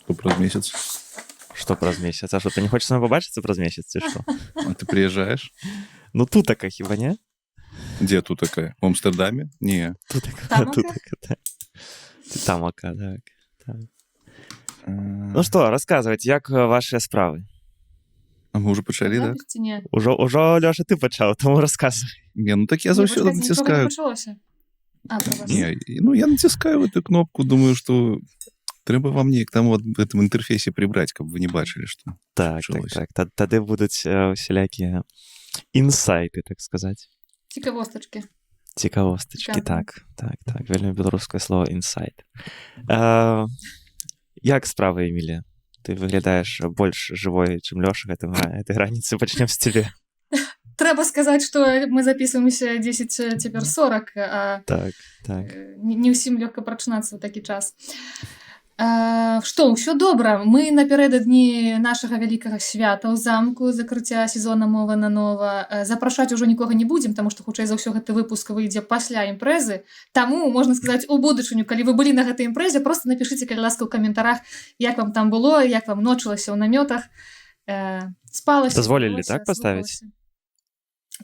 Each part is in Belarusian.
Что праз месяц? Что праз месяц? А что, ты не хочешь с нами побачиться праз месяц, ці что? А ты приезжаешь? Ну, тутака хіба, не? Где тут такая? В Амстердаме? Не. Тутака, так. Тамака, так. Ну что, рассказывайте, як ваши справы? А мы уже пачалі, так? Ужо, Лёша, ты пачаў, тому рассказывай. Не, ну так я заўсёды націскаю. Не, ну я натискаю эту кнопку, думаю, что трэба вам неяк там вот в этом интерфейсе прибрать, каб вы не бачылі, што Так. Тады будуць усялякія інсайты, так сказаць. Цікавостачкі, так. Вельмі беларускае слово інсайт. Як справа, Эмілія? Ты выглядаеш больш живой, чым Лёша этой раніцы. Пачнем з цябе. Трэба сказаць, што мы записываемся 10, цяпер 40, а так. Не ўсім лёгка прачынацца ў такі час. Што, ўсё добра. Мы напярэдадні нашага вялікага свята ў замку, закрыцця сезона «Мова на нова». Запрашаць ужо нікога не будзем, таму што, хутчэй за ўсё, гэты выпуск выйдзе пасля імпрэзы. Таму, можна сказаць, у будучыню, калі вы былі на гэтай імпрэзе, проста напішыце, калі ласка, ў каментарах, як вам там было, як вам ночылася ў намётах. Спалася. Дазволілі, так, паставіць?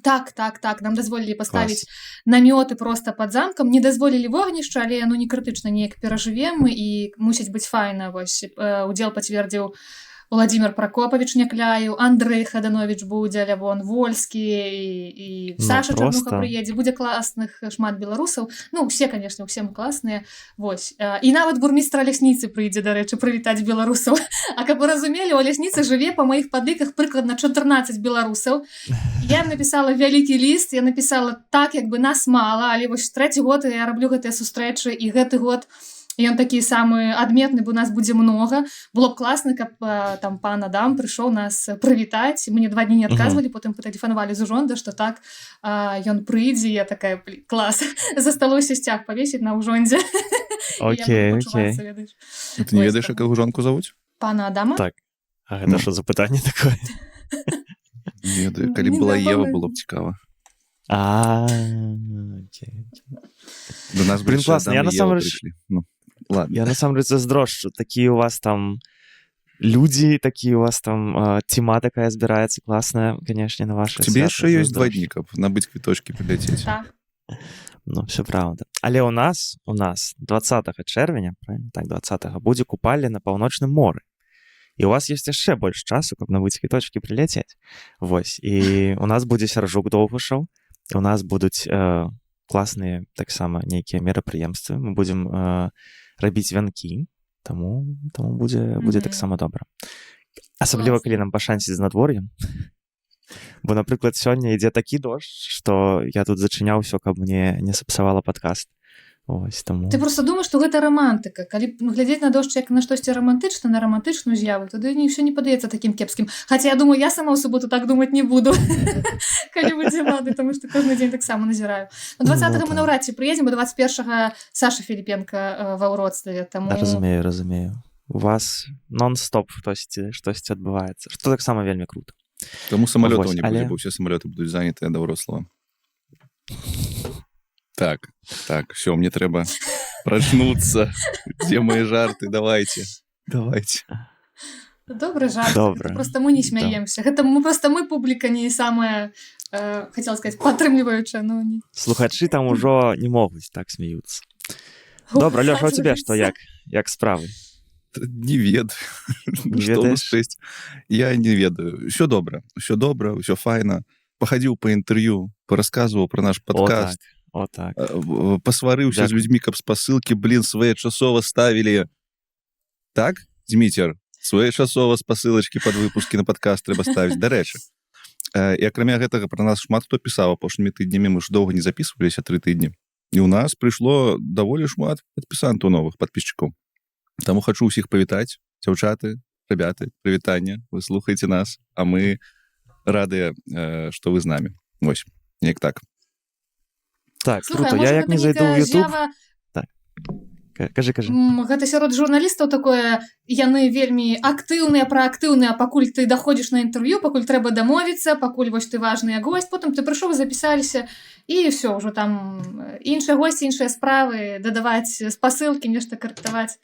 Так, нам дазволілі паставіць намёты проста пад замкам, не дазволілі вогнішча, але не крытычна неяк перажывем і мусіць быць файна. Вось удзел пацвердзіў Владимир Прокопович Някляю, Андрэй Хаданович будзе, Лявон Вольскі і Саша Чарнуха прыедзе. Будзе класных шмат беларусаў. Ну, усе, конечно, усе мы класныя. Вось. І нават бурмістр лясніцы прыйдзе, дарэчы, прывітаць беларусаў. А каб вы разумелі, у лясніцы жыве па маіх падліках прыкладна 14 беларусаў. Я напісала вялікі ліст, я напісала так, як бы нас мала, але вось 3-й год я раблю гэтыя сустрэчы, і гэты год ён такі самы адметны, бо нас будзе многа. Было б класна, каб там пан Адам прыйшоў нас прывітаць. Мне 2 дні не адказвалі, потым патэлефанавалі з Ужонда, што так, ён прыйдзе. Я такая, клас, засталося сцяг павесіць на Ужондзе. Окей. Ты не ведаеш, як яго жонку завуць? Пана Адама? Так. А гэта што за пытанне такое? Ведаю, калі б была Ева, было б цікава. Окей. До нас, блин, классно. Я пришли. Ну, ладно. Я насамрэч заздрошчу. Такие у вас там люди, такие у вас там тема такая збіраецца классная, конечно, на ваше Тебе яшчэ ёсць 2 дні, каб набыць квіточки, паляцець. Так. Ну, все правда. Але у нас 20 чэрвеня, правильно? Так, 20-го, будзе купальня на паўночным моры. І у вас ёсць яшчэ больш часу, каб набыць квіточки, прыляцець. Вось. І у нас будзе Сяржук Доўгушаў, і у нас будуць класныя таксама нейкія мерапрыемствы. Мы будзем рабіць вянкі, таму будзе таксама добра. Асабліва, калі нам пашанціць з надвор'ем. Бо, напрыклад, сёння ідзе такі дождж, што я тут зачыняў усё, каб мне не сапсавала падкаст. Ось, таму... Ты просто думаеш, што гэта романтыка. Калі глядзець на дождж як на штосьці романтычна, на романтычную з'яву, тады ўсё не падаецца такім кепскім. Хаця я думаю, я сама ў суботу так думаць не буду, калі будзе вады, таму што кожны дзень таксама назіраю. 20-го мы наўрад ці прыедзем, бо 21-го Саша Філіпенка ва ўродстве. Разумею. У вас нон-стоп штосьці адбываецца, што таксама вельмі круто. Таму самалётаў не будзе, бо ўсе самалёты будуць занятыя да ўрослага. Так, все, мне трэба прачнуцца. Где мои жарты? Давайте. Добрый жарт. Просто мы не смяемся. Гэта мы публіка не самая, хотела сказать, падтрымліваючая, но не. Слухачы там ужо не могуць так смеюцца. Добра, Лёша, у тебя што, як справы? Не ведаю. Што у нас ёсць? Я не ведаю. Усё добра, усё файна. Пахадзіў па інтэрв'ю, парасказваў пра наш падкаст. О, так. Пасварыўся з людзьмі, каб спасылкі, своечасова ставілі. Так, Дзміцер? Своечасова спасылачкі пад выпускі на падкаст трэба ставіць. Дарэчы, і акрамя гэтага пра нас шмат хто пісаў апошнімі тыднямі, мы ж доўга не запісваліся 3 тыдні. І ў нас прыйшло даволі шмат падпісантаў новых падпісчыкаў. Таму хачу ўсіх павітаць. Дзяўчаты, ребяты, прывітанне. Вы слухаеце нас, а мы радыя, што вы з намі. Вось, неяк так. Так, слухай, круто. Я як не зайду ў YouTube... Так. Кажы. Гэта сярод журналістаў такое, яны вельмі актыўныя, праактыўныя, пакуль ты даходзіш на інтэрв'ю, пакуль трэба дамовіцца, пакуль вось ты важны госць, потым ты прыйшоў, запісаліся, і ўсё, ўжо там іншыя госці, іншыя справы, дадаваць спасылкі, нешта карэктаваць.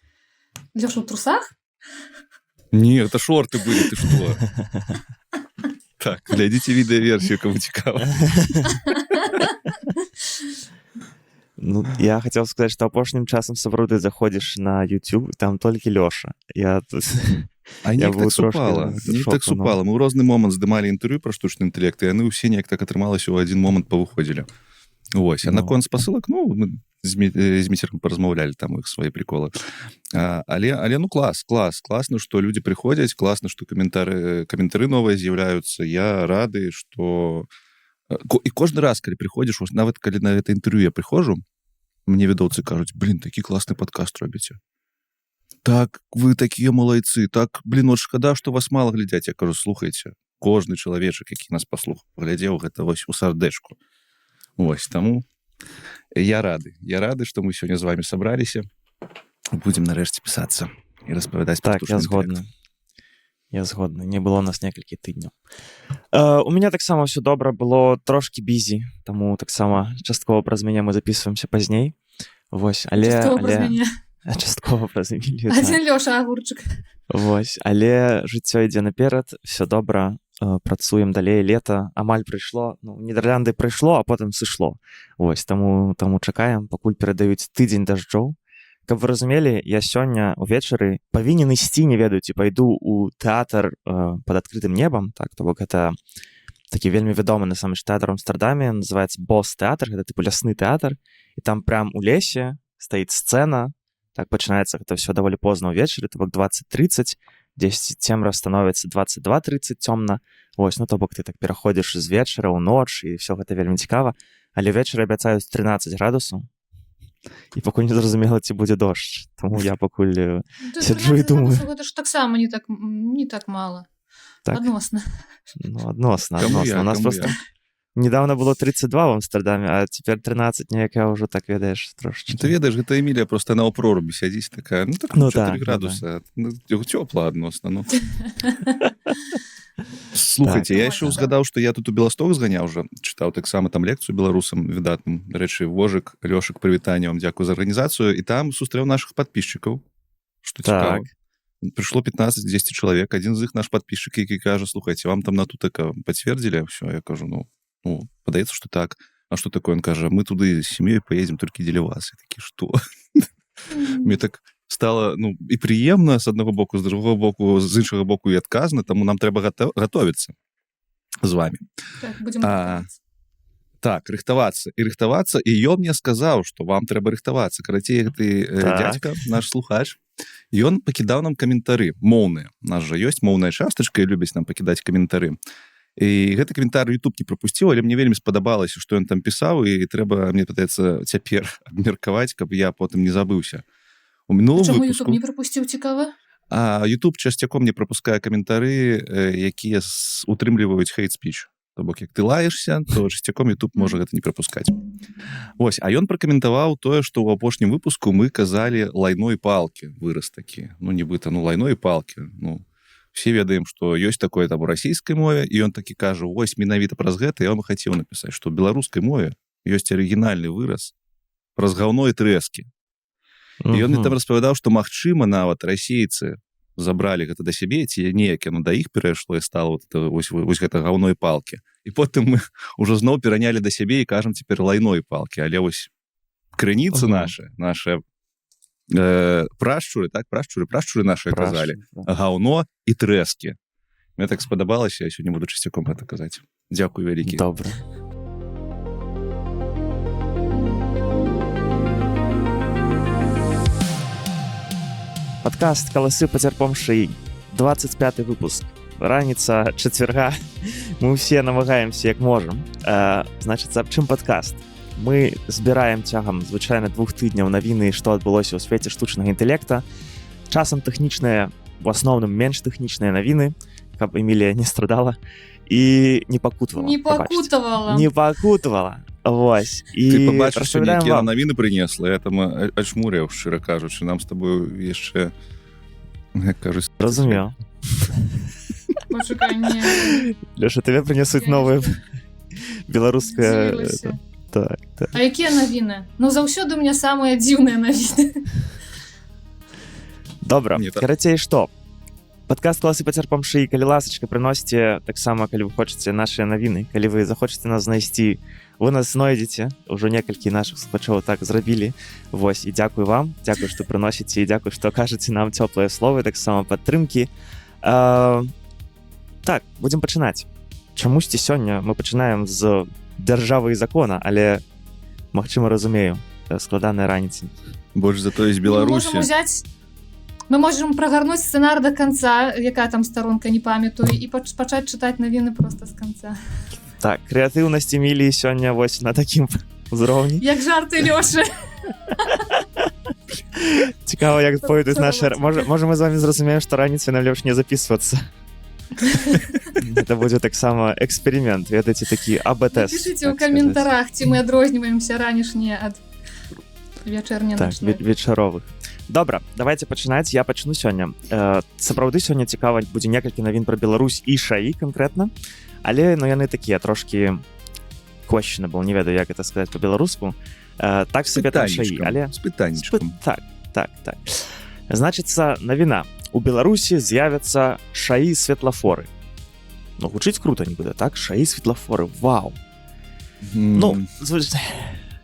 Лёша ў трусах? Не, это шорты были, ты что? Так, глядите відеоверсію, кому цікаво. Ну, я хотел сказать, что апошнім часам сапраўды заходишь на YouTube, там толькі Лёша. Я тут... А Я неяк быў так супала. трошкі Неяк шоку, так супала. Мы ў розны момант здымалі інтэрв'ю пра штучны інтэлект, і яны ўсе неяк так атрымалася ў адзін момант павыходзілі. Вось. А Ну. наконт спасылак, ну, мы з Міцерам паразмаўлялі там у іх свае приколы. Але ну класна, што людзі прыходзяць, класна, што каментары новыя з'яўляюцца. Я рады, што... І кожны раз, калі прыходзіш, нават калі на гэта інтэрв'ю я прыходжу, мне відоўцы кажуць, блин, такі класны падкаст робіце. Так, вы такія малайцы, так, блин, от шкада, што вас мала глядзяць. Я кажу, слухайце, кожны чалавечак, які нас паслухаў, глядзеў гэта вось у сардэчку. Вось, таму я рады, што мы сёння з вами сабраліся. Будзем нарэшце пісацца і распавядаць пра Так, штучны я згодны. Не было у нас некалькі тыдняў. У мяне таксама ўсё добра, было трошкі бізі, таму таксама часткова праз мяне мы записываемся пазней. Вось, часткова праз Эмілію. Адзін Лёша агурчык. Вось, але жыццё ідзе наперад, все добра, працуем далей, лета амаль прыйшло, ну, Нідерланды прыйшло, а потым сышло. Вось, таму чакаем, пакуль перадаюць тыдзень дажджоў. Каб вы разумелі, я сёння ўвечары павінен ісці, не ведаю, ці пайду ў тэатр пад адкрытым небам, так, то бок гэта такі вельмі вядомы насамрэч тэатр у Амстэрдаме, называецца Бос-тэатр, гэта тыпу лясны тэатр, і там прям у лесе стаіць сцэна, так пачынаецца гэта ўсё даволі позна ўвечары, то бок 20:30, 10 цемра становіцца 22:30 цёмна. Вось, ну то бок ты так пераходзіш з вечара ў ноч, і ўсё гэта вельмі цікава, але ўвечары абяцаюць 13 градусаў. І пакуль не зразумела, ці будзе дождж. Таму я пакуль сяджу і думаю. Гэта ж таксама не так мала. Так? Адносна. Ну, адносна. У нас просто недавно было 32 в Амстэрдаме, а цяпер 13, неяк я ўжо так ведаеш трошечки. Ты ведаеш, гэта Эмілія просто на прорубі сядзіць такая, ну так 4 градуса. Цёпла адносна, ну. Слухайце, я яшчэ узгадаў, што я тут у Беласток зганяў уже, чытаў таксама там лекцыю беларусам выдатным. Дарэчы, Вожык, Лёшык, прывітанне вам, дзякую за арганізацыю, і там сустрэў нашых падпісчыкаў, што цікава. Прыйшло 15-10 чалавек, адзін з іх наш падпісчык, які кажа, слухайце, вам там на тутака пацвердзілі ўсё? Я кажу, ну, падаецца, што так. А што такое? Ён кажа, мы туды з сям'ёй паедзем толькі дзеля вас. Я такі, што? Мне так стало, ну, і прыемна з аднаго боку, з другого боку, з іншага боку і адказна, таму нам трэба гатовіцца з вами. Так, будзем рыхтавацца. Так, рыхтавацца, і ён мне сказаў, што вам трэба рыхтавацца. Карацей, гэты дядзька, наш слухач, ён пакідаў нам каментары моўныя. У нас жа ёсць моўная частачка, і любяць нам пакідаць каментары. І гэты каментар YouTube не прапусціў, але мне вельмі спадабалася, што ён там пісаў, і трэба, мне пытаецца, цяпер абмеркаваць, каб я потым не забыўся. У мінулым Чаму выпуску... YouTube не прапусціў, цікава? YouTube часцяком не прапускае каментары, якія утрымліваюць хейт-спіч. То бок, як ты лаешся, то часцяком YouTube можа гэта не прапускаць. Вось, а ён пракаментаваў тое, што ў апошнім выпуску мы казалі лайной палкі, выраз такі. Ну, нібыта, ну, лайной палкі. Ну, все ведаем, што ёсць такое там у расійскай мове, і ён такі кажа, вось, менавіта праз гэта я вам хацеў напісаць, што ў беларускай мове ёсць арыгінальны выраз праз гаўно і трэскі. І ён мне там распавядаў, што, магчыма, нават расейцы забралі гэта да сябе, ці неяк яно да іх перайшло і стала вось гэта гаўной палкі. І потым мы ўжо зноў перанялі да сябе і кажам цяпер лайной палкі. Але вось крыніцы нашы прашчуры нашыя казалі. Гаўно і трэскі. Мне так спадабалася, я сёння буду часцяком гэта казаць. Дзякуй вялікі. Добра. Падкаст «Каласы пацярпомшчы», 25-й выпуск. Раніца чацвярга. Мы ўсе намагаемся, як можам. Значыцца, аб чым падкаст? Мы збіраем цягам звычайна 2 тыдняў навіны, што адбылося ў свеце штучнага інтэлекта. Часам тэхнічныя, у асноўным менш тэхнічныя навіны, каб Эмілія не страдала і не пакутавала. Не пакутавала. Вось. І ты пабачыш, што нейкія навіны прынесла, я там ачмурыў, шчыра кажучы, нам з табою яшчэ, як кажуць... Разумеў. Пачакай, не... Лёша, тебе прынесуць новыя беларуская... Так. А якія навіны? Ну, заўсёды у меня самыя дзіўныя навіны. Добра, Не так. карацей, што? Падкаст «Класы пацярпам шыі», калі ласачка, прыносіце таксама, калі вы хочаце нашыя навіны, калі вы захочаце нас знайсці, вы нас знойдзеце, ўжо некалькі нашых слухачоў так зрабілі. Вось, і дзякую вам, дзякую, што прыносіце, і дзякую, што кажаце нам цёплыя словы, таксама падтрымкі. Так, будзем пачынаць. Чамусьці сёння мы пачынаем з дзяржавы і закона, але, магчыма, разумею, складаная раніца. Больш за тое з Беларусі. Мы можем прагарнуць сцэнар до конца, якая там старонка, не памятаю, і пачаць чытаць навіны проста з канца. Так, крэатыўнасць Эміліі сёння вось на такім узроўні. Як жарты Лёшы. Цікава, як пойдуць нашы... Можа, мы з вами зразумеем, што раніцай нам лепш не записвацца. Это будзе таксама эксперымент, ведаеце, такі АБ-тест. Напішыце ў каментарах, ці мы адрозніваемся ранішнія ад вечарня-начных. Так, вечаровых. Добра, давайте пачынаць. Я пачну сёння. Сапраўды сёння цікава будзе некалькі навін пра Беларусь і ШАІ канкрэтна, але яны такія трошкі questionable, не ведаю, як это сказаць па-беларуску. Так сабе там ШАІ, але... З пытаннічкам. Так. Значыцца, навіна. У Беларусі з'явяцца ШАІ светлафоры. Ну, гучыць крута нікуды, так? ШАІ светлафоры, вау. Ну,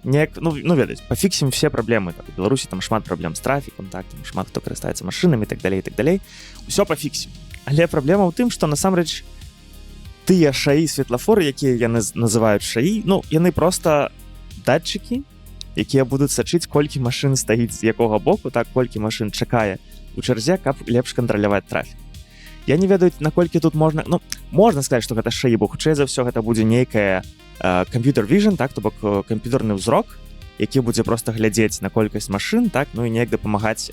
ведаць, пафіксім все праблемы. Так, у Беларусі там шмат праблем з трафікам, так, там шмат хто карыстаецца машынамі і так далей. Усё пафіксім. Але праблема ў тым, што насамрэч тыя ШАІ светлафоры, якія яны называюць ШАІ, ну, яны проста датчыкі, якія будуць сачыць, колькі машын стаіць з якога боку, так, колькі машын чакае у чарзе, каб лепш кантраляваць трафік. Я не ведаю, наколькі тут можна... Ну, можна сказаць, што гэта ШАІ, бо хутчэй за ўсё гэта будзе нейкая computer vision, так, то бок камп'ютэрны ўзрок, які будзе проста глядзець на колькасць машын, так, ну і неяк дапамагаць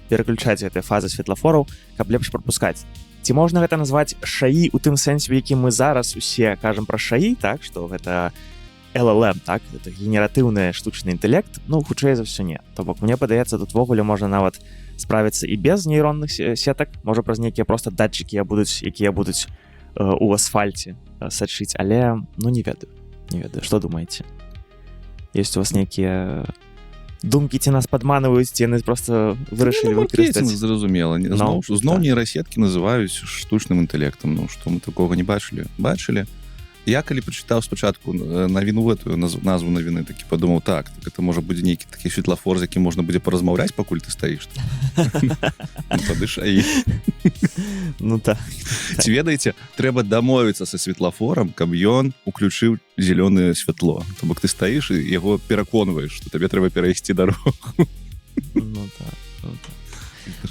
пераключаць гэтыя фазы светлафораў, каб лепш прапускаць. Ці можна гэта назваць ШАІ у тым сэнсе, у якім мы зараз усе кажам пра ШАІ, так, што гэта LLM, так, гэта генератыўны штучны інтэлект, ну, хутчэй за ўсё не. То бок, мне падаецца, тут ввогуле можна нават справіцца і без нейронных сетак, можа праз нейкія проста датчыкі, якія будуць у асфальце сачыць, але, ну, не ведаю, што думаеце? Ёсць у вас нейкія думкі, ці нас падманваюць, ці яны проста вырашылі выкарыстаць? Зразумела. Зноў нейрасеткі называюць штучным інтэлектам, ну, што мы такога не бачылі. Я, калі прачытаў спачатку навіну гэтую, назву навіны, такі падумаў, так, это можа будзе нейкі такі светлафор, з якім можна будзе паразмаўляць, пакуль ты стаіш. Тады ШАІ. Ну так. Ці ведаеце, трэба дамовіцца са светлафорам, каб ён уключыў зелёнае святло. То бок ты стаіш і яго пераконваеш, што табе трэба перайсці дарогу. Ну так.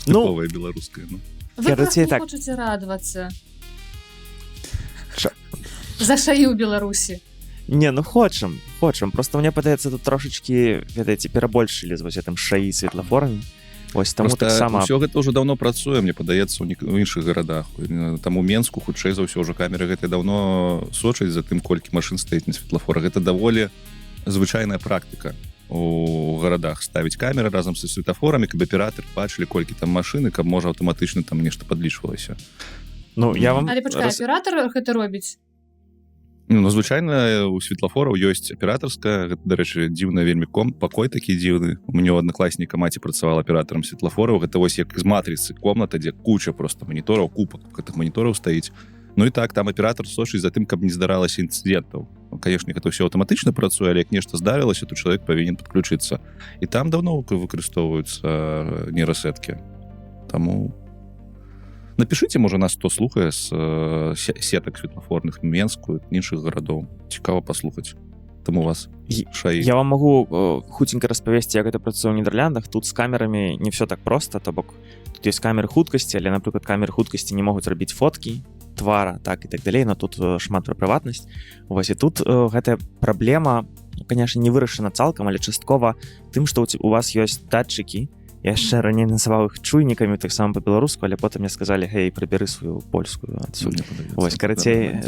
Тыповая беларуская. Вы просто не хочаце радавацца. За ШАІ ў Беларусі. Не, ну хочам. Просто мне падаецца, тут трошачкі, ведаеце, перабольшылі з вось гэтым ШАІ светлафорамі. Вось таму таксама... Усё гэта ўжо даўно працуе, мне падаецца, ў іншых гарадах. Там у Менску, хутчэй за ўсё, ўжо камеры гэтыя даўно сочаць за тым, колькі машын стаіць на светлафорах. Гэта даволі звычайная практыка у гарадах. Ставіць камеры разам са светафорамі, каб аператор бачылі, колькі там машыны, каб, можа, аўтаматычна там нешта падлічвалася. Ну, я вам... Але пачакай, аператор гэта робіць? Ну, звычайна у светлафораў ёсць аператарская, гэта, дарэчы, дзіўна вельмі пакой такі дзіўны. У мяне ў аднакласніка маці працавала аператарам светлафораў. Гэта вось як з матрыцы комната, дзе куча проста манітораў, купак гэтых манітораў стаіць. Ну і так, там аператар сочыць за тым, каб не здаралася інцыдэнтаў. Канешне, гэта ўсё аўтаматычна працуе, але як нешта здарылася, то чалавек павінен падключыцца. І там даўно выкарыстоўваюцца нейрасеткі. Таму... Напішыце, можа, нас хто слухае з сетак светлафорных Менску, іншых гарадоў. Цікава паслухаць. Таму вас ШАІ. Я вам магу хутенька распавесці, як гэта працуе ў Нідерландах. Тут з камерамі не ўсё так проста, то бок тут ёсць камеры хуткасці, але, напрыклад, камеры хуткасці не могуць рабіць фоткі твара, так і так далей, но тут шмат пра прыватнасць. Вось і тут гэтая праблема, конечно, не вырашана цалкам, але часткова тым, што у вас ёсць датчыкі. Я яшчэ раней называў іх чуйнікамі, таксама па-беларуску, але потым мне сказалі, гей, прыбяры сваю польскую адсюль. Вось, карацей,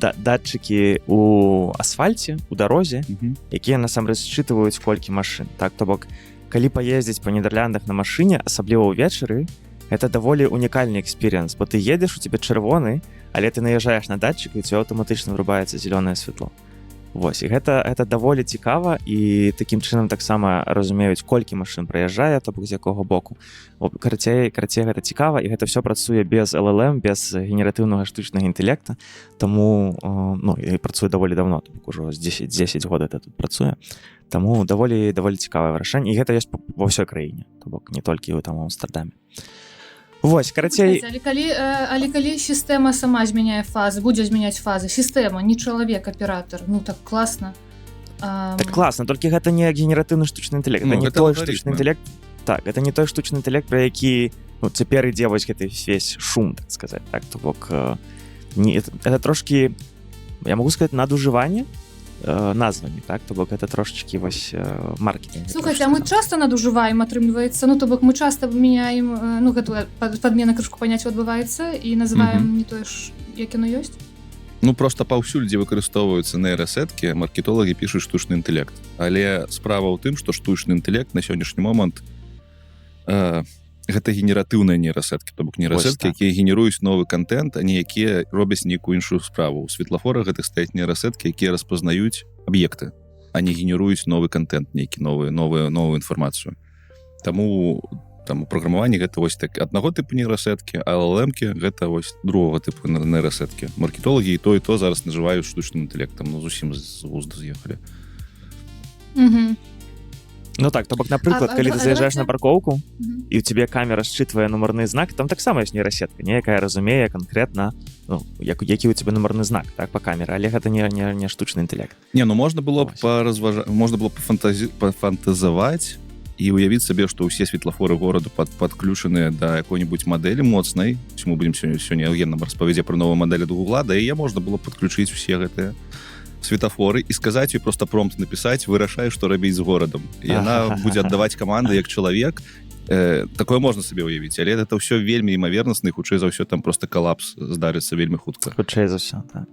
датчыкі у асфальце, у дарозе, якія насамрэч счытваюць колькі машын. Так, то бок, калі паездзіць па Нідерландах на машыне, асабліва ўвечары, это даволі унікальны экспірыенс, бо ты едзеш, у цябе чырвоны, але ты наязджаеш на датчык, і у цябе аўтаматычна врубаецца зелёнае святло. Вось, і гэта даволі цікава, і такім чынам таксама разумеюць, колькі машын праязджае, то бок з якога боку. Карацей, гэта цікава, і гэта все працуе без LLM, без генератыўнага штучнага інтэлекта, таму, і працуе даволі давно, то бок ужо з 10 год это тут працуе, таму даволі цікавае вырашэнне, і гэта ёсць ва ўсёй краіне, то бок не толькі там у Амстэрдаме. Вось, карацей... Але калі сістэма сама змяняе фазы, будзе змяняць фазы, сістэма, не чалавек, аператор, ну так класна. Так класна, толькі гэта не генератыўны штучны інтэлект, это не той штучны інтэлект. Так, это не той штучны інтэлект, пра які цяпер ідзе вось гэты весь шум, так сказаць, так, то бок это трошкі, я могу сказаць, надужыванне назвамі, так, то бок это трошечкі вось маркетинг. Слухайте, а мы часто надуживаем, атрымліваецца, ну то бок мы часто меняем, ну гэту подмена крышку паняцця адбываецца і называем не тое ж, як яно ёсць. Ну просто паўсюль, дзе выкарыстоўваюцца нейрасеткі, маркетолагі пішуць штучны інтэлект. Але справа ў тым, што штучны інтэлект на сённяшні момант гэта генератыўныя нейрасеткі, то бок нейрасеткі, якія генеруюць новы контент, а не якія робяць нейкую іншую справу. У светлафорах гэтых стаяць нейрасеткі, якія распазнаюць аб'екты, а не генеруюць новы контент, нейкі новую інфармацыю. Таму там у праграмаванні гэта вось так аднаго тыпу нейрасеткі, а LLM-кі гэта вось другога тыпу нейрасеткі. Маркетолагі і то зараз называюць штучным інтэлектам, ну зусім з глузду з'ехалі. Ну так, то бок, напрыклад, калі ты заязджаеш на паркоўку, і ў цябе камера счытвае нумарны знак, там таксама ёсць нейрасетка, якая разумее канкрэтна, які ў цябе нумарны знак, так, па камеры, але гэта не штучны інтэлект. Не, ну можна было б пафантазаваць і уявіць сабе, што ўсе светлафоры гораду падключаныя да якой-небудзь мадэлі моцнай, мы будзем сёння Евгеном распавядзе пра новую мадэль ад Гугла, да і можна было падключыць усе гэтыя светафоры і сказаць ёй просто промпт напісаць, вырашаю, што рабіць з горадам. І яна будзе аддаваць каманды як чалавек. Такое можна сабе ўявіць, але гэта ўсё вельмі імавернасна, і хутчэй за ўсё там просто калапс здарыцца вельмі хутка. Хутчэй за ўсё, так.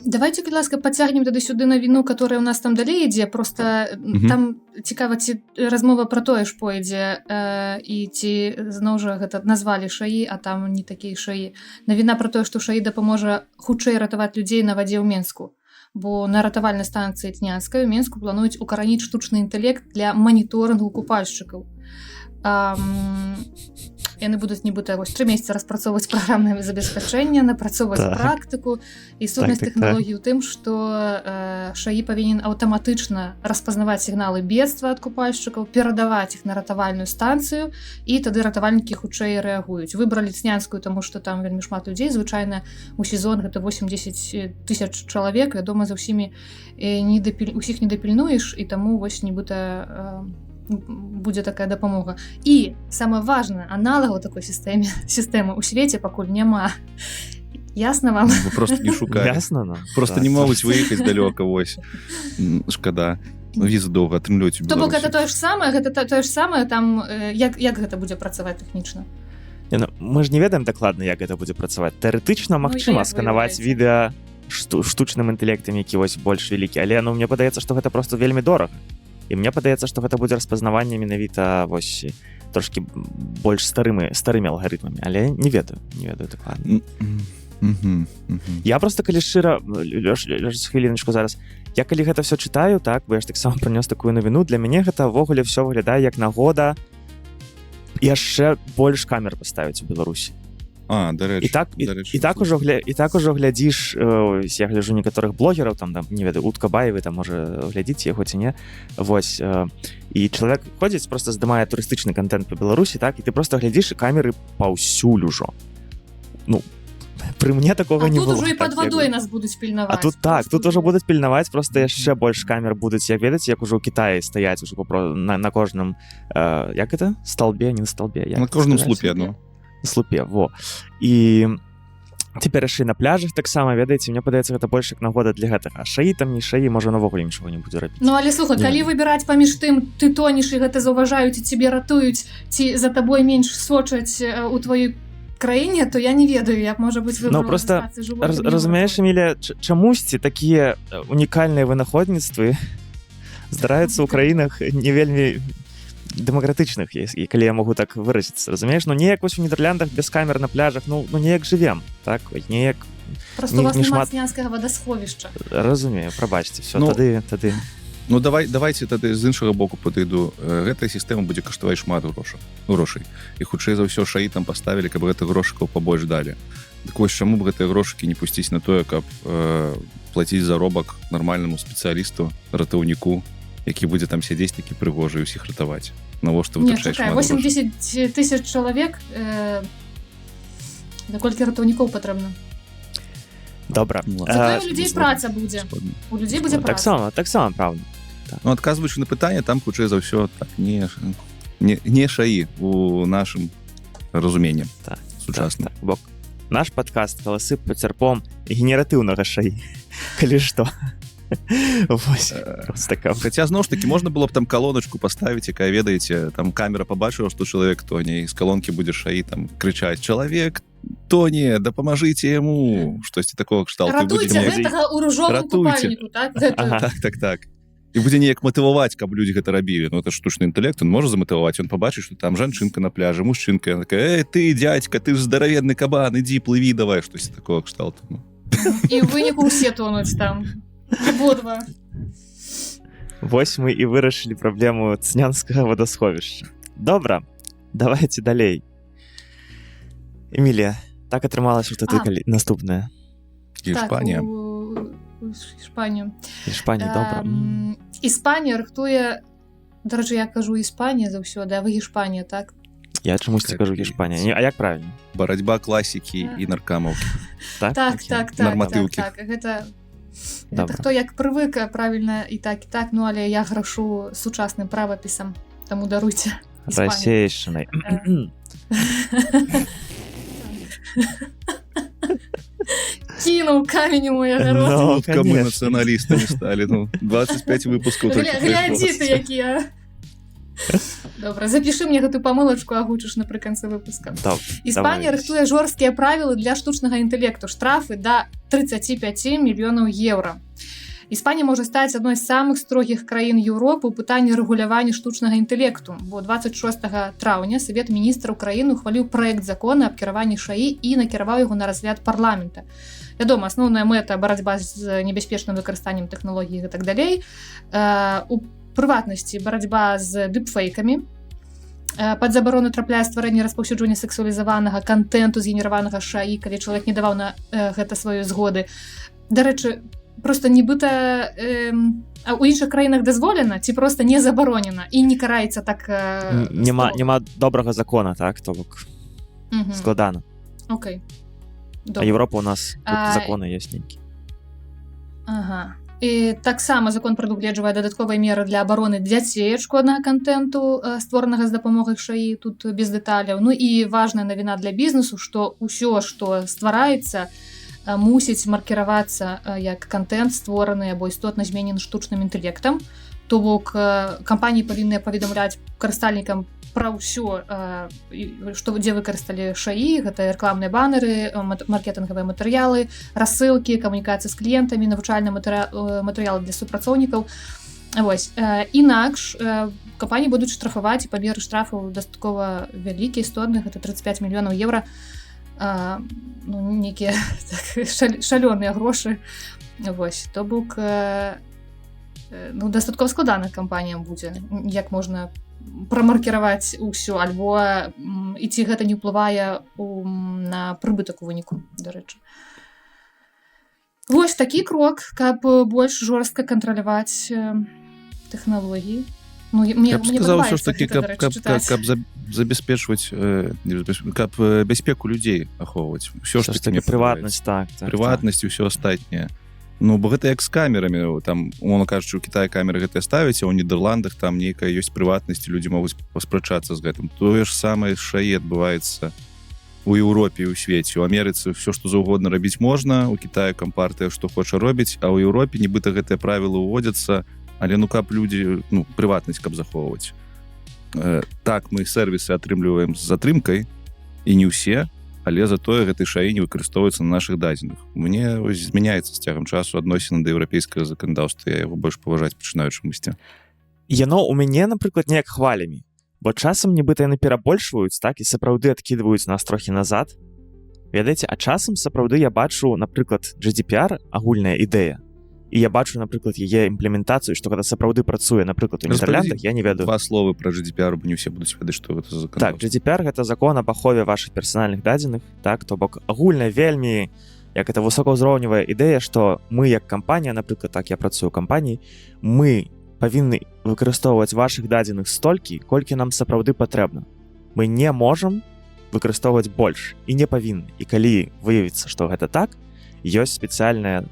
Давайте, будь ласка, пацягнем тады-сюды навіну, которая у нас там далей ідзе, просто там цікава, ці размова пра тое ж пойдзе, і ці зноў жа гэта назвалі шаі, а там не такія шаі. Навіна пра тое, што шаі дапаможа хутчэй ратаваць людзей на вадзе ў Менску, бо на ратавальнай станцыі Тняцкай у Менску плануюць укараніць штучны інтэлект для маніторынгу купальшчыкаў. Яны будуць нібыта 3 месяцы распрацоўваць праграмнае забеспячэнне, напрацоўваць практыку, і сутнасць тэхналогіі ў тым, што шаі павінен аўтаматычна распазнаваць сігналы бедства ад купальшчыкаў, перадаваць іх на ратавальную станцыю, і тады ратавальнікі хутчэй рэагуюць. Выбралі Цнянскую, таму што там вельмі шмат людзей, звычайна у сезон гэта 8-10 тысяч чалавек, вядома, за ўсімі усіх не дапільнуеш, і таму вось нібыта будзе такая дапамога. І самае важнае, аналагаў такой сістэмы ў свеце пакуль няма. Ясна вам? Просто не шукаю. Ясна нам. Просто не могуць выехаць далёка, вось. Шкада. Візу доўга атрымліваць у Беларусі. То бок гэта тое ж самае, там, як гэта будзе працаваць тэхнічна? Мы ж не ведаем дакладна, як гэта будзе працаваць. Тэарэтычна магчыма сканаваць відэа штучным інтэлектам, які вось больш вялікі, але мне падаецца, што гэта просто вельмі дорага. І мне падаецца, што гэта будзе распазнаванне менавіта вось трошкі больш старымі алгарытмамі, але не ведаю дакладна. Я просто калі шчыра, Лёш, хвіліначку зараз, я калі гэта все чытаю, так, бо я ж таксама прынёс такую навіну, для мяне гэта ўвогуле все выглядае як нагода яшчэ больш камер паставіць у Беларусі. Дарэчы. І так ужо глядзіш, я гляджу некаторых блогераў, там, не ведаю, Утка Баевы, там, можа, глядзіць яго ці не, вось, і чалавек ходзіць, просто здымае турыстычны контент па Беларусі, так, і ты просто глядзіш, і камеры паўсюль ужо. Ну, пры мне такога не было. А тут ужо і пад вадой нас будуць пільнаваць. А тут так, тут ужо будуць пільнаваць, просто яшчэ больш камер будуць, як ведаць, як ужо ў Кітаі стаяць ужо на кожным, як гэта? Сталбе, не на сталбе. На кожным слупе, ну. Слупе, во. І цяпер яшчэ на пляжах таксама, ведаеце, мне падаецца, гэта больш як нагода для гэтага. А шаі там не шаі, можа, навогуле нічога не будзе рабіць. Ну, але слухай, калі выбіраць паміж тым, ты тонеш і гэта заўважаюць, і цябе ратуюць, ці за табой менш сочаць у тваёй краіне, то я не ведаю, як можа быць выбрала. Ну, просто, разумееш, Эмілія, чамусьці такія унікальныя вынаходніцтвы здараюцца ў краінах не вельмі дэмакратычных, калі я магу так выразіцца, разумееш, ну неяк вось у Нідерландах без камер на пляжах, ну неяк жывем, так, неяк Просто у вас няма Снянскага вадасховішча. Разумею, прабачце, все, Ну, тады. Ну давайте тады з іншага боку падыйду. Гэтая сістэма будзе каштаваць шмат грошай. І хутчэй за ўсё шаі там паставілі, каб гэтых грошыкаў пабольш далі. Дык вось чаму б гэтыя грошыкі не пусціць на тое, каб плаціць заробак нармальнаму спецыялісту, ратаўніку, які будзе там сядзець такі прыгожы і ўсіх ратаваць. Навошта вытрачаць шмат грошай? 80 тысяч чалавек, наколькі ратаўнікоў патрэбна? Добра. Зато у людзей праца будзе. У людзей будзе праца. Таксама, правда. Ну, адказваючы на пытанне, там хутчэй за ўсё так не шаі у нашым разуменні сучасна. Бо наш падкаст «Галасы пацярпом» генератыўнага шаі. Калі што. Хаця, зноў ж такі, можна было б там калоначку паставіць, якая, ведаеце, там камера пабачыла, што чалавек тоне, і з калонкі будзе шаі там крычаць: «Чалавек тоне, дапамажыце яму!» Штосьці такога кшталту. Ратуйце гэтага ў ружовым купальніку, так? Так. І будзе неяк матываваць, каб людзі гэта рабілі. Ну, это штучны інтэлект, он можа заматываваць, он пабачыць, што там жанчынка на пляжы, мужчынка, яна такая: ты, дзядзька, ты ж здаравенны кабан, ідзі, плыві, давай, штосьці такога кшталту. І ў выніку ўсе тонуць там. Абодва. Вось мы і вырашылі праблему Снянскага вадасховішча. Добра, давайте далей. Эмілія, так атрымалася, што ты наступная. Іспанія. Іспанію. Іспанія, добра. Іспанія рыхтуе, дарэчы, я кажу Іспанія заўсёды, а вы Іспанія, так? Я чамусьці кажу Іспанія. А як правільна? Барацьба класікі і наркамаўкі. Так. Нарматыўкі. Гэта хто як прывык, правільна і так, ну але я грашу сучасным правапісам, таму даруйце. Расейшчынай. Кінуў камень у мой агарод. Мы нацыяналістамі сталі. 25 выпускаў. Глядзі ты, якія. Добра, запішы мне гэту памылачку, агучыш напрыканцы выпуска. Іспанія рыхтуе жорсткія правілы для штучнага інтэлекту, штрафы да 35 мільёнаў еўра. Іспанія можа стаць адной з самых строгіх краін Еўропы ў пытанні рэгулявання штучнага інтэлекту, бо 26 траўня Савет міністраў краіны ухваліў праект закона аб кіраванні шаі і накіраваў яго на разгляд парламента. Вядома, асноўная мэта барацьба з небяспечным выкарыстаннем тэхналогій і так далей. У прыватнасці барацьба з дыпфейкамі. Пад забарону трапляе стварэнне распаўсюджвання сексуалізаванага кантэнту, згенераванага шаі, калі чалавек не даваў на гэта сваёй згоды. Дарэчы, просто нібыта у іншых краінах дазволена ці просто не забаронена і не караецца так. Няма добрага закона, так, то бок складана. Окей. А Европа у нас законы ёсць нейкі. Ага. І таксама закон прадугледжвае дадатковыя меры для абароны дзяцей ад шкоднага кантэнту, створанага з дапамогай шаі, тут без дэталяў. Ну і важная навіна для бізнесу, што ўсё, што ствараецца, мусіць маркіравацца як кантэнт, створаны або істотна зменены штучным інтэлектам. То бок кампаніі павінны паведамляць карыстальнікам пра ўсё, дзе выкарысталі шаі, гэта рэкламныя банеры, маркетынгавыя матэрыялы, рассылкі, камунікацыі з кліентамі, навучальныя матэрыялы для супрацоўнікаў. Вось. Інакш кампаніі будуць штрафаваць, і памеры штрафаў дастаткова вялікія, істотныя, гэта 35 мільёнаў еўра. Нейкія шалёныя грошы. Вось. То бок дастаткова складана кампаніям будзе, як можна прамаркіраваць усё, альбо і ці гэта не ўплывае на прыбытак у выніку, дарэчы. Вось такі крок, каб больш жорстка кантраляваць тэхналогіі. Я б сказаў, ўсё ж такі, каб забяспечваць, каб бяспеку людзей ахоўваць. Усё ж такі прыватнасць, так. Прыватнасць і ўсё астатняе. Ну, бо гэта як з камерамі, там, умоўна кажучы, у Кітаі камеры гэтыя ставяць, а ў Нідерландах там нейкая ёсць прыватнасць, людзі могуць паспрачацца з гэтым. Тое ж самае з шаі адбываецца у Еўропе і ў свеце. У Амерыцы ўсё, што заўгодна рабіць можна, у Кітаі кампартыя што хоча робіць, а ў Еўропе нібыта гэтыя правілы ўводзяцца, але каб людзі, прыватнасць каб захоўваць. Так, мы сервісы атрымліваем з затрымкай, і не ўсе, але затое гэтай шаі не выкарыстоўваецца на нашых дадзеных. Мне змяняецца з цягам часу адносіны да еўрапейскага заканадаўства, я яго больш паважаць пачынаю чамусьці. Яно у мяне, напрыклад, неяк хвалямі. Бо часам нібыта яны перабольшваюць, так, і сапраўды адкідваюць нас трохі назад. Ведаеце, а часам сапраўды я бачу, напрыклад, GDPR, агульная ідэя, і я бачу, напрыклад, яе імплементацыю, што гэта сапраўды працуе, напрыклад, у Нідерландах, я не ведаю. Два словы пра GDPR, бо не ўсе будуць ведаць, што гэта за закон. Так, GDPR — гэта закон аб ахове вашых персанальных дадзеных, так, то бок агульная вельмі, як это высокаўзроўневая ідэя, што мы як кампанія, напрыклад, так, я працую ў кампаніі, мы павінны выкарыстоўваць вашых дадзеных столькі, колькі нам сапраўды патрэбна. Мы не можам выкарыстоўваць больш і не павінны. І калі выявіцца, што гэта так, ёсць спецыяльнае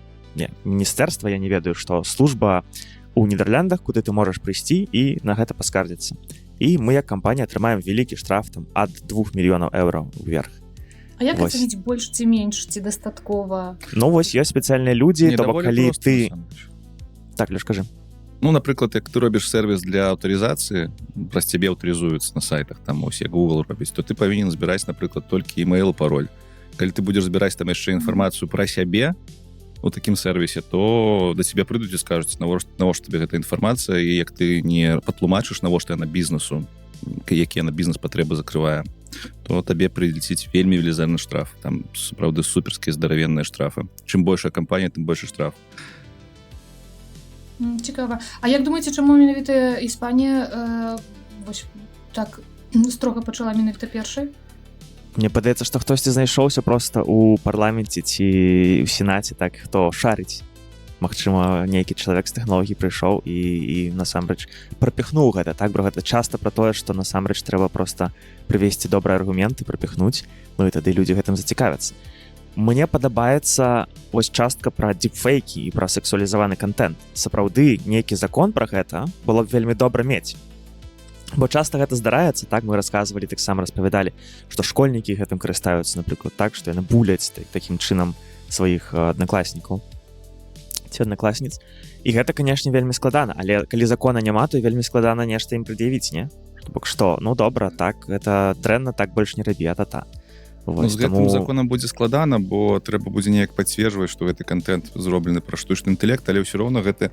міністэрства, я не ведаю, што служба ў Нідерландах, куды ты можаш прыйсці і на гэта паскардзіцца. І мы як кампанія атрымаем вялікі штраф там ад 2 мільёнаў еўра ўверх. А як ацаніць больш ці менш, ці дастаткова? Ну вось ёсць спецыяльныя людзі, то бок калі ты... Так, Лёш, кажы. Ну, напрыклад, як ты робіш сервіс для аўтарызацыі, праз цябе аўтарызуюцца на сайтах, там усе Google робіць, то ты павінен збіраць, напрыклад, толькі email, пароль. Калі ты будзеш збіраць там яшчэ інфармацыю пра сябе у такім сервісе, то да цябе прыйдуць і скажуць, навошта табе гэта інфармацыя, і як ты не патлумачыш, навошта яна бізнесу, які яна бізнес-патрэбы закрывае, то табе прылеціць вельмі велізарны штраф. Там, сапраўды, суперскія здаравенныя штрафы. Чым большая кампанія, тым большы штраф. Цікава. А як думаеце, чаму менавіта Іспанія вось так строга пачала менавіта першай? Мне падаецца, што хтосьці знайшоўся проста ў парламенце ці ў сенаце, так, хто шарыць. Магчыма, нейкі чалавек з тэхналогій прыйшоў і насамрэч прапіхнуў гэта, так, бо гэта часта пра тое, што насамрэч трэба проста прывесці добрыя аргументы, прапіхнуць, ну і тады людзі гэтым зацікавяцца. Мне падабаецца вось частка пра дипфейкі і пра сексуалізаваны контент. Сапраўды, нейкі закон пра гэта было б вельмі добра мець. Бо часта гэта здараецца, так, мы расказвалі, таксама распавядалі, што школьнікі гэтым карыстаюцца, напрыклад, так, што яны буляць такім чынам сваіх аднакласнікаў ці аднакласніц. І гэта, канешне, вельмі складана, але калі закона няма, то вельмі складана нешта ім прад'явіць, не? Бок што, ну добра, так, гэта дрэнна, так больш не рабі, а-та-та. Ну, з гэтым законам будзе складана, бо трэба будзе неяк пацверджваць, што гэты контент зроблены пра штучны інтэлект, але ўсё роўна гэта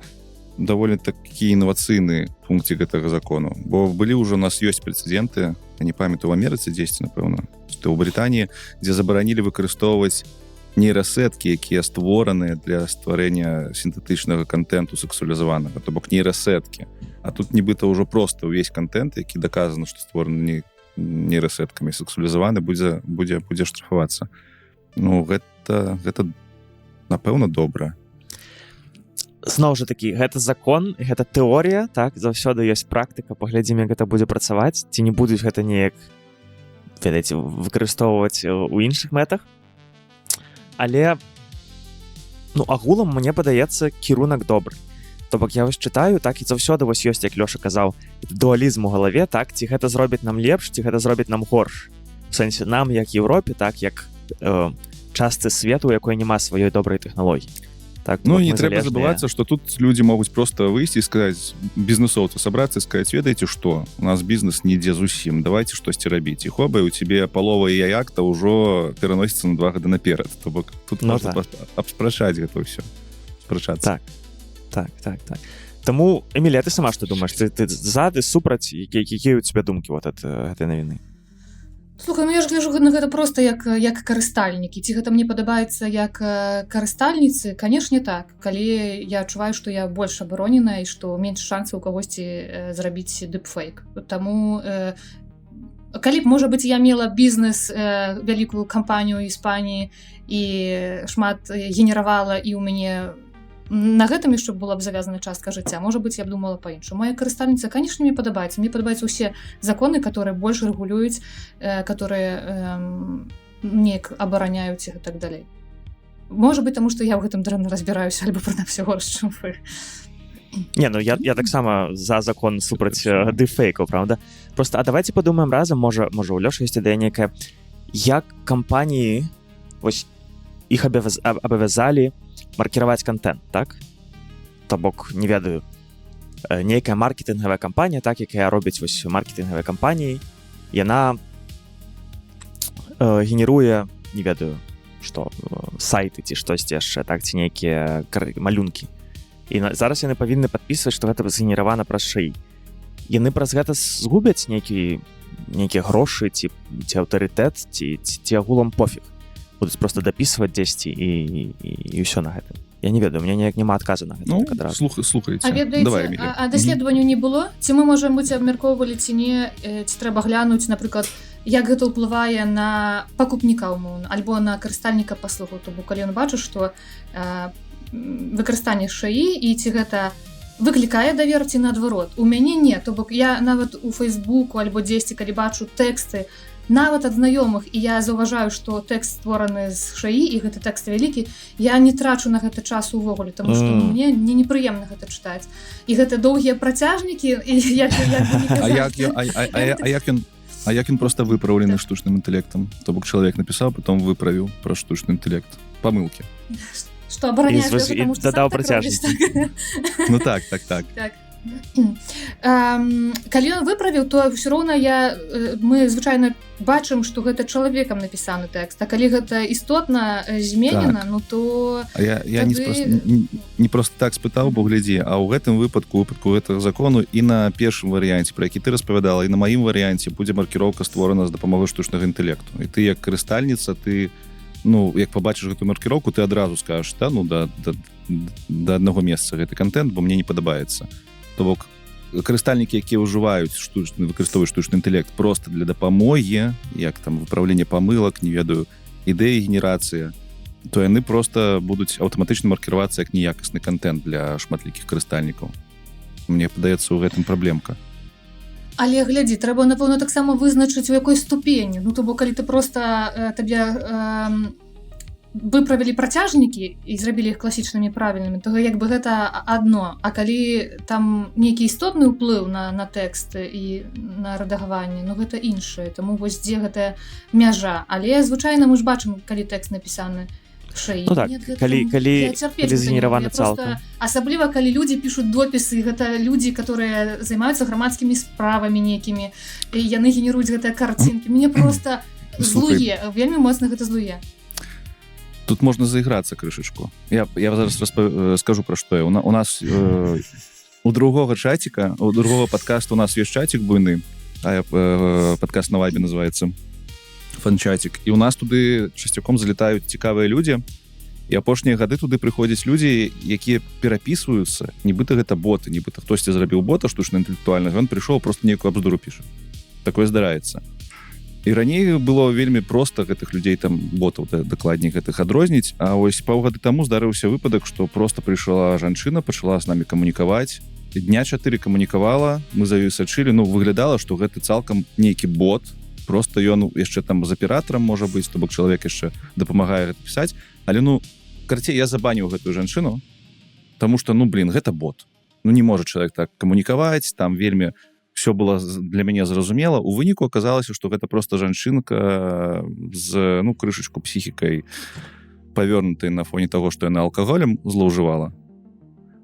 даволі такі інавацыйны пункце гэтага закону. Бо былі ўжо у нас ёсць прэцэдэнты, я не памятаю, у Амерыцы дзесьці, напэўна, што ў Брытаніі, дзе забаранілі выкарыстоўваць нейрасеткі, якія створаныя для стварэння сінтэтычнага контенту сексуалізаванага, то бок нейрасеткі. А тут нібыта ўжо проста ўвесь контент, які даказана, што створаны нейрасеткамі сексуалізаваны, будзе штрафавацца. Ну, гэта напэўна, добра. Зноў жа такі, гэта закон, гэта тэорія, так, заўсёды ёсць практыка, паглядзім, як гэта будзе працаваць, ці не будуць гэта неяк, ведаеце, выкарыстоўваць у іншых мэтах. Але, ну, агулам, мне падаецца, кірунак добры. То бок я вось чытаю, так, і заўсёды вось ёсць, як Лёша казаў, дуалізм у галаве, так, ці гэта зробіць нам лепш, ці гэта зробіць нам горш. У сэнсе, нам, як Еўропе, так, як частцы свету, у якой няма сваёй добрай тэхналогіі. Так, ну, не трэба забывацца, што тут людзі могуць проста выйсці і сказаць, бізнесоўцы сабрацца і сказаць, ведаеце што, у нас бізнес не ідзе зусім, давайте штосьці рабіць. І хоба, у цябе палова яякта ўжо пераносіцца на 2 гады наперад. То бок тут можна абспрачаць гэта ўсё. Спрачацца. Так. Таму, Эмілія, ты сама што думаеш? Ты за, ты супраць, якія ў цябе думкі вот ад гэтай навіны? Слухай, ну я ж гляжу на гэта проста як карыстальнікі. Ці гэта мне падабаецца як карыстальніцы? Канешне так. Калі я адчуваю, што я больш абароненая і што менш шансаў у кагосьці зрабіць дипфейк. Таму, калі б, можа быць, я мела бізнес, вялікую кампанію Іспаніі і шмат генеравала, і ў мяне на гэтым яшчэ была б завязана частка жыцця. Можа быць, я б думала па-іншаму. Моя карыстальніца, конечно, мне падабаецца. Мне падабаюцца ўсе законы, которые больш рэгулююць, которые неяк абараняюць і так далей. Можа быць, таму што я ў гэтым дрэнна разбіраюся, альбо прынамсі горш, чым вы. Не, ну я таксама за закон супраць дипфейкаў, правда? Просто, а давайте падумаем разам, можа у Лёшы ёсць ідэя нейкая, як кампаніі, вось, іх абавязалі маркіраваць контент, так? То бок, не ведаю, нейкая маркетынгавая кампанія, так, якая робіць вось маркетынгавыя кампаніі, яна генеруе, не ведаю, што, сайты ці штосьці яшчэ, так, ці нейкія малюнкі. І зараз яны павінны падпісваць, што гэта згенеравана праз шыі. яны праз гэта згубяць нейкія грошы ці аўтарытэт ці агулам пофіг будуць просто дапісваць дзесьці і ўсё на гэтым. Я не ведаю, у меня неяк няма адказу на гэта. Ну, слухайце. А ведаеце, а даследаванню не было? Ці мы, можа быць, абмяркоўвалі, ці не, ці трэба глянуць, напрыклад, як гэта ўплывае на пакупніка умоўна, альбо на карыстальніка паслугу, то бок калі ён бачыць, што выкарыстанне шаі і ці гэта выклікае давер ці наадварот. У мяне не, то бок я нават у Фейсбуку альбо дзесьці, калі бачу тэксты нават ад знаёмых, і я заўважаю, што тэкст створаны з шаі, і гэты тэкст вялікі, я не трачу на гэта час увогуле, таму што мне непрыемна гэта чытаць. І гэта доўгія працяжнікі, і як ён проста выпраўлены штучным інтэлектам? То бок чалавек напісаў, потом выправіў пра штучны інтэлект. Памылкі. Што абараняеш, таму што дадаў працяжнікі. Ну так. Калі ён выправіў, то ўсё роўна мы звычайна бачым, што гэта чалавекам напісаны тэкст, а калі гэта істотна зменена, ну то я не проста так спытаў, бо глядзі, а ў гэтым выпадку гэтага закону і на першым варыянце, пра які ты распавядала, і на маім варыянце будзе маркіроўка створана з дапамогай штучнага інтэлекту. І ты як карыстальніца, ты як пабачыш гэту маркіроўку, ты адразу скажаш, да аднаго месца гэты контент, бо мне не падабаецца. То бок карыстальнікі, якія выкарыстоўваюць штучны інтэлект проста для дапамогі, як там выпраўленне памылак, не ведаю, ідэі генерацыя, то яны проста будуць аўтаматычна маркіравацца як неякасны контент для шматлікіх карыстальнікаў. Мне падаецца, у гэтым праблемка. Але глядзі, трэба, напэўна, таксама вызначыць, у якой ступені. Ну, то бок, калі ты проста табе выправілі працяжнікі і зрабілі іх класічнымі правільнымі, то як бы гэта адно. А калі там нейкі істотны ўплыў на тэксты і на рэдагаванне, ну гэта іншае. Таму вось дзе гэтая мяжа. Але звычайна мы ж бачым, калі тэкст напісаны шаі. Ну так, калі згенераваны цалкам. Асабліва, калі людзі пішуць допісы, гэта людзі, которые займаюцца грамадскімі справамі нейкімі, і яны генеруюць гэтыя карцінкі. Мне проста злуе, вельмі моцна гэта злуе. Тут можна заіграцца крышачку. Я зараз скажу пра што. У нас у другога чаціка, у другога падкаста у нас ёсць чацік буйны, падкаст на Вайбе называецца фан-чацік. І у нас туды часцяком залетаюць цікавыя людзі, і апошнія гады туды прыходзяць людзі, якія перапісваюцца, нібыта гэта боты, нібыта хтосьці зрабіў бота штучна-інтэлектуальнага, ён прыйшоў, просто нейкую абздуру піша. Такое здараецца. І раней было вельмі проста гэтых людзей там ботаў дакладней гэтых адрозніць, а ось паўгады таму здарыўся выпадак, што проста прыйшла жанчына, пачала з намі камунікаваць, дня 4 камунікавала, мы за ёй сачылі, выглядала, што гэта цалкам нейкі бот, просто ён яшчэ там з аператарам можа быць, то бок чалавек яшчэ дапамагае гэта пісаць, але карацей, я забаніў гэтую жанчыну, таму што гэта бот. Не можа чалавек так камунікаваць, там вельмі все было для мяне зразумела. У выніку аказалася, што гэта проста жанчынка з крышачку псіхікай павернутай на фоне таго, што яна алкаголем злоўжывала.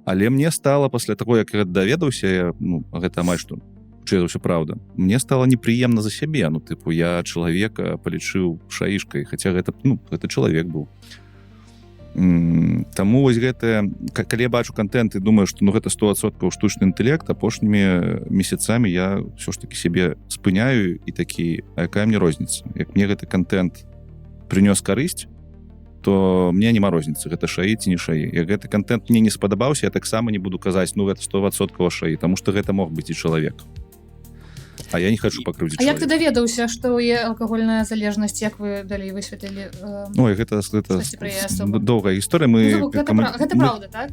Але мне стала пасля таго, як я даведаўся, гэта амаль што ўсё праўда, мне стала непрыемна за сябе. Я чалавека палічыў шаішкай, хаця гэта чалавек быў. Таму вось гэта, калі я бачу контент і думаю, што гэта 100% штучны інтэлект, апошнімі месяцамі я ўсё ж таки сябе спыняю і такі, а якая мне розніца? Як мне гэты контент прынёс карысць, то мне няма розніцы, гэта шаі ці не шаі. Як гэты контент мне не спадабаўся, я таксама не буду казаць, гэта 100% шаі, таму што гэта мог быць і чалавек. А я не хочу пакрыўдзіць чалавека. А як ты даведаўся, што є алкагольная залежнасць, як вы далей высветлілі? Ой, гэта доўгая гісторыя. Гэта праўда, так?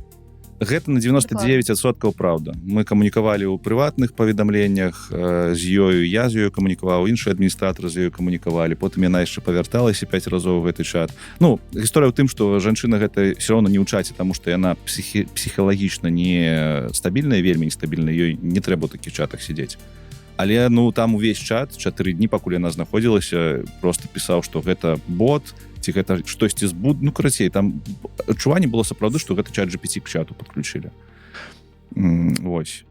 Гэта на 99% праўда. Мы камунікавалі ў прыватных паведамленнях з ёю, я з ёю камунікаваў, іншыя адміністратары з ёю камунікавалі, потым яна яшчэ павярталася 5 разоў у гэты чат. Гісторыя ў тым, што жанчына гэта ўсё роўна не ў чаце, таму што яна псіхалагічна не стабільная, вельмі нестабільная, ёй не трэба ў такіх чатах сидзець. Але там увесь чат 4 дні, пакуль яна знаходзілася, просто пісаў, што гэта бот, ці гэта штосьці збуд. Карацей, там адчуванне было сапраўды, што гэта чат GPT к чату падключылі. Вось.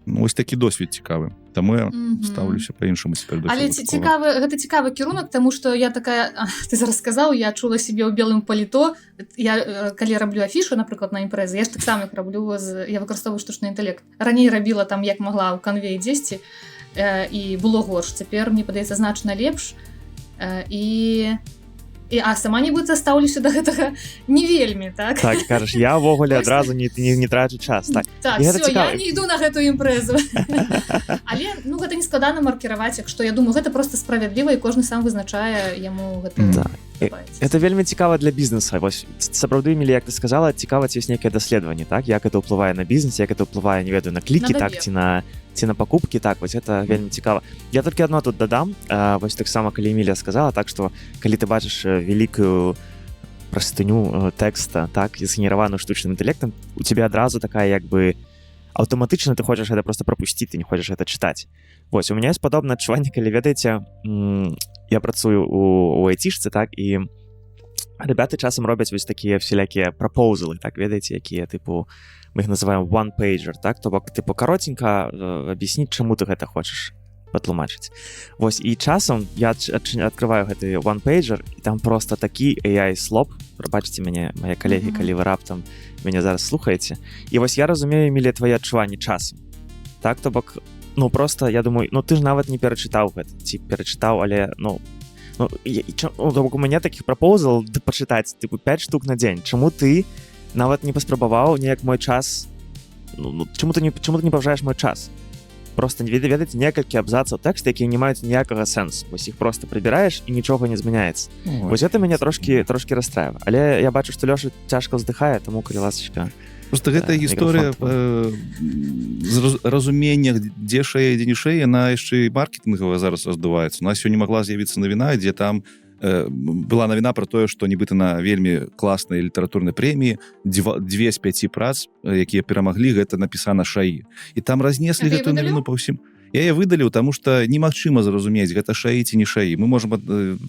Ну, ось такі досвід цікавы. Таму я ставлюся па-іншаму цяпер да Але гэта цікавы кірунак, таму што я такая, ты зараз сказаў, я чула сябе ў белым паліто. Я калі раблю афішу, напрыклад, на імпрэзы, я ж таксама іх раблю, я выкарыстоўваю штучны інтэлект. Раней рабіла там як магла ў канве дзесьці, і было горш. Цяпер мне падаецца значна лепш. А сама нібыта стаўлюся да гэтага не вельмі, так? Так, кажаш, я ўвогуле адразу не трачу час. Так, все, я не іду на гэтую імпрэзу. Але, гэта не складана маркіраваць, як што, я думаю, гэта проста справядліва, і кожны сам вызначае яму гэта. Это вельмі цікава для бізнеса. Вось, сапраўды, Эмілія, як ты сказала, цікава, ці ёсць нейкае даследаванне, так? Як это ўплывае на бізнес, як это ўплывае, не ведаю, на клікі, так, ці на пакупкі, так, вось это вельмі цікава. Я толькі адно тут дадам, вось таксама, калі Эмілія сказала, так, што калі ты бачыш великую простыню тэкста, так, згенераваную штучным інтэлектам, у тебя адразу такая, як бы, аўтаматычна ты хочаш гэта просто прапусціць, ты не хочаш гэта чытаць. Вось, у меня ёсць падобнае адчуванне, калі, ведаеце, я працую у айцішцы, так, і ребята часам робяць вось такія всялякія пропоузалы, так, ведаеце, якія, тыпу, мы іх называем one-pager, так, то бок, тыпу, каротенька аб'ясніць, чаму ты гэта хочаш патлумачыць. Вось, і часам я адкрываю гэты one-pager, і там просто такі AI-слоп, прабачце мяне, мае калегі, калі вы раптам мяне зараз слухаеце. І вось я разумею, Эмілія, твае адчуванні часам. Так, то бок, просто, я думаю, ты ж нават не перачытаў гэта, ці перачытаў, але, то бок у мяне такіх пропоузал пачытаць, тыпу, 5 штук на дзень. Чаму ты нават не паспрабаваў неяк мой час, чаму ты не паважаеш мой час? Просто ведаеце некалькі абзацаў тэкста, якія не маюць ніякага сэнсу. Вось іх просто прыбіраеш і нічога не змяняецца. Вось гэта мяне трошкі расстраивае. Але я бачу, што Лёша цяжка ўздыхае, таму, калі ласачка. Просто гэта гісторыя разумення, дзе шэя, дзе не шэя, яна яшчэ і маркетынгавая зараз раздуваецца. У нас сёння магла з'явіцца навіна, дзе там была навіна про тое, што нібыта на вельмі класнай літаратурнай прэміі 2 з 5 прац, якія перамаглі, гэта напісана шаі. І там разнеслі гэтую навіну па ўсім. Я яе выдаліў, таму што немагчыма зразумець, гэта шаі ці не шаі. Мы можам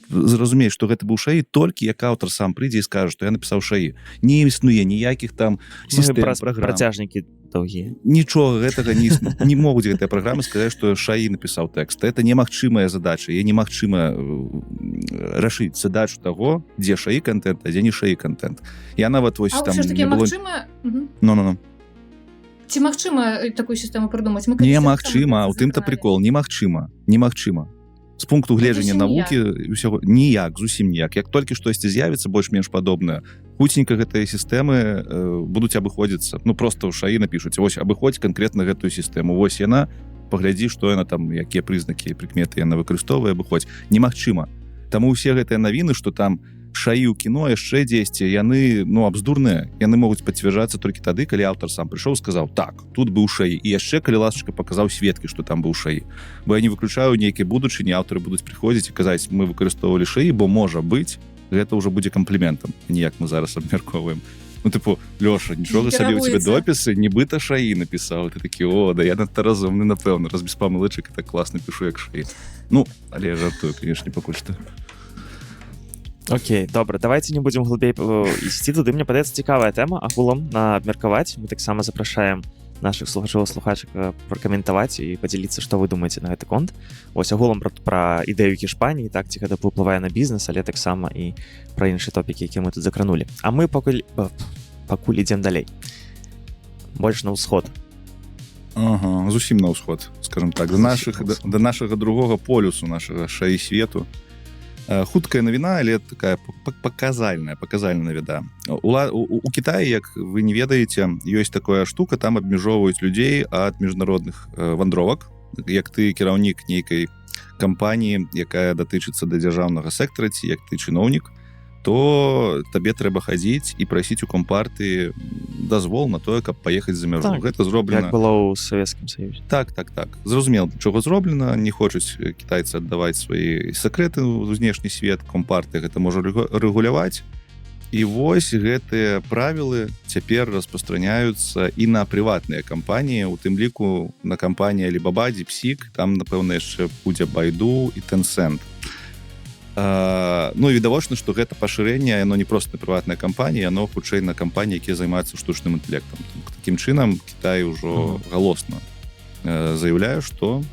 зразумець, што гэта быў шаі толькі як аўтар сам прыйдзе і скажа, што я напісаў шаі. Не існуе ніякіх там сістэм, праграм. Працяжнікі доўгія. Нічога гэтага не існуе. Не могуць гэтыя праграмы сказаць, што шаі напісаў тэкст. Это немагчымая задача. Яе немагчыма рашыць задачу таго, дзе шаі контент, а дзе не шаі контент. Я нават вось там не было... Ну. Ці магчыма такую сістэму прыдумаць? Немагчыма, у тым-то прикол, немагчыма. З пункту гледжання навукі ўсяго ніяк, зусім ніяк. Як толькі штосьці з'явіцца больш-менш падобнае, хуценька гэтыя сістэмы будуць абыходзіцца. Просто ў шаі напішуць, вось абыходзь канкрэтна гэтую сістэму. Вось яна, паглядзі, што яна там, якія прызнакі, прыкметы яна выкарыстоўвае, абыходзь. Немагчыма. Таму ўсе гэтыя навіны, што там шаі ў кіно, яшчэ дзесьці, яны, абздурныя. Яны могуць пацвярджацца толькі тады, калі аўтар сам прыйшоў, сказаў, так, тут быў шаі. І яшчэ, калі ласачка паказаў сведкі, што там быў шаі. Бо я не выключаю нейкія будучыні, аўтары будуць прыходзіць і казаць, мы выкарыстоўвалі шаі, бо можа быць, гэта ўжо будзе кампліментам, не як мы зараз абмярковаем. Лёша, нічога сабе у тебе допісы, нібыта шаі напісаў. Ты такі, да я надта разумны, напэўна, раз без памылачак, так класна пішу, як шаі. Але я жартую, канешне, пакуль што. Окей, добра, давайте не будзем глыбей ісці туды. Мне падаецца цікавая тэма агулам на абмеркаваць. Мы таксама запрашаем нашых слухачоў, слухачак пракаментаваць і падзяліцца, што вы думаеце на гэты конт. Вось агулам пра ідэю Гішпаніі, так, ці гэта ўплывае на бізнес, але таксама і пра іншыя топікі, якія мы тут закранулі. А мы пакуль ідзем далей. Больш на ўсход. Ага, зусім на ўсход, скажем так, да нашага другога полюсу, нашага шаі свету. Хуткая навіна, але такая паказальная навіна. У Кітаі, як вы не ведаеце, ёсць такая штука, там абмяжоўваюць людзей ад міжнародных вандровак. Як ты кіраўнік нейкай кампаніі, якая датычыцца да дзяржаўнага сектара, ці як ты чыноўнік, то табе трэба хадзіць і прасіць у компартыі дазвол на тое, каб паехаць за мяжу. Так, гэта зроблена... Як было ў Савецкім Саюзе. Так. Зразумела, чого зроблена, не хочуць кітайцы аддаваць свае сакрэты ў знешні свет, компартыя гэта можа рэгуляваць. І вось гэтыя правілы цяпер распастраняюцца і на прыватныя кампаніі, у тым ліку на кампаніі Alibaba, DeepSeek, там, напэўна, яшчэ будзе Baidu і Tencent. І відавочна, што гэта пашырэнне, яно не проста на прыватныя кампаніі, яно хутчэй на кампаніі, якія займаюцца штучным інтэлектам. Такім чынам Кітай ўжо галосна заявляю, что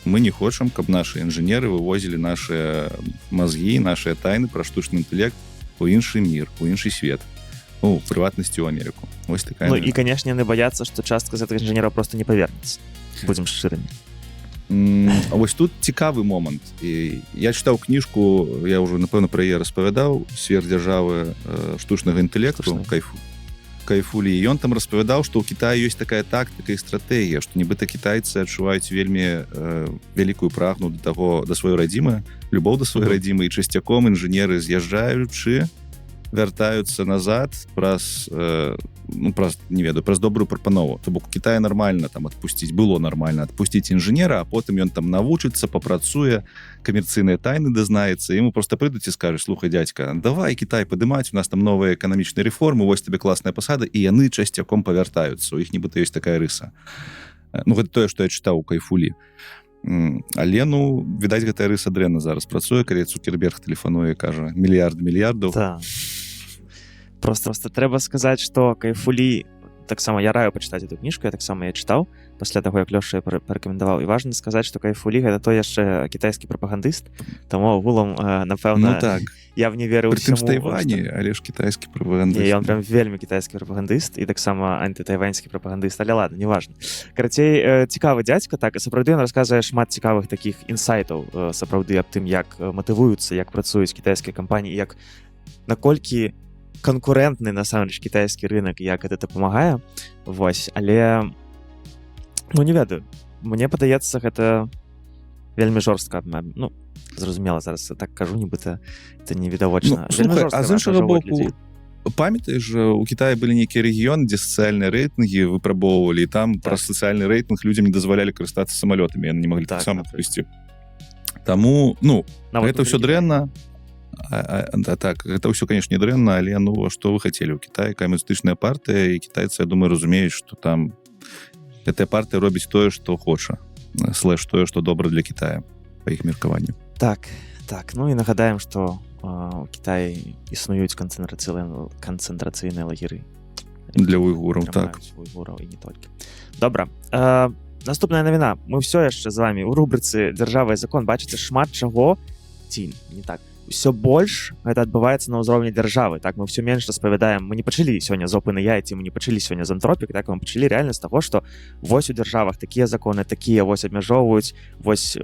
мы не хочам, каб наши інжынеры вывозілі наши мозги, наши тайны пра штучны інтэлект у іншы мір, у іншы свет. Ну, в прыватнасці ў Амерыку. Вось такая. Ну, і, канешне, яны баяцца, што частка з гэтых інжынераў просто не павернецца. Будзем шчырымі. Вось тут цікавы момант. І я чытаў кніжку, я ўжо, напэўна, пра яе распавядаў, «Сверхдзяржавы штучнага інтэлекту», Кайфулі. І ён там распавядаў, што ў Кітаі ёсць такая тактыка і стратэгія, што нібыта кітайцы адчуваюць вельмі вялікую прагну да сваёй радзімы, любоў да сваёй радзімы, і часцяком інжынеры з'язджаючы вяртаюцца назад праз добрую прапанову. То бок у Кітаі нармальна там было нормально адпусціць інжынера, а потым ён там навучыцца, папрацуе, камерцыйныя тайны дазнаецца, яму просто прыйдуць і скажуць: слухай, дядька, давай Кітай падымаць, у нас там новыя эканамічныя рэформы, вось табе класная пасада, і яны часцяком павяртаюцца. У іх нібыта ёсць такая рыса. Ну, гэта тое, што я чытаў у Кайфулі. Але, ну, відаць, гэтая рыса дрэнна зараз працуе, калі Цукерберг тэлефануе, кажа, мільярдаў. Так. Просто трэба сказаць, што Кайфулі, таксама я раю пачытаць эту кніжку, я таксама чытаў пасля таго, як Лёша парэкамендаваў. І важна сказаць, што Кайфулі гэта той яшчэ кітайскі прапагандыст, таму агулам, напэўна, ну, так. Я б не верыў усяму. Прытым Тайвані, але ж кітайскі прапагандыст. І ён прям вельмі кітайскі прапагандыст і таксама антытайваньскі прапагандыст, але ладно, неважна. Карацей, цікавы дзядзька, так, сапраўды ён расказвае шмат цікавых такіх інсайтаў, сапраўды аб тым, як матывуюцца, як працуюць кітайскія кампаніі, як наколькі канкурэнтны насамрэч кітайскі рынок, як гэта дапамагае. Вось, але ну не ведаю, мне падаецца, гэта вельмі жорстка. Ну, зразумела, зараз я так кажу, нібыта это невідавочна. Ну, слухай, а з іншага боку, памятаеш, у Кітаі былі нейкія рэгіёны, дзе сацыяльныя рэйтынгі выпрабоўвалі, і там так. Праз сацыяльны рэйтынг людзям не дазвалялі карыстацца самалётамі, яны не маглі так сама прыйсці. Таму, ну, гэта ўсё дрэнна. Так, гэта ўсё, канешне, дрэнна, але ну, што вы хацелі? У Кітаі камуністычная партыя, і кітайцы, я думаю, разумеюць, што там гэтая партыя робіць тое, што хоча, слэш тое, што добра для Кітая, па іх меркаванню. Так, ну і нагадаем, што у Кітаі існуюць канцэнтрацыйныя лагеры. Для уйгураў, так. Уйгураў і не толькі. Добра, наступная навіна. Мы ўсё яшчэ з вамі ў рубрыцы «Дзяржава і закон» бачыце шмат чаго, ці не так, ўсё больш гэта адбываецца на ўзроўні дзяржавы. Так, мы ўсё менш распавядаем. Мы не пачалі сёння з OpenAI, ці мы не пачалі сёння з антропік, так, мы пачалі рэальна з таго, што вось у дзяржавах такія законы, такія вось абмяжоўваюць, вось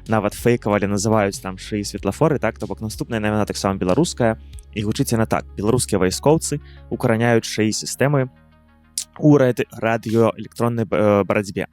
нават фэйкавалі называюць там шыі светлафоры, так, то бок наступная навіна таксама беларуская, і гучыць яна так: беларускія вайскоўцы укараняюць шыі сістэмы ў радыёэлектроннай барацьбе.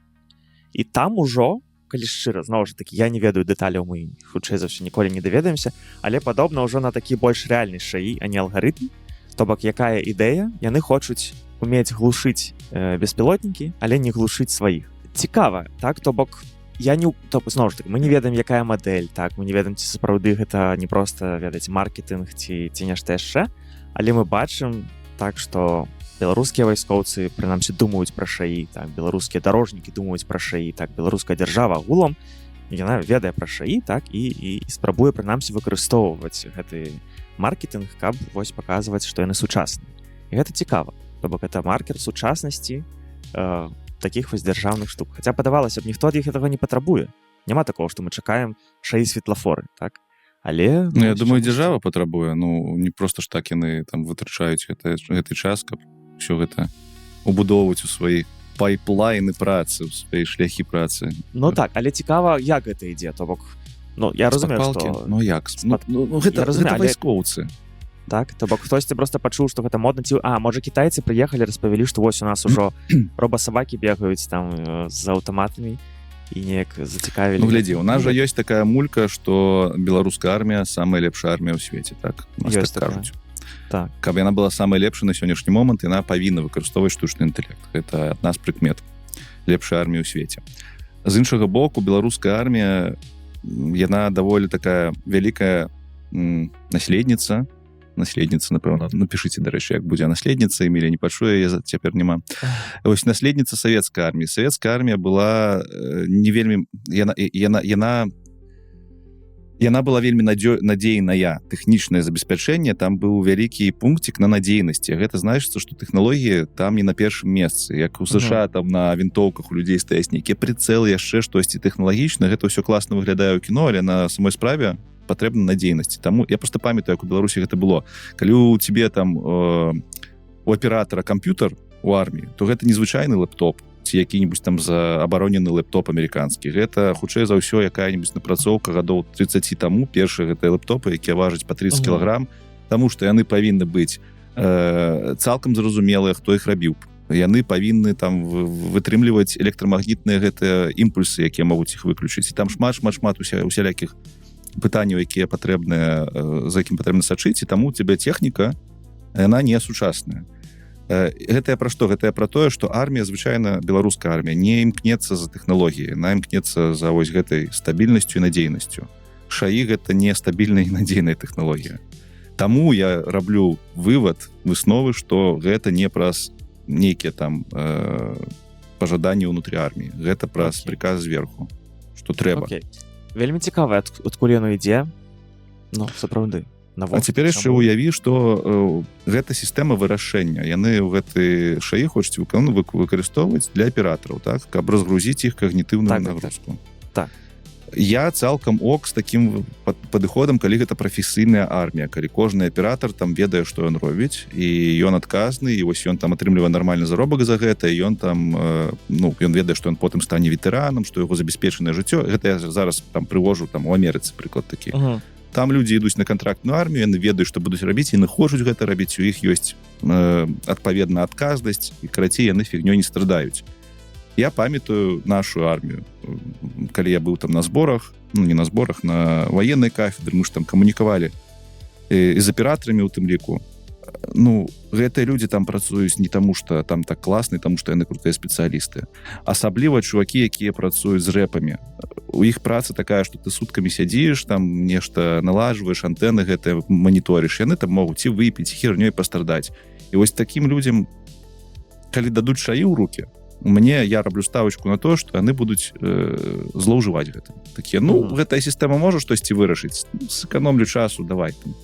І там ужо, калі шчыра, зноў ж такі, я не ведаю дэталяў, мы хутчэй за ўсё ніколі не даведаемся, але падобна ўжо на такі больш рэальны шаі, а не алгарытм. То бок, якая ідэя? Яны хочуць умець глушыць беспілотнікі, але не глушыць сваіх. Цікава, так? То бок, зноў ж такі, мы не ведаем, якая мадэль, так? Мы не ведаем, ці сапраўды гэта не проста, ведаць, маркетынг ці нешта яшчэ, але мы бачым так, што беларускія вайскоўцы, прынамсі, думаюць пра шаі, так, беларускія дарожнікі думаюць пра шаі, так, беларуская дзяржава агулам, яна ведае пра шаі, так, і спрабуе, прынамсі, выкарыстоўваць гэты маркетынг, каб вось паказваць, што яны сучасныя. І гэта цікава, то бок гэта маркер сучаснасці такіх вось дзяржаўных штук. Хаця падавалася б, ніхто ад іх гэтага не патрабуе. Няма такого, што мы чакаем шаі светлафоры, так? Але... Ну, я думаю, дзяржава патрабуе, ну, не проста ж так яны там вытрачаюць гэты час, каб ўсё гэта убудоўваць у свае пайплайны працы, у свае шляхі працы. Ну так, але цікава, як гэта ідзе, то бок, ну, я разумею, што... Ну як? Гэта вайскоўцы. Так, то бок хтосьці проста пачуў, што гэта модна, ці... можа, кітайцы прыехалі, распавялі, што вось у нас ужо робасабакі бегаюць там з аўтаматамі і неяк зацікавілі. Ну, глядзі, у нас жа ёсць такая мулька, што беларуская армія самая лепшая армія ў свеце, так? Нас так кажуць. Так. Каб яна была самая лепшая на сённяшні момант, яна павінна выкарыстоўваць штучны інтэлект. Гэта адна з прыкмет лепшай арміі ў свеце. З іншага боку, беларуская армія, яна даволі такая вялікая наследніца, напэўна, напішыце, дарэчы, як будзе наследніца, Эмілія не пачуе, я цяпер няма. Вось наследніца савецкай арміі. Савецкая армія была не вельмі... Яна яна была вельмі надзейная тэхнічнае забеспячэнне, там быў вялікі пунктик на надзейнасці. Гэта значыцца, што тэхналогіі там не на першым месцы. Як у США там на вінтоўках у людзей стаяць нейкія прыцэлы, яшчэ штосьці тэхналагічна, гэта ўсё класна выглядае ў кіно, але на самой справе патрэбна надзейнасці. Таму я просто памятаю, як у Беларусі гэта было. Калі у цябе там у аператара камп'ютар у арміі, то гэта незвычайны лэптоп, ці які-нибудь там заабаронены лэптоп амерыканскі. Гэта, хутчэй за ўсё, якая-нибудь напрацоўка гадоў 30 таму, першыя гэтыя лэптопы, якія важаць па 30 кілаграм, таму што яны павінны быць цалкам зразумелыя, хто іх рабіў. Яны павінны там вытрымліваць электрамагнітныя гэтыя імпульсы, якія могуць іх выключыць. І там шмат усялякіх пытанняў, якія патрэбныя, за якім патрэбна сачыць, і таму у цябе тэхніка, яна не сучасная. Гэта пра што? Гэта пра тое, што армія, звычайна беларуская армія, не імкнецца за тэхналогіі, яна імкнецца за вось гэтай стабільнасцю і надзейнасцю. ШАІ гэта не стабільная і надзейная тэхналогія. Таму я раблю высновы, што гэта не праз нейкія там пажаданні ўнутры арміі. Гэта праз приказ зверху, што трэба. Вельмі цікава, адкуль яно ідзе. Ну, сапраўды. А цяпер яшчэ уяві, што гэта сістэма вырашэння. Яны ў гэты ШАІ хочуць выкарыстоўваць для аператараў, так, каб разгрузіць іх когнітыўную нагрузку. Так. Я цалкам ок з такім падыходам, калі гэта прафесійная армія, калі кожны аператар там ведае, што ён робіць, і ён адказны, і вось ён там атрымлівае нармальны заробак за гэта, і ён там, ён ведае, што ён потым стане ветэранам, што яго забяспечанае жыццё. Гэта я зараз там прывожу там у Амерыцы прыклад такі. Там людзі ідуць на кантрактную армію, яны ведаюць, што будуць рабіць, яны хочуць гэта рабіць, у іх ёсць адпаведна адказнасць, і карацей яны фігнёй не страдаюць. Я памятаю нашу армію, калі я быў там на зборах, не на зборах, на военнай кафедры, мы ж там камунікавалі і з аператарамі ў тым ліку. Гэтыя людзі там працуюць не таму, што там так класна, таму што яны крутыя спецыялісты. Асабліва чувакі, якія працуюць з рэпамі. У іх праца такая, што ты суткамі сядзіш, там нешта налажваеш, антэны гэтыя маніторыш, яны там могуць і выпіць, хернёй пастрадаць. І вось такім людзям, калі дадуць ШАІ ў рукі, я раблю ставачку на то, што яны будуць злоўжываць гэта. Такія, гэтая сістэма можа штосьці вырашыць, сэканомлю часу, давай там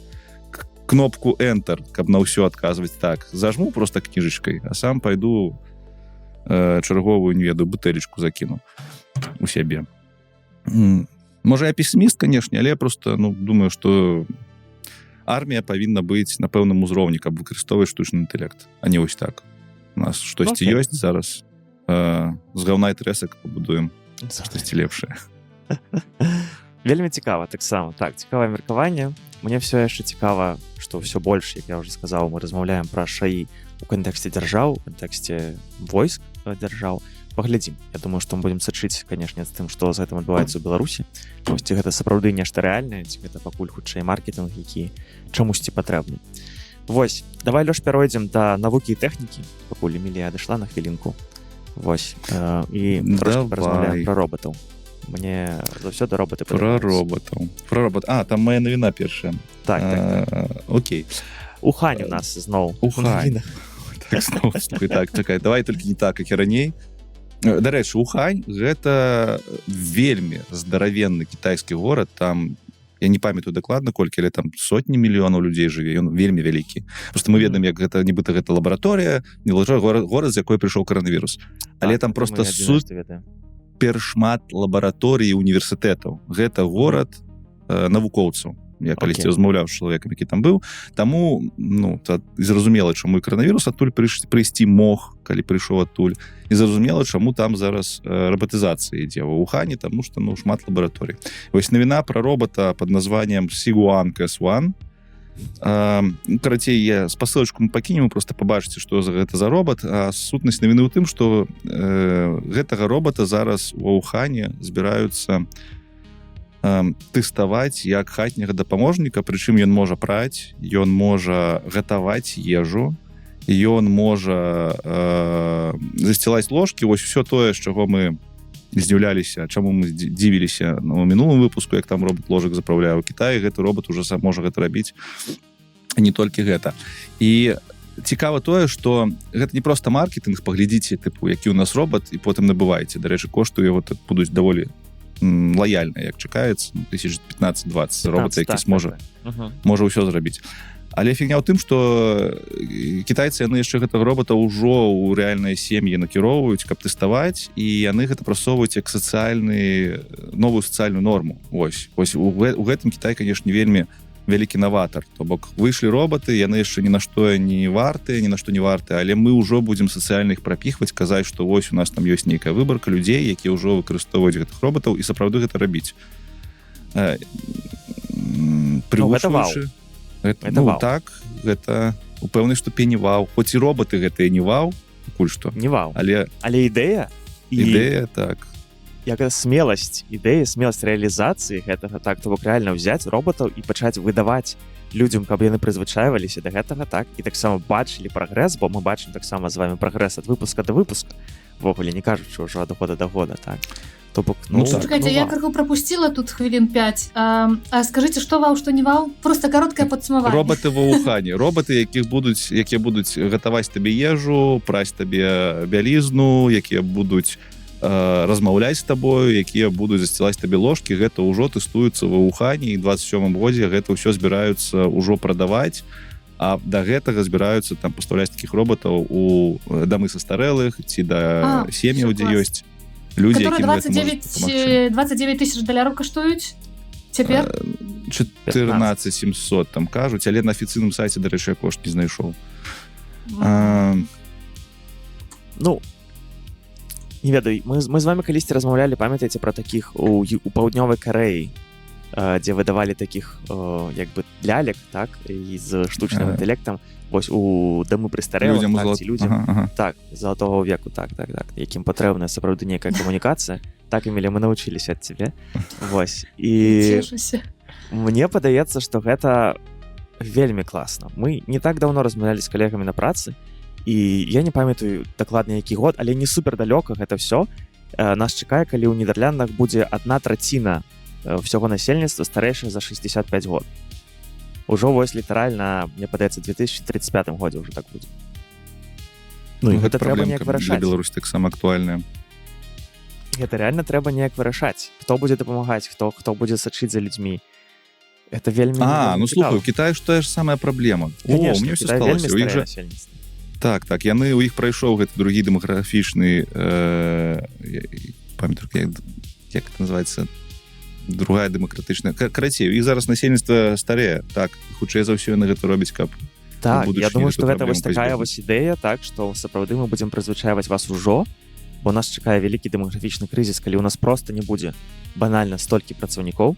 кнопку Enter, каб на ўсё адказваць так. Зажму просто кніжачкай, а сам пайду чарговую, не ведаю, бутэлечку закіну у сябе. Можа, я песіміст, канешне, але я просто думаю, што армія павінна быць на пэўным узроўні, каб выкарыстоўваць штучны інтэлект, а не вось так. У нас штосьці ёсць зараз. З гаўна і трэсак пабудуем штосьці лепшае. Вельмі цікава таксама. Так, цікавае меркаванне. Мне все яшчэ цікава, што ўсё больш, як я ўжо сказаў, мы размаўляем пра ШАІ у кантэксце дзяржаў, у кантэксце войск дзяржаў. Паглядзім. Я думаю, што мы будзем сачыць, канешне, з тым, што з гэтым адбываецца ў Беларусі. Ці гэта сапраўды нешта рэальнае, ці гэта пакуль хутчэй маркетынг, які чамусьці патрэбны. Вось, давай, Лёш, пяройдзем да навукі і тэхнікі, пакуль Эмілія адышла на хвілінку. Вось, і трошки паразмаўляем пра роботаў. Мне заўсёды роботы падабаюцца. Пра робот. Там моя навіна першая. Так. Окей. Ухань у нас зноў. Ухань. Так, чакай, давай толькі не так, як і раней. Дарэчы, Ухань — гэта вельмі здаравенны кітайскі горад. Там, я не памятаю дакладна колькі, але там сотні мільёнаў людзей жыве, ён вельмі вялікі. Просто мы ведаем, як гэта, нібыта гэта лабараторыя, не лажа, горад, з якой прыйшоў каранавірус. Але там просто супершмат лабараторый і універсітэтаў. Гэта горад навукоўцаў. Я калісьці размаўляў з чалавекам, які там быў. Таму, зразумела, чаму і каранавірус адтуль прыйсці мог, калі прыйшоў адтуль. І зразумела, чаму там зараз роботызацыя ідзе ў Ухані, таму што шмат лабараторый. Вось навіна пра робота пад названием Siguang S1. Карацей, я спасылачку мы пакінем, просто пабачыце, што гэта за робот. А сутнасць навіны ў тым, што гэтага робота зараз у Ухане збіраюцца тэставаць як хатняга дапаможніка, прычым ён можа праць, ён можа гатаваць ежу, ён можа засцілаць ложкі. Вось усё тое, з чаго мы здзіўляліся, чаму мы дзівіліся на мінулым выпуску, як там робот ложак запраўляе. У Кітаі гэты робот уже сам можа гэта рабіць. Не толькі гэта. І цікава тое, што гэта не проста маркетинг, паглядзіце, які ў нас робот, і потым набывайце. Дарэчы, кошты яго будуць даволі лаяльна, як чакаецца 15-20 робот, які можа ўсё зрабіць. Але фігня ў тым, што кітайцы яны яшчэ гэтага робота ўжо ў рэальныя сем'і накіроўваюць, каб тэставаць, і яны гэта прасоўваюць як новую сацыяльную норму. Вось у гэтым Кітай, канешне, вельмі вялікі наватар. То бок выйшлі роботы, яны яшчэ ні на што не варты, але мы ўжо будзем сацыяльна іх прапіхваць, казаць, што вось у нас там ёсць нейкая выбарка людзей, якія ўжо выкарыстоўваюць гэтых роботаў і сапраўды гэта рабіць. Прывучваючы. Так, гэта у пэўнай ступені вау. Хоць і роботы гэтыя не вау, пакуль што. Не вау. Але ідэя, так. Якая смеласць рэалізацыі гэтага, так, то бок рэальна ўзяць роботаў і пачаць выдаваць людзям, каб яны прызвычайваліся да гэтага, так, і таксама бачылі прагрэс, бо мы бачым таксама з вами прагрэс ад выпуска да выпуска, ввогуле не кажучы ўжо ад года да года, так. То бок, чакайце, я крыху прапусціла тут хвілін 5. А скажыце, што вау, што не вау? Просто кароткае падсумаванне. Роботы ва Ухане. Роботы, якія будуць гатаваць табе ежу, праць табе бялізну, якія будуць размаўляць з табою, якія будуць засцілаць табе ложкі, гэта ўжо тэстуецца ва Ухане, і 27 годзе гэта ўсё збіраюцца ўжо прадаваць, а да гэтага збіраюцца там пастаўляць такіх роботаў у дамы састарэлых ці да сем'яў, дзе ёсць людзі, якім гэта можа дапамагчы. $29,000 каштуюць цяпер? 14 700 там кажуць, але на афіцыйным сайце, дарэчы, я кошт не знайшоў. Не ведаю, мы з вами калісьці размаўлялі, памятаеце пра такіх у паўднёвай Карэі, дзе выдавалі такіх як бы лялек, так, і з штучным інтэлектам, вось у дамы прыстарэлых, так, ці людзям, так, залатого веку, так, якім патрэбная сапраўды нейкая камунікацыя, так, Эмілія, мы навучыліся ад цябе, вось, і мне падаецца, што гэта вельмі класна. Мы не так даўно размаўлялі з калегамі на працы, і я не памятаю дакладна які год, але не супер далёка гэта ўсё. Нас чакае, калі ў Нідерландах будзе 1/3 ўсяго насельніцтва старэйшых за 65 год. Ужо вось літаральна, мне падаецца, 2035 годзе ўжо так будзе. І гэта трэба неяк вырашаць. Беларусь таксама актуальная. Гэта реально трэба неяк вырашаць. Хто будзе дапамагаць, хто будзе сачыць за людзьмі. Это вельмі слухай, у Кітаі ж тая ж самая праблема. Мне ўсё сталося. У іх жа Так, яны, у іх прайшоў гэты другі дэмаграфічны памятаю, як это называецца, другая дэмакратычная. Карацей, у іх зараз насельніцтва старее, так, хутчэй за ўсё яны гэта робяць, каб так, я думаю, што гэта вось такая вось ідэя, так, што сапраўды мы будзем прызвычайваць вас ужо, бо нас чакае вялікі дэмаграфічны крызіс, калі ў нас проста не будзе банальна столькі працаўнікоў,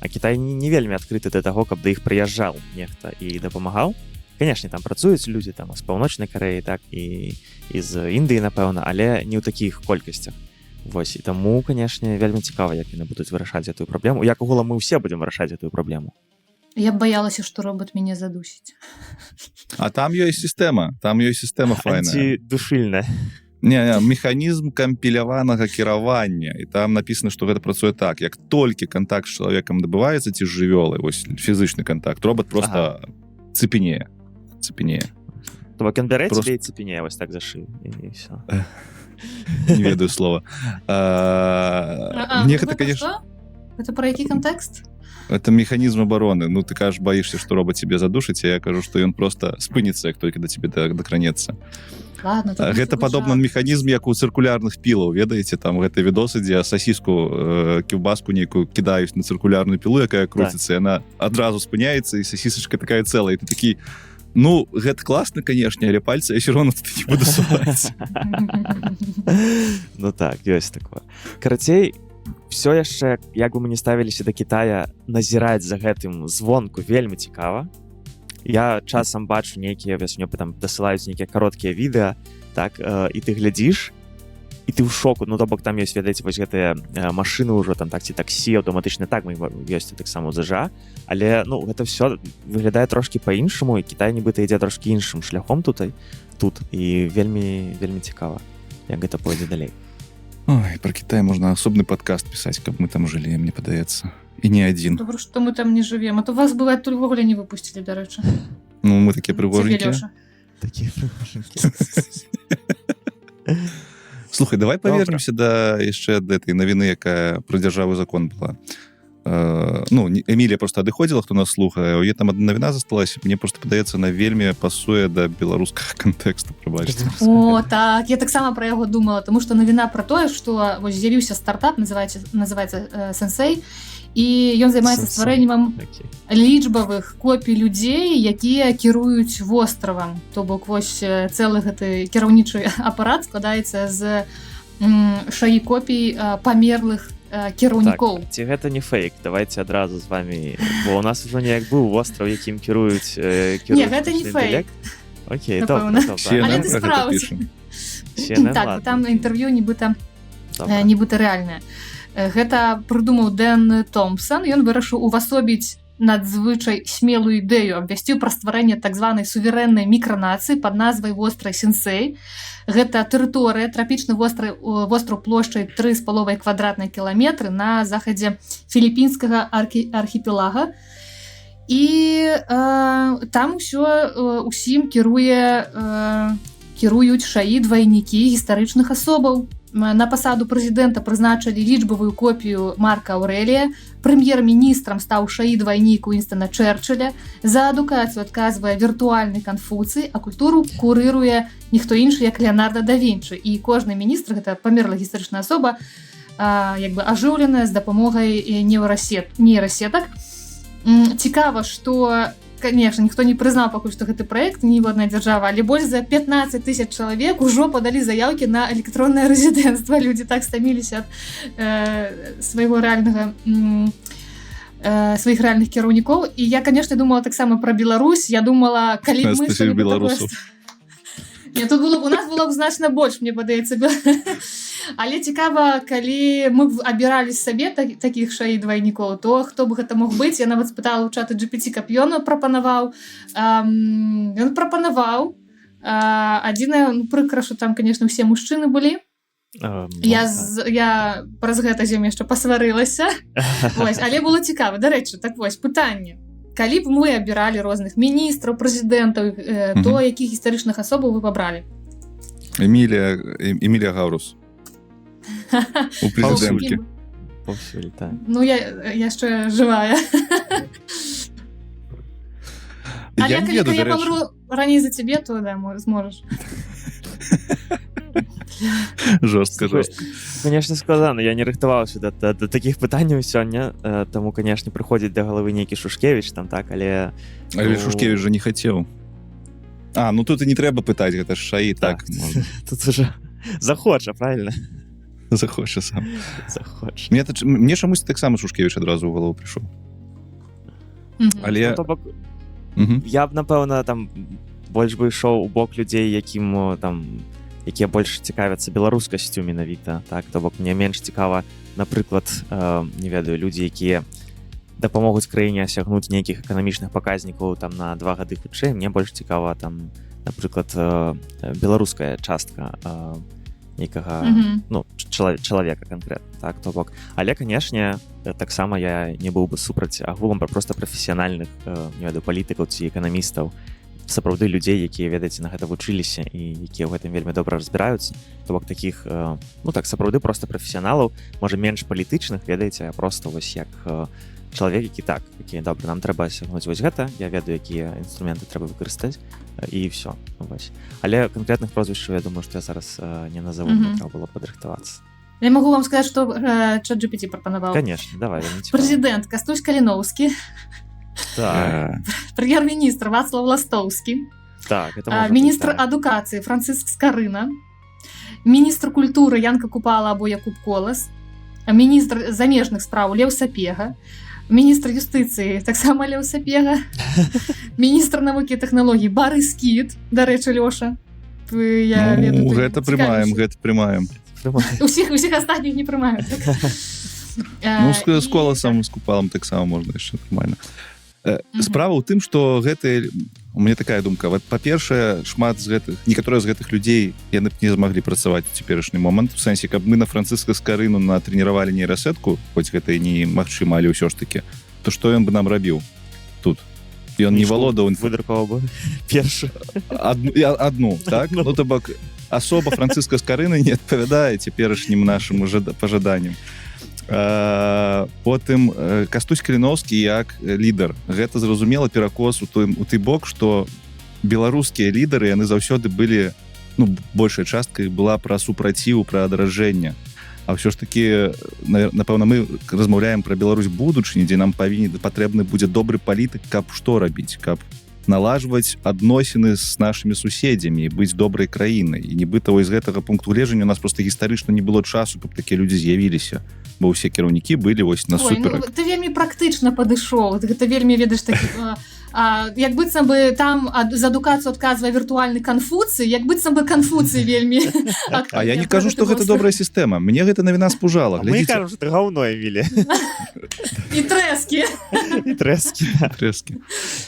а Кітай не вельмі адкрыты да таго, каб да іх прыязджаў нехта і дапамагаў. Канешне, там працуюць людзі там з паўночнай Карэі, так, і з Індыі, напэўна, але не ў такіх колькасцях. Вось, і таму, канешне, вельмі цікава, як яны будуць вырашаць гэтую праблему. Як агулам мы ўсе будзем вырашаць гэтую праблему. Я б баялася, што робот мяне задусіць. А там ёсць сістэма файная. Антидушыльная. Не, механізм кампіляванага кіравання, і там написано, што гэта працуе так, як толькі кантакт з чалавекам дабываецца ці з жывёлай, вось фізычны кантакт, робот просто цепенее. То бок ён бярэ цябе і цепенее вось так за шыю, і ўсё. Не ведаю слова. Мне гэта, конечно... Это про які контекст? Это механізм обороны. Ну, ты кажаш, баішся, што робот тебе задушыць, а я кажу, што ён просто спыніцца, як толькі да тебе дакранецца. Ладно, гэта падобна механізм, як у цыркулярных пілаў, ведаеце, там гэта відосы, дзе сасіску, кіўбаску нейкую кідаюць на цыркулярную пілу, якая круціцца, яна адразу спыняецца, і сасісачка такая цэлая, і ты такі, ну, гэта класна, канешне, але пальцы я ўсё роўна тут не буду суваць. Ну так, ёсць такое. Карацей, все яшчэ, як бы мы не ставіліся да Кітая, назіраць за гэтым звонку вельмі цікава. Я часам бачу нейкія, мне там дасылаюць нейкія кароткія відэа, так, і ты глядзіш, і ты ў шоку. Ну, то бок там ёсць, ведаеце, вось гэтыя машыны ўжо, там, так, ці таксі, аўтаматычны, так, ёсць таксама ў ЗША, але, ну, гэта все выглядае трошкі па-іншаму, і Кітай нібыта ідзе трошкі іншым шляхом тут, і вельмі, вельмі цікава, як гэта пойдзе далей. Ой, про Китай можно асобны падкаст пісаць, каб мы там жылі, мне падаецца. І не адзін. Добра, што мы там не жывем. А то вас бывае адтуль ввогуле не выпусцілі, дарэчы. Ну, мы такія прыгожанькія. Такія прыгожанькія. Слухай, давай повернемся да яшчэ ад этой навіны, якая пра дзяржавы закон была. Ну, Эмілія просто адыходзіла, хто нас слухае, у яе там адна навіна засталася, мне просто падаецца, она вельмі пасуе да беларускага кантэксту, прабачце. О, так, я таксама пра яго думала, тому што навіна пра тое, што вось з'явіўся стартап, называецца Сенсей, і ён займаецца стварэннем лічбавых копій людзей, якія кіруюць востравам. То бок вось цэлы гэты кіраўнічы апарат складаецца з шаі копій памерлых кіраўнікоў. Так, ці гэта не фейк? Давайте адразу з вами, бо у нас ужо неяк быў востраў, якім кіруюць Не, гэта не фейк. Окей, добра. Але ты справіш. Так, там інтэрв'ю нібыта рэальнае. Гэта прыдумаў Дэн Томпсон, ён вырашыў увасобіць надзвычай смелую ідэю, абвясціў пра стварэнне так званай суверэннай мікранацыі пад назвай востраў Сенсей. Гэта тэрыторыя, трапічны востраў плошчай 3,5 квадратныя кіламетры на захадзе філіппінскага архіпелага. І там усім кіруюць шаі двайнікі гістарычных асобаў. На пасаду прэзідэнта прызначылі лічбавую копію Марка Аўрэлія, прэм'ер-міністрам стаў шаі двайнік Уінстана Чэрчыля, за адукацыю адказвае віртуальны Канфуцый, а культуру курыруе ніхто іншы, як Леонардо да Вінчы. І кожны міністр, гэта памерла гістарычная асоба, ажыўленая з дапамогай нейрасетак. Цікава, што конечно, ніхто не прызнаў пакуль што гэты праект, ніводная дзяржава, але больш за 15 000 чалавек ужо падалі заяўкі на электроннае рэзідэнцтва. Людзі так стаміліся ад сваіх рэальных кіраўнікоў. І я, конечно, думала таксама пра Беларусь. Я думала, калі мы беларусаў. У нас было б значна больш, мне падаецца. Але цікава, калі мы б абіралі сабе такіх шаі двайнікоў, то хто б гэта мог быць? Я нават спытала ў чата GPT, каб ён прапанаваў. Ён прапанаваў. Адзінае, прыкра, што там, конечно, усе мужчыны былі. Я праз гэта зем яшчэ пасварылася. Але было цікава. Дарэчы, так вось, пытанне. Калі б мы абіралі розных міністраў, прэзідэнтаў, то якіх гістарычных асобаў вы пабралі? Эмілія Гаўрус. У прэзідэнткі. Паўсюль, так. Ну, я яшчэ жывая. Але калі я памру раней за цябе, то да, зможаш. Жорстка. Конечно, складана. Я не рыхтаваўся да такіх пытанняў сёння, таму, конечно, прыходзіць да галавы нейкі Шушкевіч там, так, але... Але Шушкевіч жа не хацеў. Ну тут і не трэба пытаць, гэта ж шаі, так. Тут уже захоча, правильно? Захоча сам. Захоча. Мне чамусь таксама Шушкевіч адразу ў галаву прыйшоў. Але... Я б, напэўна, там больш бы ішоў у бок людзей, якія больш цікавяцца беларускасцю менавіта, так, то бок мне менш цікава, напрыклад, не ведаю, людзі, якія дапамогуць краіне асягнуць нейкіх эканамічных паказнікаў там на 2 гады хутчэй, мне больш цікава там, напрыклад, беларуская частка нейкага, ну, чалавека канкрэтна, так, то бок. Але, канешне, таксама я не быў бы супраць агулам проста прафесіянальных, не ведаю, палітыкаў ці эканамістаў, сапраўды людзей, якія, ведаеце, на гэта вучыліся і якія ў гэтым вельмі добра разбіраюцца, то бок такіх, ну так, сапраўды проста прафесіяналаў, можа менш палітычных, ведаеце, а проста вось як чалавек, які добра, нам трэба асягнуць вось гэта, я ведаю, якія інструменты трэба выкарыстаць, і ўсё, вось. Але канкрэтных прозвішчаў, я думаю, што я зараз не назову, мне трэба было падрыхтавацца. Я магу вам сказаць, што чат GPT прапанаваў. Конечно, давай. Прэзідэнт Кастусь Каліноўскі. Так. Прэм'ер-міністр Вацлаў Ластоўскі. Так, міністр адукацыі Францыск Скарына. Міністр культуры Янка Купала або Якуб Колас. Міністр замежных спраў Леў Сапега. Міністр юстыцыі таксама Леў Сапега. Міністр навукі і тэхналогій Барыс Кіт, дарэчы, Лёша. Гэта прымаем. Усіх астатніх не прымаюць. Ну, з Коласам, з Купалам таксама можна яшчэ нормальна. Справа ў тым, што гэтыя, у мяне такая думка, па-першае, шмат з гэтых, некаторыя з гэтых людзей яны б не змаглі працаваць у цяперашні момант, у сэнсе, каб мы на Францыска Скарыну натрэніравалі нейрасетку, хоць гэта і не магчыма, але ўсё ж такі, то што ён бы нам рабіў тут? Ён не валодаў выдрукаваў бы першы. Адну, так? Ну, то бок, асоба Францыска Скарыны не адпавядае цяперашнім нашым пажаданням. Потым Кастусь Каліноўскі як лідар. Гэта зразумела перакос у той бок, што беларускія лідары, яны заўсёды былі, большая частка была пра супраціў, пра адражэнне. А ўсё ж такі, напэўна, мы размаўляем пра Беларусь будучыні, дзе нам патрэбны будзе добры палітык, каб што рабіць, каб налажваць адносіны з нашымі суседзямі, быць добрай краінай. І нібыта з гэтага пункту гледжання у нас проста гістарычна не было часу, каб такія людзі з'явіліся, бо ўсе кіраўнікі былі на суперак. Ты вельмі практычна падышоў, гэта вельмі ведаеш такі... як быццам бы там за адукацыю адказвае віртуальны Канфуцый, як быццам бы Канфуцый вельмі... А я не кажу, што гэта добрая сістэма. Мне гэта навіна спужала. Мы кажам, што ты гаўно, Эмілія. І трэскі. І трэскі, да. Трэскі.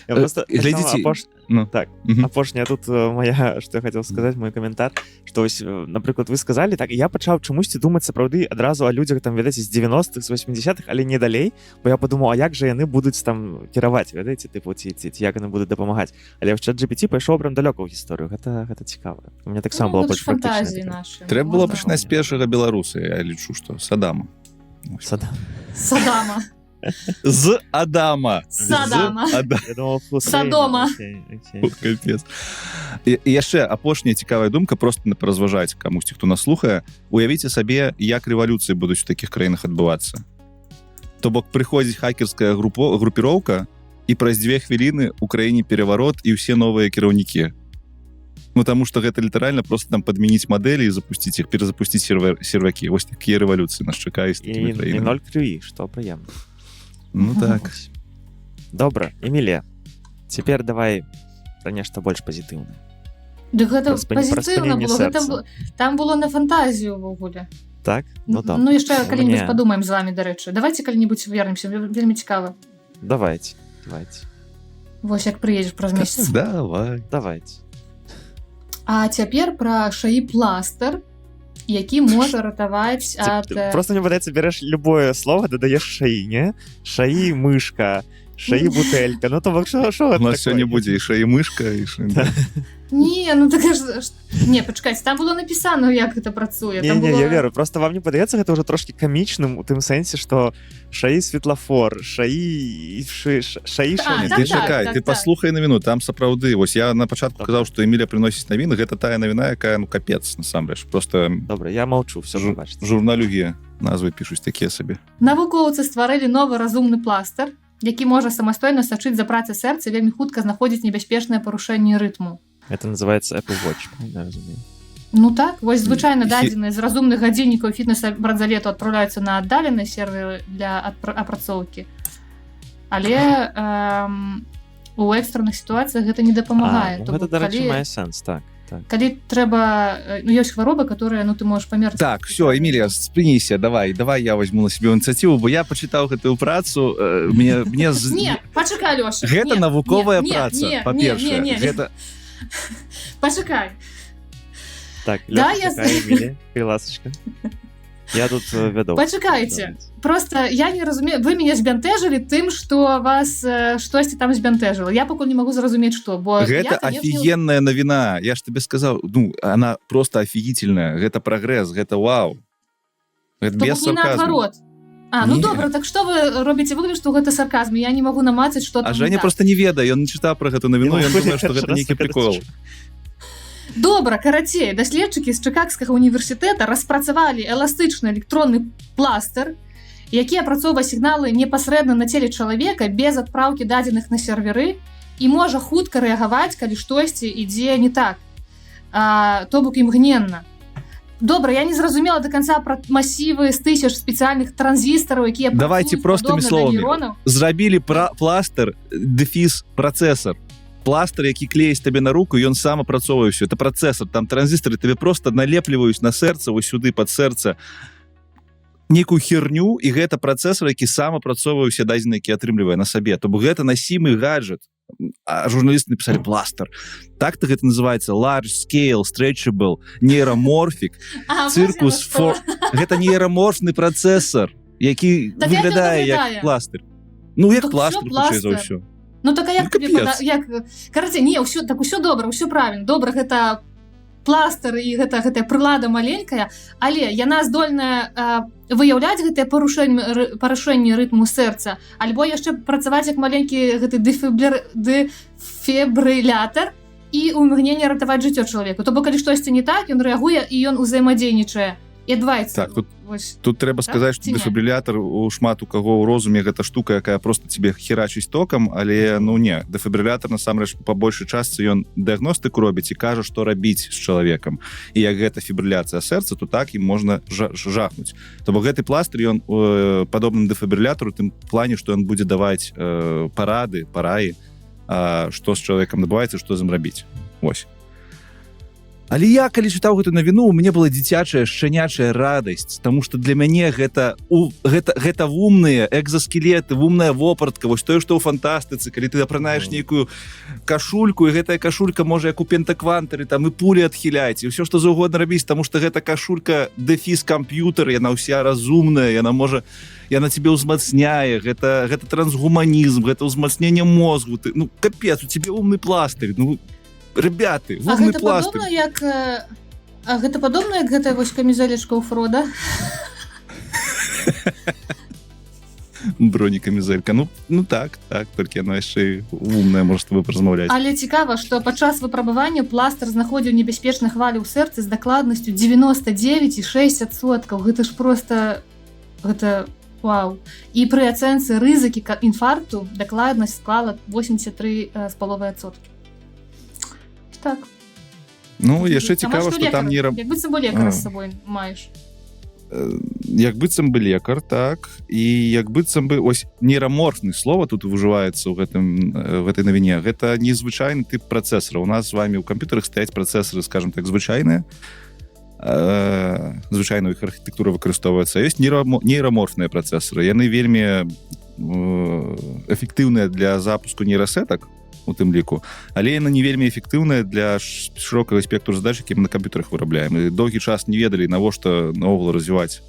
Глядзіце... Так, апошняя тут моя, што я хацеў сказаць, мой каментар, што вось, напрыклад, вы сказалі, так, я пачаў чамусьці думаць сапраўды адразу о людзях, там, ведаеце, з 90-х, з 80-х, але не далей, бо я падумаў, а як жа яны будуць там кіраваць, ведаеце, тыпу, ці як яны будуць дапамагаць. Але ў ChatGPT пайшоў прям далёка ў гісторыю, гэта цікава. У мяне таксама была больш практычная. Трэба было пачынаць з першага беларуса, я лічу, што Садама. Садама. З Адама. Садама. Садома. Капец. І яшчэ апошняя цікавая думка, просто паразважаць камусьці, хто нас слухае. Уявіце сабе, як рэвалюцыі будуць у такіх краінах адбывацца. То бок прыходзіць хакерская групіроўка, і праз 2 хвіліны ў краіне пераварот і ўсе новыя кіраўнікі. Таму што гэта літаральна просто там падмяніць мадэлі і запусціць іх, перазапусціць сервакі. Вось такія рэвалюцыі нас чакаюць. І 0 крыві, што прыемна. Так. Добра, Эмілія, цяпер давай пра нешта больш пазітыўнае. Дык гэта пазітыўна было. Там было на фантазію ўвогуле. Так? Яшчэ калі-небудзь падумаем з вамі, дарэчы. Давайте калі-небудзь вернемся, вельмі цікава. Давайте. Вось як прыедзеш праз месяц. Давайте. А цяпер пра шаі-пластыр, які можа ратаваць ад... Просто мне падаецца, береш любое слово, дадаеш шаі, не? Шаі мышка, шаі бутэлька. То бок што гэта такое? У нас сёння будзе і шаі мышка, і шаі... Не, так ж... Не, пачакайце, там было напісана, як гэта працуе. Не, я веру. Просто вам не падаецца гэта ўжо трошкі камічным у тым сэнсе, што шаі светлафор, шаі... Ты чакай, ты паслухай навіну, там сапраўды. Вось я на пачатку казаў, што Эмілія прыносіць навіны, гэта тая навіна, якая, капец, насамрэч. Просто... Добра, я маўчу, все побачыце. Журналюгі назвы пішуць такія сабе. Навукоўцы стварылі новы разумны пластыр, які можа самастойна сачыць за працай сэрца і вельмі хутка знаходзіць небяспечнае парушэнне рытму. Это называется Apple Watch, я разумею. Так, вось звычайна дадзеныя з разумных гадзіннікаў фітнес-браздалету адпраўляюцца на аддаленыя серверы для апрацоўкі. Але у экстранных сітуацыях гэта не дапамагае. Гэта, дарэчы, мае сэнс, так. Калі трэба... ёсць хваробы, которые, ты можаш памерці. Так, все, Эмілія, спыніся, давай я возьму на себе ініцыятыву, бо я пачытаў гэтую працу, мне... Не, пачакай, Лёша. Гэта навуковая праца, па-першае. Не. Пачакай. Так, Лёша, чакай, Эмілія, ты ласачка. Я тут вядоў. Пачакайце. Просто я не разумею, вы мяне збянтэжылі тым, што вас штосьці там збянтэжыла. Я пакуль не магу зразумець, што, бо... Гэта офігенная навіна. Я ж табе сказаў, она просто офігительная. Гэта прагрэс, гэта вау. Гэта без сарказму. Добра, так што вы робіце выгляд, што гэта сарказм? Я не магу намацаць, што там... А Женя просто не ведае, ён не чытаў пра гэту навіну, ён думае, што гэта нейкі прикол. Добра, карацей, даследчыкі з Чыкагскага універсітэта распрацавалі эластычны электронны пластыр, які апрацоўвае сігналы непасрэдна на целе чалавека без адпраўкі дадзеных на серверы і можа хутка рэагаваць, калі штосьці ідзе не так. То бок імгненна. Добра, я не зразумела до конца пра масівы з тысяч спецыяльных транзістараў, якія давайте простымі словамі. Зрабілі пластыр дэфіс працэсар. Пластыр, які клеіць табе на руку, ён сам апрацоўвае ўсё. Это працэсар, там транзістары табе просто налепліваюць на сэрца, вось сюды пад сэрца нейкую херню, і гэта працэсар, які сам апрацоўвае ўсе дадзеныя, які атрымлівае на сабе. То бок гэта насімы гаджет. А журналісты напісалі пластыр. Так-то гэта называецца large scale stretchable нейраморфік циркус for... Гэта нейраморфны працэсар, які выглядае як пластыр. Як пластыр, хутчэй за ўсё. Так, а як тебе... Карацей, не, усё добра, усё правильно. Добра, гэта пластыр і гэтая прылада маленькая, але яна здольная выяўляць гэтыя парушэнні рытму сэрца, альбо яшчэ працаваць як маленькі гэты дэфібрылятар і ў імгненне ратаваць жыццё чалавеку. То бок, калі штосьці не так, ён рэагуе і ён узаемадзейнічае. І адбываецца. Так, тут трэба сказаць, што дэфібрылятар у шмат у каго ў розуме гэта штука, якая проста тебе херачыць токам, але ну не, дэфібрылятар насамрэч па большай частцы ён дыягностыку робіць і кажа, што рабіць з чалавекам. І як гэта фібрыляцыя сэрца, то так ім можна жахнуць. То бок гэты пластыр ён падобны дэфібрылятару тым плане, што ён будзе даваць параі, што з чалавекам набываецца, што з ім рабіць. Вось. Але я, калі чытаў гэту навіну, у мяне была дзіцячая, шчанячая радасць, таму што для мяне гэта вумныя экзаскелеты, вумная вопратка, вось тое, што ў фантастыцы, калі ты апранаеш нейкую кашульку, і гэтая кашулька можа, як у пентаквантары, там і пулі адхіляць, і ўсё, што заўгодна рабіць, таму што гэта кашулька дэфіс-камп'ютар, яна ўся разумная, яна цябе ўзмацняе, гэта трансгуманізм, гэта ўзмацненне мозгу, ну, капец, у цябе умны пластырь, ну, ребяты, вумны пластырь. Гэта падобна, як гэтая вось камізэлечка ў Фрода? Бронекамізэлька. Ну так, толькі яна яшчэ умная, можа з тобой паразмаўляць. Але цікава, што падчас выпрабавання пластыр знаходзіў небяспечны хвалі ў сэрцы з дакладнасцю 99,6%. Гэта ж проста... Гэта... Вау. І пры ацэнцы рызыкі інфаркту дакладнасць склала 83,5%. Так. Ну, яшчэ цікава, што там не... Як быццам бы лекар з сабой маеш. Як быццам бы лекар, так. І як быццам бы... Ось нейраморфны слова тут ўжываецца ў гэтай навіне. Гэта незвычайны тып працэсара. У нас з вами ў камп'ютарах стаяць працэсары, скажем так, звычайныя. Звычайна іх архітэктура выкарыстоўваецца. Ёсць нейраморфныя працэсары. Яны вельмі эфектыўныя для запуску нейрасетак, у тым ліку, але яна не вельмі эфектыўная для шырокага спектру задач, які мы на камп'ютарах вырабляем. І доўгі час не ведалі, навошта наогул развіваць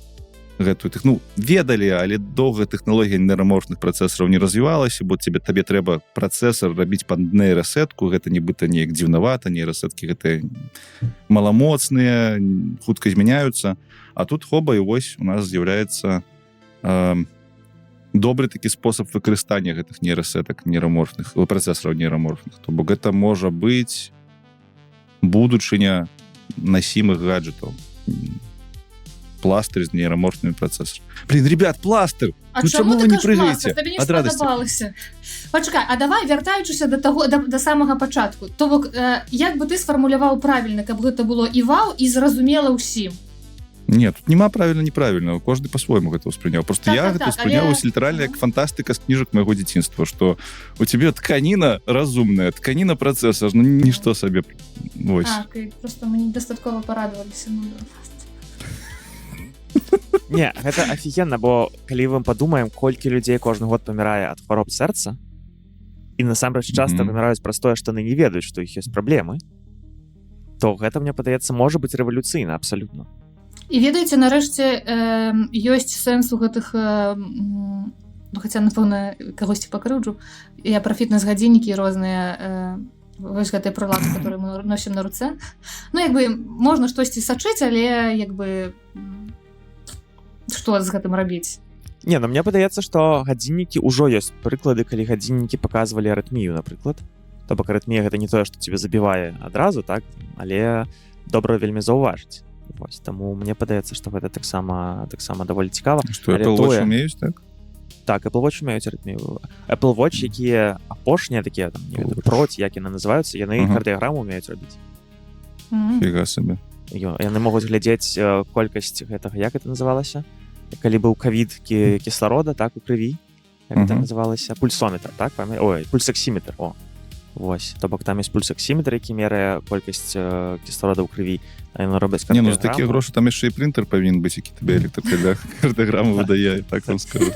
гэтую тэхнологію. Ведалі, але доўга тэхналогія нейраморфных працэсараў не развівалася, бо табе трэба працэсар рабіць пад нейрасетку, гэта нібыта неяк дзіўнавата, нейрасеткі гэтыя маламоцныя, хутка змяняюцца. А тут хоба, і вось у нас з'яўляецца добры такі спосаб выкарыстання гэтых нейрасетак нейраморфных, працэсараў нейраморфных. То бок гэта можа быць будучыня насімых гаджетаў. Пластыр з нейраморфнымі працэсарамі. Блин, ребят, пластыр! Ну чаму вы не прыгаеце ад радасці? Пачакай, а давай вяртаючыся да самага пачатку. То бок, як бы ты сфармуляваў правільна, каб гэта было і вау, і зразумела ўсім? Не, тут няма правільна-неправільна, кожны па-свойму гэта ўспрыняў. Просто я гэта ўспрыняў літаральна як фантастыка з кніжак майго дзяцінства, што у цябе тканіна разумная, тканіна працэсар, ну нішто сабе. Вось. Просто мы недастаткова парадаваліся. Не, гэта офігенна, бо калі мы падумаем, колькі людзей кожны год памірае ад хвароб сэрца, і насамрэч часта паміраюць праз тое, што яны не ведаюць, што іх ёсць праблемы, то гэта, мне падаецца, можа быць рэвалюцыйна абсалютна. І ведаеце, нарэшце ёсць сэнс у гэтых, хаця, напэўна, кагосьці пакрыўджу, я пра фітнес-гадзіннікі розныя, вось гэтыя прылады, которые мы носім на руцэ. Ну, як бы, можна штосьці сачыць, але, як бы, што з гэтым рабіць? Не, ну мне падаецца, што гадзіннікі ўжо ёсць прыклады, калі гадзіннікі паказвалі арытмію, напрыклад. То бок арытмія гэта не тое, што цябе забівае адразу, так, але добра вельмі заўважыць. Вось, таму мне падаецца, што гэта таксама даволі цікава. Што Apple Watch умеюць, так? Так, Apple Watch умеюць арытмію. Apple Watch, якія апошнія такія, там, не ведаю, проці, як яны называюцца, яны кардыяграму умеюць рабіць. Фіга сабе. Яны могуць глядзець колькасць гэтага, як это называлася? Калі быў ковід кісларода, так, у крыві, як это называлася? Пульсометр, так? Ой, пульсаксіметр, о. Вось, то бок там ёсць пульсаксіметр, які мерае колькасць кісларода ў крыві. Яны робяць кардыяграму. Не, ну з такіх грошай там яшчэ і прынтер павінен быць, які табе электракардыяграму выдае, так вам скажу.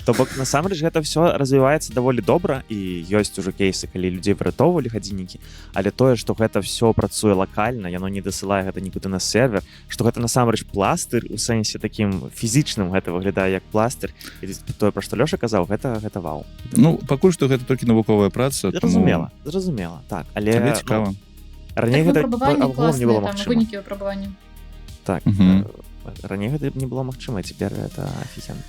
То бок, насамрэч, гэта ўсё развіваецца даволі добра, і ёсць ужо кейсы, калі людзей выратоўвалі гадзіннікі, але тое, што гэта ўсё працуе лакальна, яно не дасылае гэта нікуды на сервер, што гэта насамрэч пластыр, у сэнсе такім фізічным гэта выглядае як пластыр, і тое, пра што Лёша казаў, гэта вау. Ну, пакуль што гэта толькі навуковая праца. Зразумела, так, але... Табе цікава. Раней Так гэта выпрабаванні агулам не было класныя, там, магчыма. вынікі выпрабавання. Так, Мгм. раней гэта не было магчыма, цяпер это офігенна.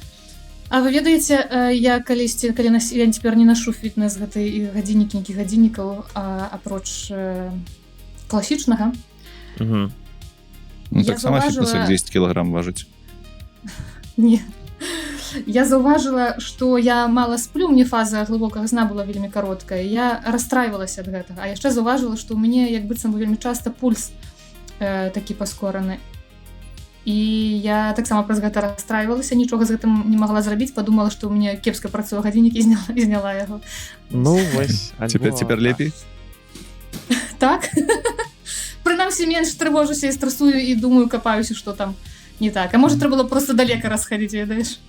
А вы ведаеце, я калісьці, калі я цяпер не нашу фітнес гэтай гадзіннікі, нейкіх гадзіннікаў, апроч класічнага. Угу. Ну, Я так сама заўважыла- фітнес як 10 кілаграм важыць. Не. Я заўважыла, што я мала сплю, мне фаза глыбокага сна была вельмі кароткая. Я расстрайвалася ад гэтага. А яшчэ заўважыла, што ў мяне як быццам вельмі часта пульс такі паскораны. І я таксама праз гэта расстрайвалася, нічога з гэтым не магла зрабіць, падумала, што ў мяне кепска працуе гадзіннік і зняла яго. Ну, вось. Цяпер лепей? Так. Прынамсі, менш трывожуся і стрэсую і думаю, капаюся, што там не так. А можа, трэба было проста далека расхадзіць, ведаеш?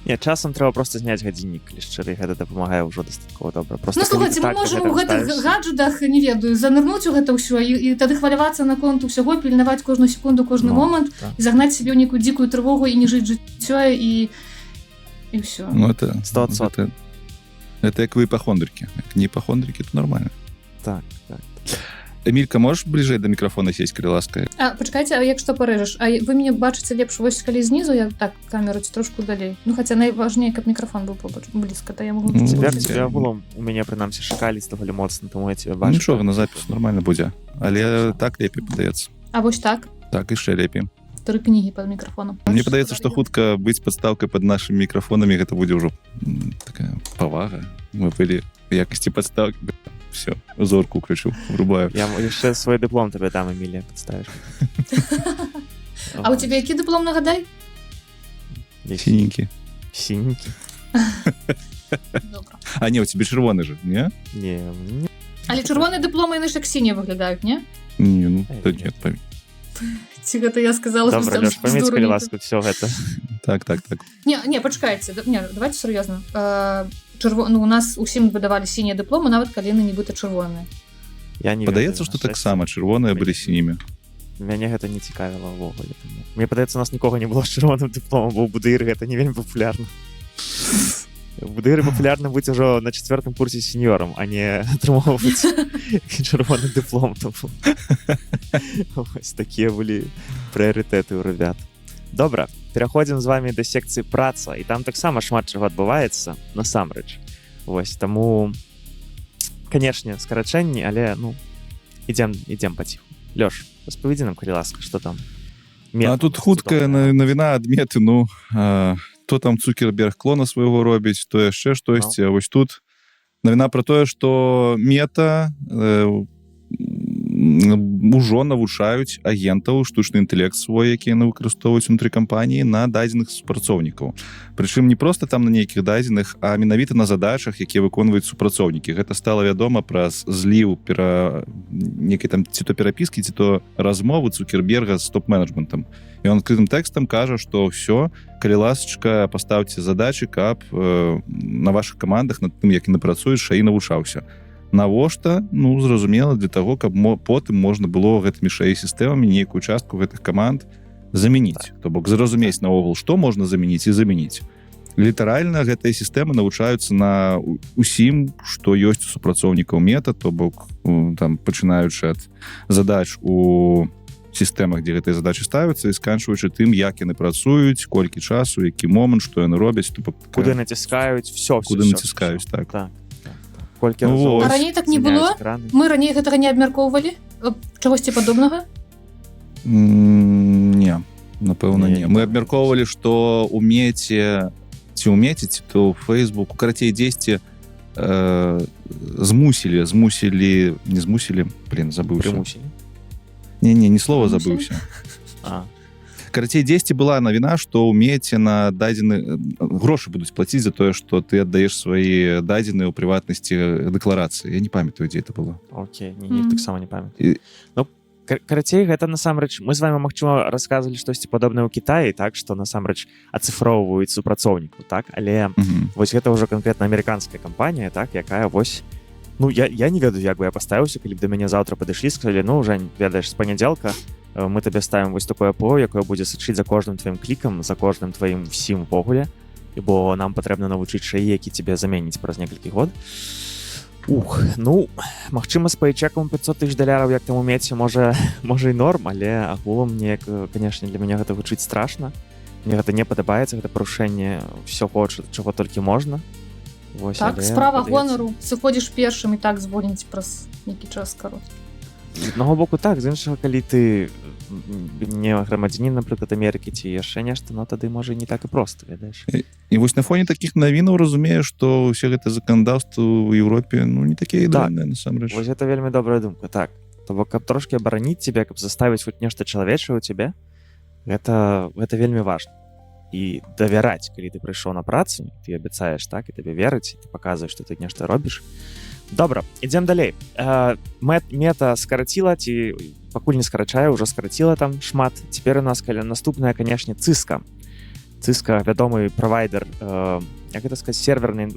Не, часам трэба проста зняць гадзіннік, калі шчыра, і гэта дапамагае ўжо дастаткова добра. Ну, слухайце, мы можам у гэтых гаджетах, не ведаю, занырнуць у гэта ўсё і тады хвалявацца наконт усяго, пільнаваць кожную секунду, кожны момант, і загнаць сябе ў нейкую дзікую трывогу і не жыць жыццё і ўсё. Ну, это... 100%. Это як вы іпахондрыкі. Як не іпахондрыкі, то нормально. Так, так. Эмілька, можаш бліжэй да мікрафона сесть, калі ласка? А, пачакайце, а як што парэжаш? А вы мяне бачыце лепш вось калі знізу, я так камеру ці трошку далей. Ну, хаця найважней, каб мікрафон быў побач, блізка, то я магу... Ну, Цяпер вот тебе я- агулам у мяне, прынамсі, шакалі даволі моцна, таму я тебе бачу. Нічога, на запіс нормально будзе. Але так лепей падаецца. А вось так? Так, яшчэ лепей. 3 кнігі пад мікрафонам. Мне падаецца, што хутка быць падстаўкай пад нашымі мікрафонамі, гэта будзе ўжо такая павага. Мы былі в якасці падстаўкі. Все, зорку уключу, врубаю. Я яшчэ свой дыплом табе дам, Эмілія, падставіш. А у цябе які дыплом, нагадай? Сіненькі. Сіненькі? Добра. А не, у тебе чырвоны же, не? Не, Але чырвоныя дыпломы, яны ж як сінія выглядаюць, не? Не, ну, то нет, Ці гэта я сказала... добра, Лёш, памяць, калі ласка, всё гэта. Так. Не, пачакайце, не, давайте сур'ёзна. Ну, у нас усім выдавалі сінія дыпломы, нават калі яны нібыта чырвоныя. Я не Падаецца, ведаю, што на таксама чырвоныя былі сінімі. Мяне гэта не цікавіла ўвогуле. Мне падаецца, у нас нікога не было з чырвоным дыпломам, бо ў будыры гэта не вельмі папулярна. У будыры папулярна быць ужо на 4-м курсе сеньорам, а не атрымоўваць чырвоны дыплом. Вось такія былі прыярытэты ў ребят. Добра, пераходзім з вами да секцыі праца, і там таксама шмат чаго адбываецца, насамрэч. Вось, таму, канешне, скарачэнні, але, ну, ідзем паціху. Лёш, распавядзі нам, калі ласка, што там? А тут хуткая навіна ад меты, ну, то там Цукерберг клона свайго робіць, то яшчэ штосьці, а вось тут навіна пра тое, што мета ужо навучаюць агентаў штучны інтэлект свой, які яны выкарыстоўваюць унутры кампаніі на дадзеных супрацоўнікаў. Прычым не проста там на нейкіх дадзеных, а менавіта на задачах, якія выконваюць супрацоўнікі. Гэта стала вядома праз зліў нейкай там ці то перапіскі, ці то размовы Цукерберга з топ-менеджментам. І он адкрытым тэкстам кажа, што ўсё, калі ласачка, паставце задачы, каб на вашых камандах над тым, як яны працуюць, шаі навучаўся. Навошта? Ну, зразумела, для таго, каб потым можна было гэтымі шаі-сістэмамі нейкую частку гэтых каманд замяніць. То бок, зразумець наогул, што можна замяніць і замяніць. Літаральна гэтыя сістэмы навучаюцца на усім, што ёсць у супрацоўнікаў мета, то бок, там, пачынаючы ад задач у сістэмах, дзе гэтыя задачы ставяцца, і сканчваючы тым, як яны працуюць, колькі часу, які момант, што яны робяць. Куды націскаюць, всё. Куды націскаюць, так. Колькі Ну, разоў А раней так не было? экраны. Мы раней гэтага не абмяркоўвалі? Чагосьці падобнага? Не, напэўна, Не, не. Мы абмяркоўвалі, што у меце, ці ў меце, ці то ў Фэйсбуку, карацей, дзесьці змусілі, не змусілі, забыўся. Прымусілі. Не слова Прымусілі? забыўся. А, Карацей, дзесьці была навіна, што ў меце на дадзены грошы будуць плаціць за тое, што ты аддаеш свае дадзеныя ў прыватнасці дэкларацыі. Я не памятаю, дзе это было. окей, не таксама не І- памятаю. Ну, карацей, гэта насамрэч, мы з вами, магчыма, расказвалі штосьці падобнае ў Кітаі, так, што насамрэч ацыфроўваюць супрацоўнікаў, так, але вось гэта ўжо канкрэтна амерыканская кампанія, так, якая вось, ну, я не ведаю, як бы я паставіўся, калі б да мяне заўтра падышлі, сказалі, ну, Жень, ведаеш, з панядзелка мы табе ставім вось такое ПО, якое будзе сачыць за кожным тваім клікам, за кожным тваім всім увогуле, бо нам патрэбна навучыць шаі, які цябе заменіць праз некалькі год. Ну, магчыма, з пейчэкам $500,000, як там у меце, можа і норм, але агулам неяк, канешне, для мяне гэта гучыць страшна. Мне гэта не падабаецца, гэта парушэнне ўсяго, чаго толькі можна. Вось, Так, але, справа падаецца, гонару. Сыходзіш першым і так звольніць праз нейкі час кароткі. З аднаго боку так, з іншага, калі ты не грамадзянін, напрыклад, Амерыкі ці яшчэ нешта, ну тады можа і не так і проста, ведаеш. І вось на фоне такіх навінаў разумею, што ўсе гэта заканадаўства ў Еўропе не такія ідэальныя, насамрэч. Вось гэта вельмі добрая думка, так. То бок, каб трошкі абараніць цябе, каб заставіць хоць нешта чалавечае ў цябе, гэта вельмі важна. І давяраць, калі ты прыйшоў на працу, ты абяцаеш, так, і табе верыць, ты паказваеш, што ты нешта робіш. Добра, ідзем далей. Мета скараціла, ці пакуль не скарачае, ўжо скараціла там шмат. Цяпер у нас наступная, канешне, Cisco. Cisco, вядомы правайдер, як гэта сказаць, серверны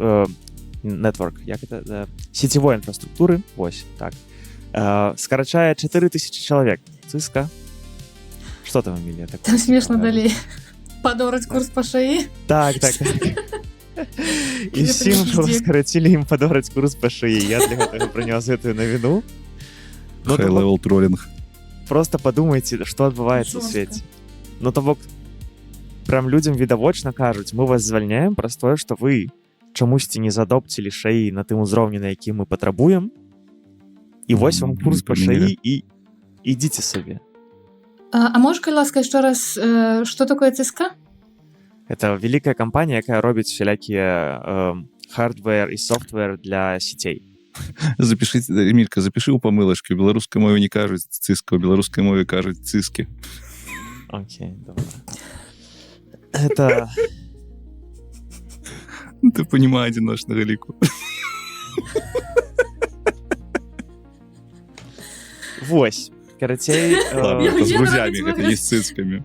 нетворк, як гэта, сетевой інфраструктуры, вось, так. Скарачае 4000 чалавек. Cisco. Што там, Эмілія? Там смешна далей. Падораць курс па шаі? Так. І всім, што скарацілі ім падораць курс па шаі. Я для гэтага прынёс гэтую навіну. High-level троллінг. Просто падумайце, што адбываецца ў свеце. Ну, то бок, прям людзям відавочна кажуць, мы вас звальняем праз тое, што вы чамусьці не задопцілі шаі на тым узроўні, на якім мы патрабуем. І вось вам курс па шаі і ідзіце сабе. А можешь, калі ласка, яшчэ раз, што такое Cisco? Это вялікая кампанія, якая робіць всялякія хардвер і софтвер для сетей. Запішыце, Эмілька, запішы ў памылачкі. У беларускай мове не кажуць Cisco, у беларускай мове кажуць Cisco. Окей, добра. Это... Ты понимаешь адзіночнага ліку. Вось. Карацей... Ладно, з грузямі, гэта не з цыцкамі.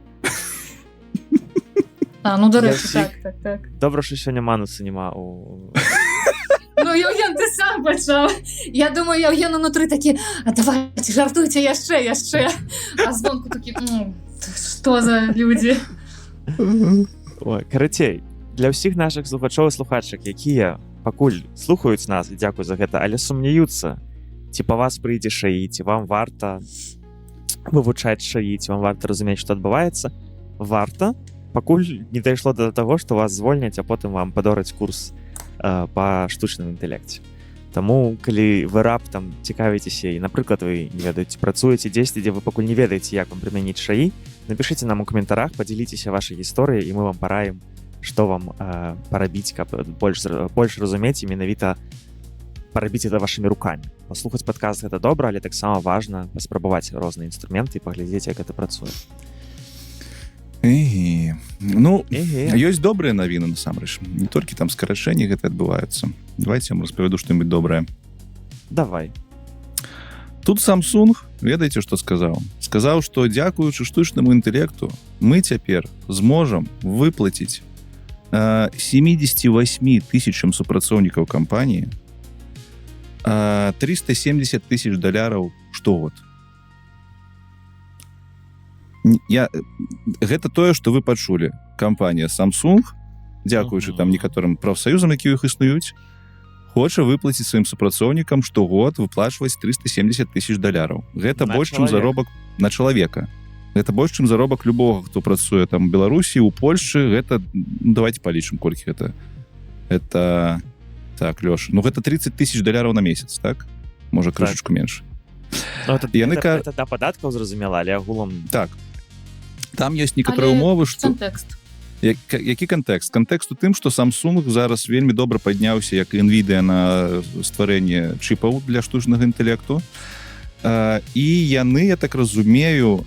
Ну, дарэчы, так. Добра, што сёння мануса няма у... Ну, Яўген, ты сам пачаў. Я думаю, Яўген унутры такі, а давайте, жартуйце яшчэ. А звонку такі, што за людзі? Ой, карацей, для ўсіх нашых слухачоў і слухачак, якія пакуль слухаюць нас, і дзякую за гэта, але сумняюцца, ці па вас прыйдзе шаі, ці вам варта вывучаць шаі, ці вам варта разумець, што адбываецца, варта, пакуль не дайшло да таго, што вас звольняць, а потым вам падораць курс па штучным інтэлекце. Таму, калі вы раптам цікавіцеся і, напрыклад, вы, не ведаеце, працуеце дзесьці, дзе вы пакуль не ведаеце, як вам прымяніць шаі, напішыце нам у каментарах, падзяліцеся вашай гісторыяй, і мы вам параім, што вам парабіць, каб больш разумець і менавіта парабіць это вашымі рукамі. Паслухаць падкаст гэта добра, але таксама важна паспрабаваць розныя інструменты і паглядзець, як гэта працуе. Ну, ёсць добрыя навіны, насамрэч. Не толькі там скарачэнні гэта адбываюцца. Давайте я вам распавяду што-нибудь добрае. Давай. Тут Samsung, ведаеце, што сказаў? Сказаў, што дзякуючы штучнаму інтэлекту мы цяпер зможам выплаціць 78 тысячам супрацоўнікаў кампаніі $370 тысяч штогод. Гэта тое, што вы пачулі. Кампанія Samsung, дзякуючы там некаторым прафсаюзам, які іх існуюць, хоча выплаціць сваім супрацоўнікам штогод выплачваць $370 тысяч. Гэта больш, чым заробак на чалавека. Гэта больш, чым заробак любога, хто працуе там у Беларусі, у Польшчы. Гэта, давайте палічым, колькі гэта. Это, так, Лёш, гэта $30 тысяч на месяц, так? Можа, крышачку менш. Это да падаткаў, зразумела, але агулам... Так. Там ёсць некаторыя умовы, што... Кантэкст. Які кантэкст? Кантэкст у тым, што Samsung зараз вельмі добра падняўся, як і NVIDIA, на стварэнне чіпаў для штучнага інтэлекту. І яны, я так разумею,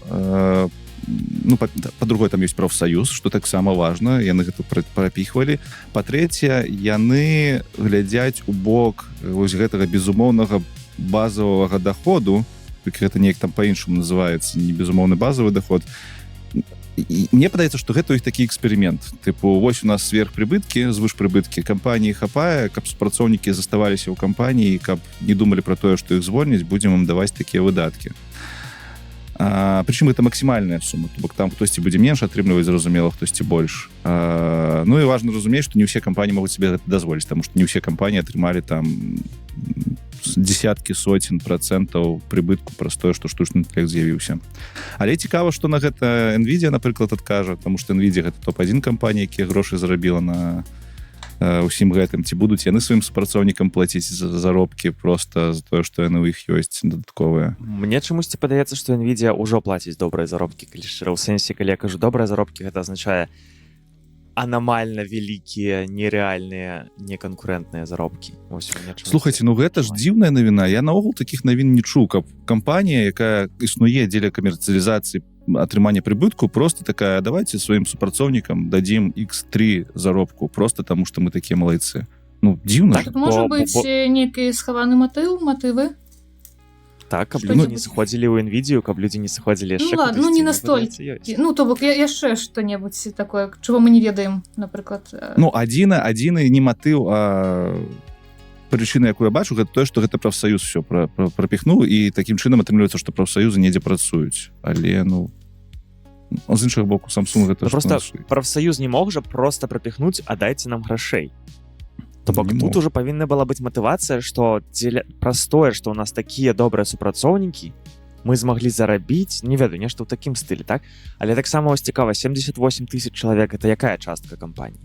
па-другое, там ёсць прафсаюз, што таксама важна, яны гэта прапіхвалі. Па-трэцяе, яны глядзяць у бок вось гэтага безумоўнага базавага доходу, гэта неяк там па-іншаму называецца, не безумоўны базавы доход. І мне падаецца, што гэта іх такі эксперымент. Тыпу, вось у нас сверхпрыбыткі, звышпрыбыткі кампаніі хапае, каб супрацоўнікі заставаліся ў кампаніі, каб не думалі пра тое, што іх звольняць, будзем ім даваць такія выдаткі. Прычым гэта максімальная сума, то бок там хтосьці будзе менш атрымліваць, зразумела, хтосьці больш. Ну і важна разумець, што не ўсе кампаніі могуць себе гэта дазволіць, таму што не ўсе кампаніі атрымалі там десяткі сотен процентаў прыбытку праз тое, што штучны інтэлект з'явіўся. Але цікава, што на гэта NVIDIA, напрыклад, адкажа, таму што NVIDIA гэта топ-1 кампанія, якія грошы зарабіла на ўсім гэтым. Ці будуць яны сваім супрацоўнікам плаціць заробкі проста за тое, што яны ў іх ёсць дадатковыя. Мне чамусьці падаецца, што NVIDIA ўжо плаціць добрыя заробкі, калі шчыра, ў сэнсе, калі я кажу добрыя заробкі, гэта азначае анамальна вялікія, нерэальныя, неканкурэнтныя заробкі. Слухайце, ну гэта ж дзіўная навіна. Я наогул такіх навін не чуў, каб кампанія, якая існуе дзеля камерцыялізацыі атрымання прыбытку, просто такая, давайте сваім супрацоўнікам дадзім X3 заробку, просто таму што мы такія малайцы. Ну, дзіўна. Так, можа быць нейкі схаваны матывы? Так, каб людзі не сыходзілі ў NVIDIA, каб людзі не сыходзілі яшчэ. Ну ладно, ну не настолькі. Ну, то бок, яшчэ што-небудзь такое, чого мы не ведаем, напрыклад. Ну, адзіны не матыў, а прычына, якую я бачу, гэта тое, што гэта прафсаюз все прапіхнуў, і такім чынам атрымліваецца, што прафсаюзы недзе працуюць. Але, ну, з іншых боку, Samsung гэта... Просто прафсаюз не мог жа проста прапіхнуць, а дайце нам грашэй. То бок тут уже павінна была быць матывацыя, што праз тое, што ў нас такія добрыя супрацоўнікі, мы змаглі зарабіць, не ведаю, нешта ў такім стылі, так? Але таксама вось цікава, 78 тысяч чалавек, гэта якая частка кампаніі?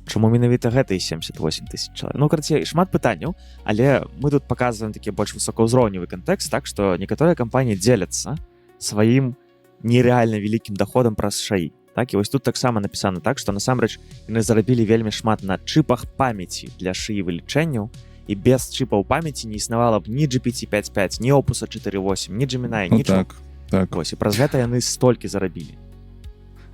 Чаму менавіта гэта і 78 тысяч чалавек? Ну, карацей, шмат пытанняў, але мы тут паказваем такі больш высокаўзроўневы кантэкст, так, што некаторыя кампаніі дзеляцца сваім нерэальна вялікім даходам праз шаі. Так, і вось тут таксама напісана так, што насамрэч яны зарабілі вельмі шмат на чыпах памяці для шыі вылічэнняў, і без чыпаў памяці не існавала б ні GPT 5.5, ні Opus 4.8, ні Gemini, нічого. Так. Вось, і праз гэта яны столькі зарабілі.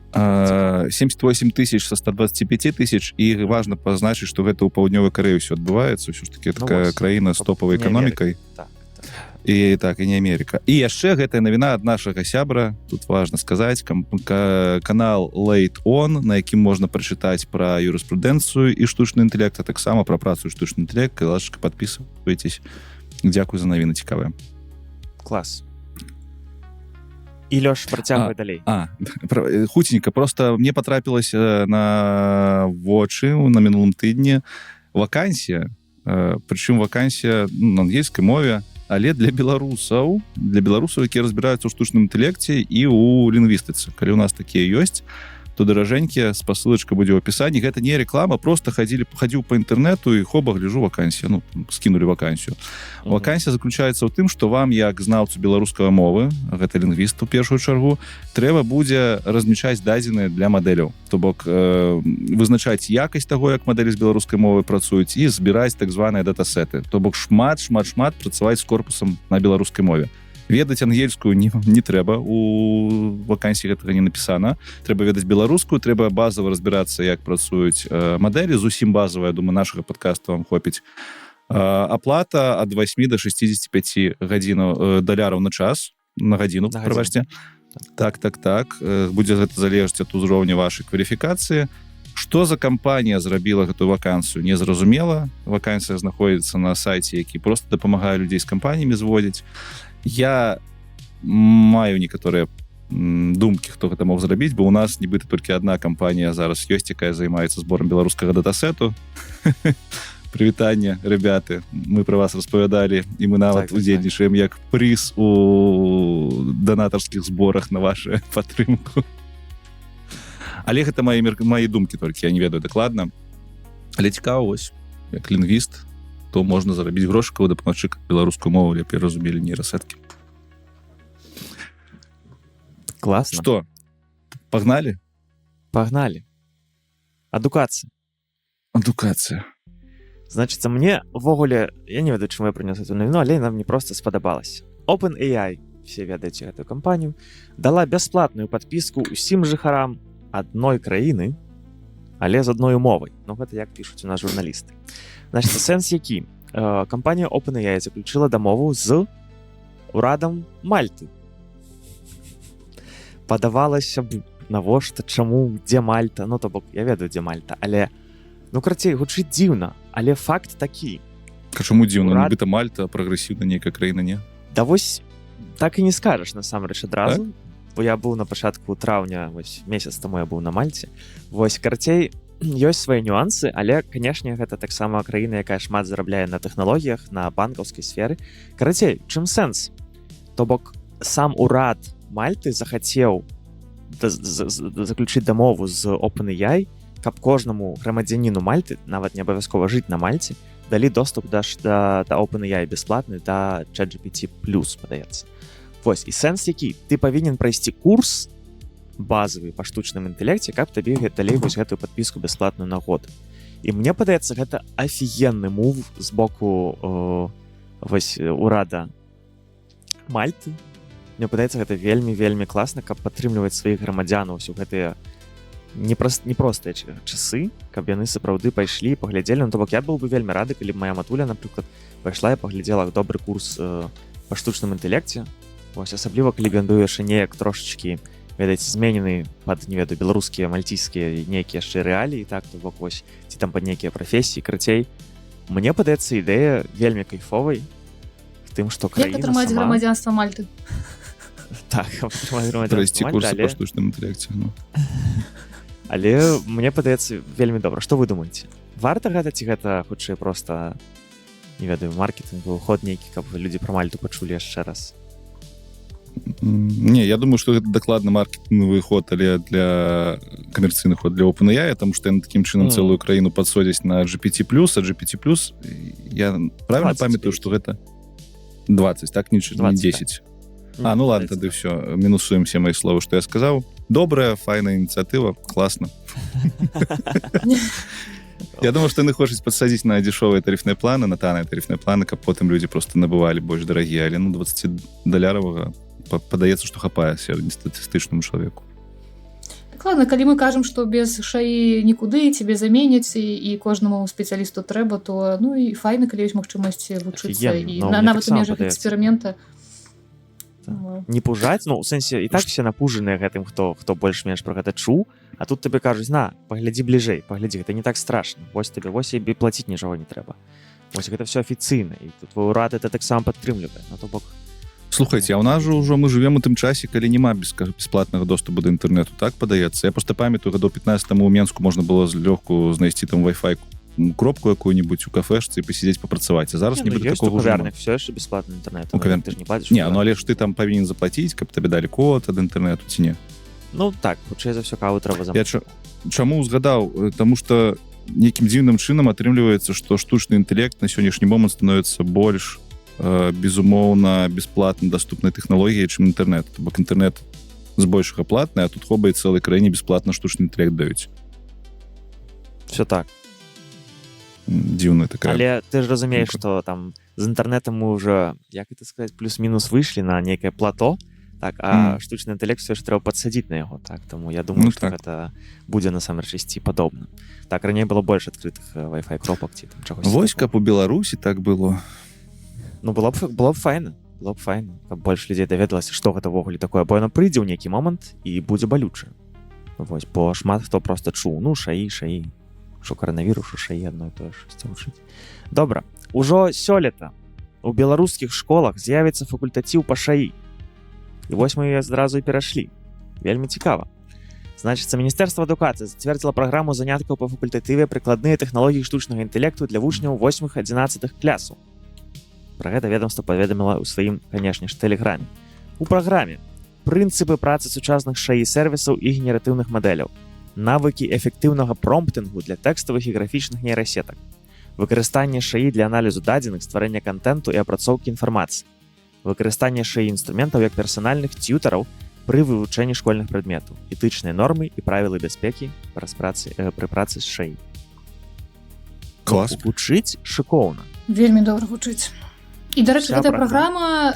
78 тысяч со 125 тысяч, і важна пазначыць, што гэта ў паўднёвай Карэі ўсё адбываецца, ўсё ж таки такая краіна з топавай эканомікай. І так, і не Америка. І яшчэ гэтая навіна ад нашага сябра, тут важна сказаць, канал Late On, на якім можна прачытаць пра юрыспрудэнцыю і штучны інтэлект, а таксама пра працу штучны інтэлект, ласка, падпісвайтесь. Дзякуй за навіны цікавыя. Клас. І Лёш, працягвай далей. Хуценька, просто мне патрапілася на вочы на мінулым тыдні вакансія, прычым вакансія на ангельскай мове, але для беларусаў, якія разбіраюцца ў штучным інтэлекце і ў лінгвістыцы. Калі ў нас такія ёсць, то даражэнькі, спасылачка будзе ў апісанні. Гэта не реклама, просто хадзіў па інтэрнэту і хоба, гляжу вакансію. Ну, скінулі вакансію. Вакансія заключаецца ў тым, што вам, як знаўцу беларускай мовы, гэта лінгвіст у першую чаргу, трэба будзе размяшчаць дадзеныя для мадэляў. То бок, вызначаць якасць таго, як мадэлі з беларускай мовы працуюць, і збіраць так званыя датасеты. То бок, шмат працаваць з корпусам на беларускай мове. Ведаць ангельскую не трэба, у вакансіі гэтага не напісана. Трэба ведаць беларускую, трэба базава разбірацца, як працуюць мадэлі, зусім базавая, думаю, нашага падкаста вам хопіць. Аплата ад 8 до 65 даляраў на час, на гадзіну, прабачце. Так. Будзе гэта залежаць ад узроўня вашай кваліфікацыі. Што за кампанія зрабіла гэтую вакансію, незразумела. Вакансія знаходзіцца на сайце, які проста дапамагае людзей з кампаніямі зводзіць. Я маю некаторыя думкі, хто гэта мог зрабіць, бо у нас нібыта толькі адна кампанія зараз ёсць, якая займаецца зборам беларускага датасету. Прывітанне, ребята, мы пра вас распавядалі, і мы нават удзельнічаем як прыз у данатарскіх зборах на вашу падтрымку. Але гэта мае думкі толькі, я не ведаю дакладна. Але цікава, вось, як лінгвіст, то можна зарабіць грошы, калі дапамагчы беларускую мову лепей разумелі нейрасеткі. Класна. Што? Пагналі? Пагналі. Адукацыя. Значыцца, мне ввогуле, я не ведаю, чаму я прынёс эту навіну, але нам не проста спадабалася. OpenAI, все ведаеце гэтую кампанію, дала бясплатную падпіску ўсім жыхарам адной краіны, але з адной мовай. Ну, гэта як пішуць у нас журналісты. Значыць, сэнс які? Кампанія OpenAI заключила дамову з урадам Мальты. Падавалася б, навошта, чаму, дзе Мальта? Ну, то бок, я ведаю, дзе Мальта, але, ну, карацей, гучыць дзіўна, але факт такі. Чаму дзіўна? Нібыта Мальта прагрэсіўна нейкая краіна, не? Да вось, так і не скажаш, насамрэч, адразу. Так? Бо я быў на пачатку траўня, вось, месяц таму я быў на Мальце. Вось, карацей, ёсць свае нюансы, але канешне гэта таксама краіна, якая шмат зарабляе на тэхналогіях, на банкаўскай сферы. Карацей, чым сэнс? То бок сам урад Мальты захацеў заключыць дамову з OpenAI, каб кожнаму грамадзяніну Мальты, нават не абавязкова жыць на Мальце, далі доступ да OpenAI бясплатны, да ChatGPT+, падаецца. Вось, і сэнс які? Ты павінен прайсці курс базавы па штучным інтэлекце, каб табе далей вось гэтую падпіску бясплатную на год. І мне падаецца, гэта афігенны мув з боку вось урада Мальты. Мне падаецца, гэта вельмі класна, каб падтрымліваць сваіх грамадзянаў усё гэтыя непростыя часы, каб яны сапраўды пайшлі і паглядзелі. Ну, то бок я быў бы вельмі рады, калі б моя матуля, напрыклад, пайшла і паглядзела добры курс па штучным інтэлекце. Вось, асабліва, калі ён быў яшчэ неяк трошачкі, ведаеце, зменены пад, не ведаю, беларускія, мальційскія нейкія яшчэ рэаліі, так, то бок вось, ці там пад нейкія прафесіі, крыцей. Мне падаецца ідэя вельмі кайфовай в тым, што краіна як атрымаць грамадзянства Мальты? Так, атрымаць грамадзянства Прайсці Мальты, курсы па штучным інтэлекце. Але мне падаецца вельмі добра. Што вы думаеце? Варта гэта ці гэта хутчэй проста, не ведаю, маркетынгавы ход нейкі, каб людзі пра Мальту пачулі яшчэ раз? Не, я думаю, што гэта дакладна маркетынгавы ход, але для камерцыйны ход для OpenAI, таму што яны такім чынам цэлую краіну падсодзяць на GPT+, а GPT+, я правильно памятаю, што гэта 20, так? Не 10. А, ну ладно, тады ўсё, мінусуем все мои словы, што я сказаў. Добрая, файная ініцыятыва, класна. Я думаю, што яны хочуць падсадзіць на дзешовыя тарифныя планы, на танныя тарифныя планы, каб потым людзі просто набывалі больш дарагія, але ну $20 падаецца, што хапае сярэднестатыстычнаму чалавеку. Ладно, калі мы кажам, што без шаі нікуды, цябе заменяць і кожнаму спецыялісту трэба, то ну і файна, калі ёсць магчымасць вучыцца і нават у межах эксперымента. Не пужаць, ну, у сэнсе, і так все напужаныя гэтым, хто больш-менш пра гэта чуў, а тут табе кажуць, на, паглядзі бліжэй, паглядзі, гэта не так страшна, вось табе, вось і плаціць нічога не трэба. Вось гэта все афіцыйна, і тут твой урад это таксама падтрымлівае, на то бок. Слухайце, а ў нас жа ўжо мы жывем у тым часе, калі няма бесплатнага доступу да інтэрнэту, так падаецца? Я просто памятаю, гадоў 15 у Менску можна было злёгку знайсці там Wi-Fi кропку какую-нибудь у кафешцы і пасядзець папрацаваць. А зараз не будзе такого ўжо. Все яшчэ бесплатны інтэрнэт. Ты ж не плаціш. Не, ну але ж ты там павінен заплаціць, каб табе далі код ад інтэрнэту ці не? Ну так, хутчэй за ўсё каву трэба замовіць. Я чаму узгадаў? Таму што нейкім дзіўным чынам атрымліваецца, што штучны інтэлект на сённяшні момант становіцца больш безумоўна бесплатна даступнай тэхналогіяй, чым інтэрнэт. То бок інтэрнэт збольшага платны, а тут хоба і цэлай краіне бесплатна штучны інтэлект даюць. Все так. Дзіўная такая. Але ты ж разумееш, што там з інтэрнэтам мы ўжо, як это сказаць, плюс-мінус выйшлі на нейкае плато, так, а штучны інтэлект все ж трэба падсадзіць на яго, так, таму я думаю, што гэта будзе насамрэч ісці падобна. Так, раней было больш адкрытых Wi-Fi кропак ці там чагось. Вось каб у Беларусі так было. Ну, было б файна, каб больш людзей даведалася, што гэта ўвогуле такое, бо яно прыйдзе ў нейкі момант і будзе балюча. Вось, бо шмат хто проста чуў, ну, шаі, што каранавірус, шаі адно і тое ж вучыць. Добра, ужо сёлета у беларускіх школах з'явіцца факультатыў па шаі. І вось мы зразу і перайшлі. Вельмі цікава. Значыцца, Міністэрства адукацыі зацвердзіла праграму заняткаў па факультатыве прыкладныя тэхналогіі штучнага інтэлекту для вучняў 8-11 класаў. Пра гэта ведомства паведаміла ў сваім, канешне ж, тэлеграме. У праграме прынцыпы працы сучасных шаі-сервісаў і генератыўных мадэляў, навыкі эфектыўнага промптынгу для тэкставых і графічных нейрасетак, выкарыстанне шаі для аналізу дадзеных, стварэння кантэнту і апрацоўкі інфармацыі, выкарыстанне шаі-інструментаў як персанальных тьютараў пры вывучэнні школьных прадметаў, этычныя нормы і правілы бяспекі пры працы з шаі. Клас. Гучыць шыкоўна. Вельмі добра гучыць. І, дарэчы, гэтая праграма,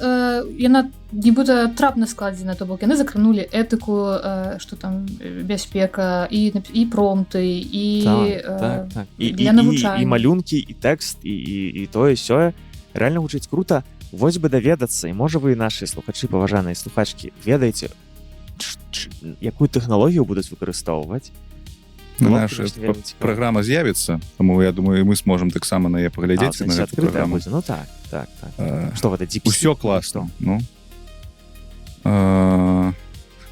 яна нібыта трапна складзена, то бок яны закранулі этыку, што там бяспека, і промпты, і для навучання. І малюнкі, і тэкст, і тое, сёе. Рэальна гучыць крута. Вось бы даведацца, і можа вы, нашы слухачы, паважаныя слухачкі, ведаеце, якую тэхналогію будуць выкарыстоўваць? Наша праграма з'явіцца, таму я думаю, мы сможам таксама на яе паглядзець на гэту праграму. Ну так. Што гэта дзіпсі? Усё класна. Ну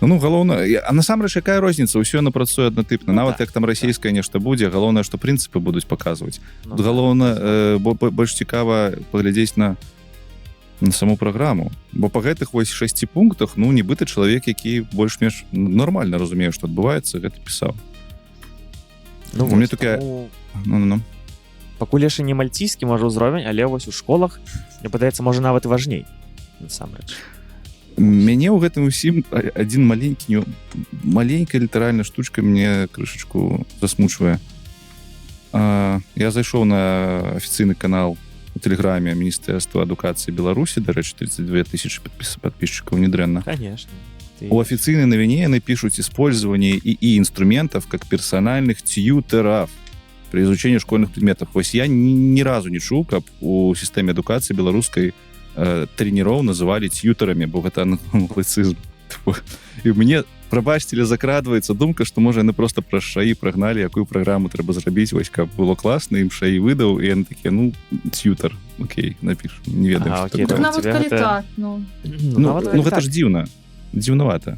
Ну галоўнае, а насамрэч якая розніца, ўсё яно працуе аднатыпна, нават як там расійскае нешта будзе, галоўнае што прынцыпы будуць паказваць. Галоўна больш цікава паглядзець на саму праграму, бо па гэтых вось 6 пунктах, ну нібыта чалавек, які больш-менш нармальна разумее, што адбываецца, гэта пісаў. Ну, мне такая... Пакуль яшчэ не мальційскі, можа, ўзровень, але вось у школах, мне падаецца, можа, нават і важней, насамрэч. Мяне ў гэтым усім адзін маленькая літаральная штучка мне крышачку засмучвае. Я зайшоў на афіцыйны канал у тэлеграме Міністэрства адукацыі Беларусі, дарэчы, 32 тысячи подписчиков, недрэнна. Конечно. У официальной новине они пишут использование ИИ инструментов как персональных тьютеров при изучении школьных предметов. Вось я ни разу не чуў, каб у системе адукацыі беларускай тренеров называли тьютерами, бо гэта англицизм. И мне, прабачце, закрадваецца думка, што можа яны просто праз шаі прагналі, якую праграму трэба зрабіць, вось каб было класна, ім шаі выдаў, і яны такія, ну, тьютер, окей, напіш, не ведаем, што такое. Нават калі так, ну гэта ж дзіўна, дзіўнавата.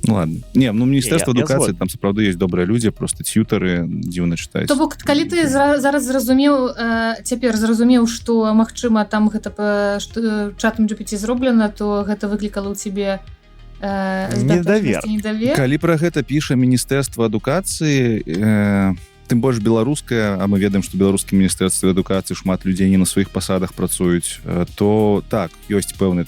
Ну ладно. Не, ну Міністэрства адукацыі, там сапраўды ёсць добрыя людзі, просто тьютары дзіўна чытаюць. То бок, калі ты зараз цяпер зразумеў, што, магчыма, там гэта чатам GPT зроблена, то гэта выклікала ў цябе недавер. Калі пра гэта піша Міністэрства адукацыі, тым больш беларуская, а мы ведаем, што беларускім Міністэрстве адукацыі шмат людзей не на сваіх пасадах працуюць, то так, ёсць пэўны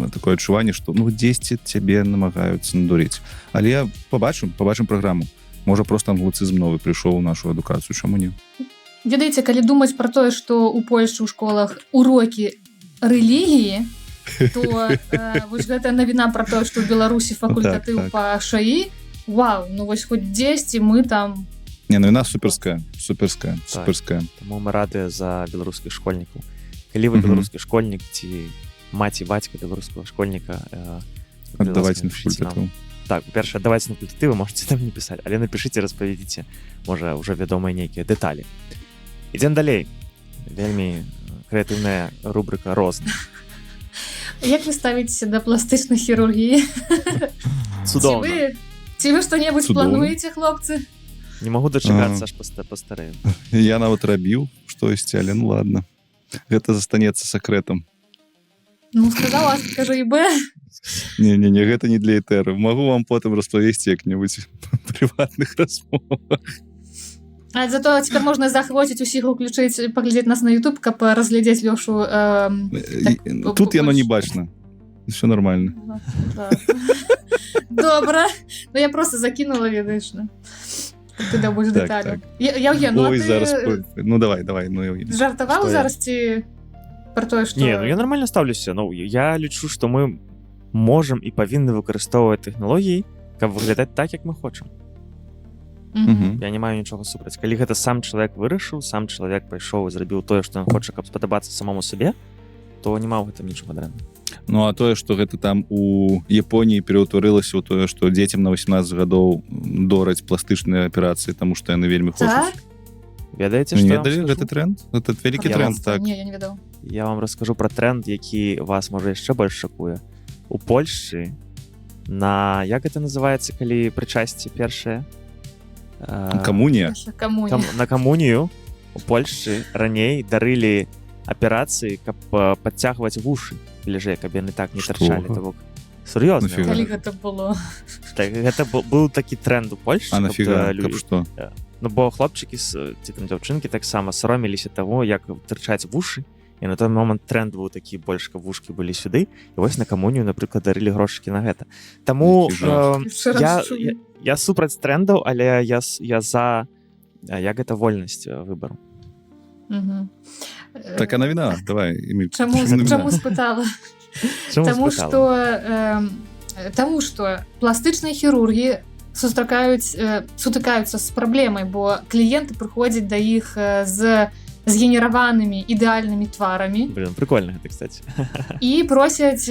такое адчуванне, што ну дзесьці цябе намагаюцца надурыць. Але я побачым праграму. Можа, проста англіцызм новы прыйшоў у нашу адукацыю, чаму не? Ведаеце, калі думаць пра тое, што ў Польшчы ў школах урокі рэлігіі, то вось гэтая навіна пра тое, што ў Беларусі факультатыў па шаі, вау, ну вось хоць дзесьці мы там... Не, ну і нас суперская. Таму мы рады за беларускіх школьнікаў. Калі вы беларускі школьнік ці маці бацька беларускага школьніка, аддавайце на факультатыў. Так, першае, аддавайце на факультатыў, можете там не пісаць, але напішыце, распавядзіце, можа, ўжо вядомыя нейкія дэталі. Ідзем далей. Вельмі крэатыўная рубрыка «Розны». Як вы ставіцеся да пластычнай хірургіі? Цудоўна. Ці вы што-небудзь плануеце, хлопцы? Не магу дачакацца, аж пастарэю. Я нават рабіў штосьці, але ну ладно. Гэта застанецца сакрэтам. Ну, сказаў А, скажы і Б. Не, гэта не для этэру. Магу вам потым распавесці як-небудзь прыватных размовах. А зато цяпер можна захвоціць усіх, уключыць, паглядзець нас на YouTube, каб разглядзець Лёшу. Тут яно не бачна. Все нормально. Добра. Ну, я просто закінула, ведаеш, ты да больш дэталю. Яўген, ну ой, ты... зараз... Ну, давай, ну, Яўген. Жартаваў зараз ці пра тое, што... Не, ну я нормально ставлюся. Ну, я лічу, што мы можам і павінны выкарыстоўваць тэхналогіі, каб выглядаць так, як мы хочам. Я не маю нічога супраць. Калі гэта сам чалавек вырашыў, сам чалавек пайшоў і зрабіў тое, што ён хоча, каб спадабацца самому сабе, то няма ў гэтым нічога дрэнна. Ну, а тое, што гэта там у Японіі пераўтварылася ў тое, што дзецям на 18 гадоў дораць пластычныя аперацыі, таму што яны вельмі хочуць. Ведаеце, што я вам скажу? Гэта тренд? Гэта вялікі тренд, так. Не, я не ведаў. Я вам раскажу пра тренд, які вас, можа, яшчэ больш шакуе. У Польшчы на... Як гэта называецца, калі прычасці першае? Камунія. На камунію у Польшчы раней дарылі аперацыі, каб падцягваць вушы бліжэй, каб яны так не тарчалі. Сур'ёзна. Калі гэта было? Гэта быў такі тренд у Польшчы. А нафіга? Каб што? Ну, бо хлопчыкі ці там дзяўчынкі таксама саромеліся таго, як тарчаць вушы. І на той момант тренд быў такі, больш каб вушкі былі сюды. І вось на камунію, напрыклад, дарылі грошыкі на гэта. Таму я супраць трендаў, але я за... Як гэта вольнасць выбару. Такая навіна, давай. Чаму спытала? Таму што пластычныя хірургі сутыкаюцца з праблемай, бо кліенты прыходзяць да іх з згенераванымі ідэальнымі тварамі. Блин, прикольна гэта, кстати. І просяць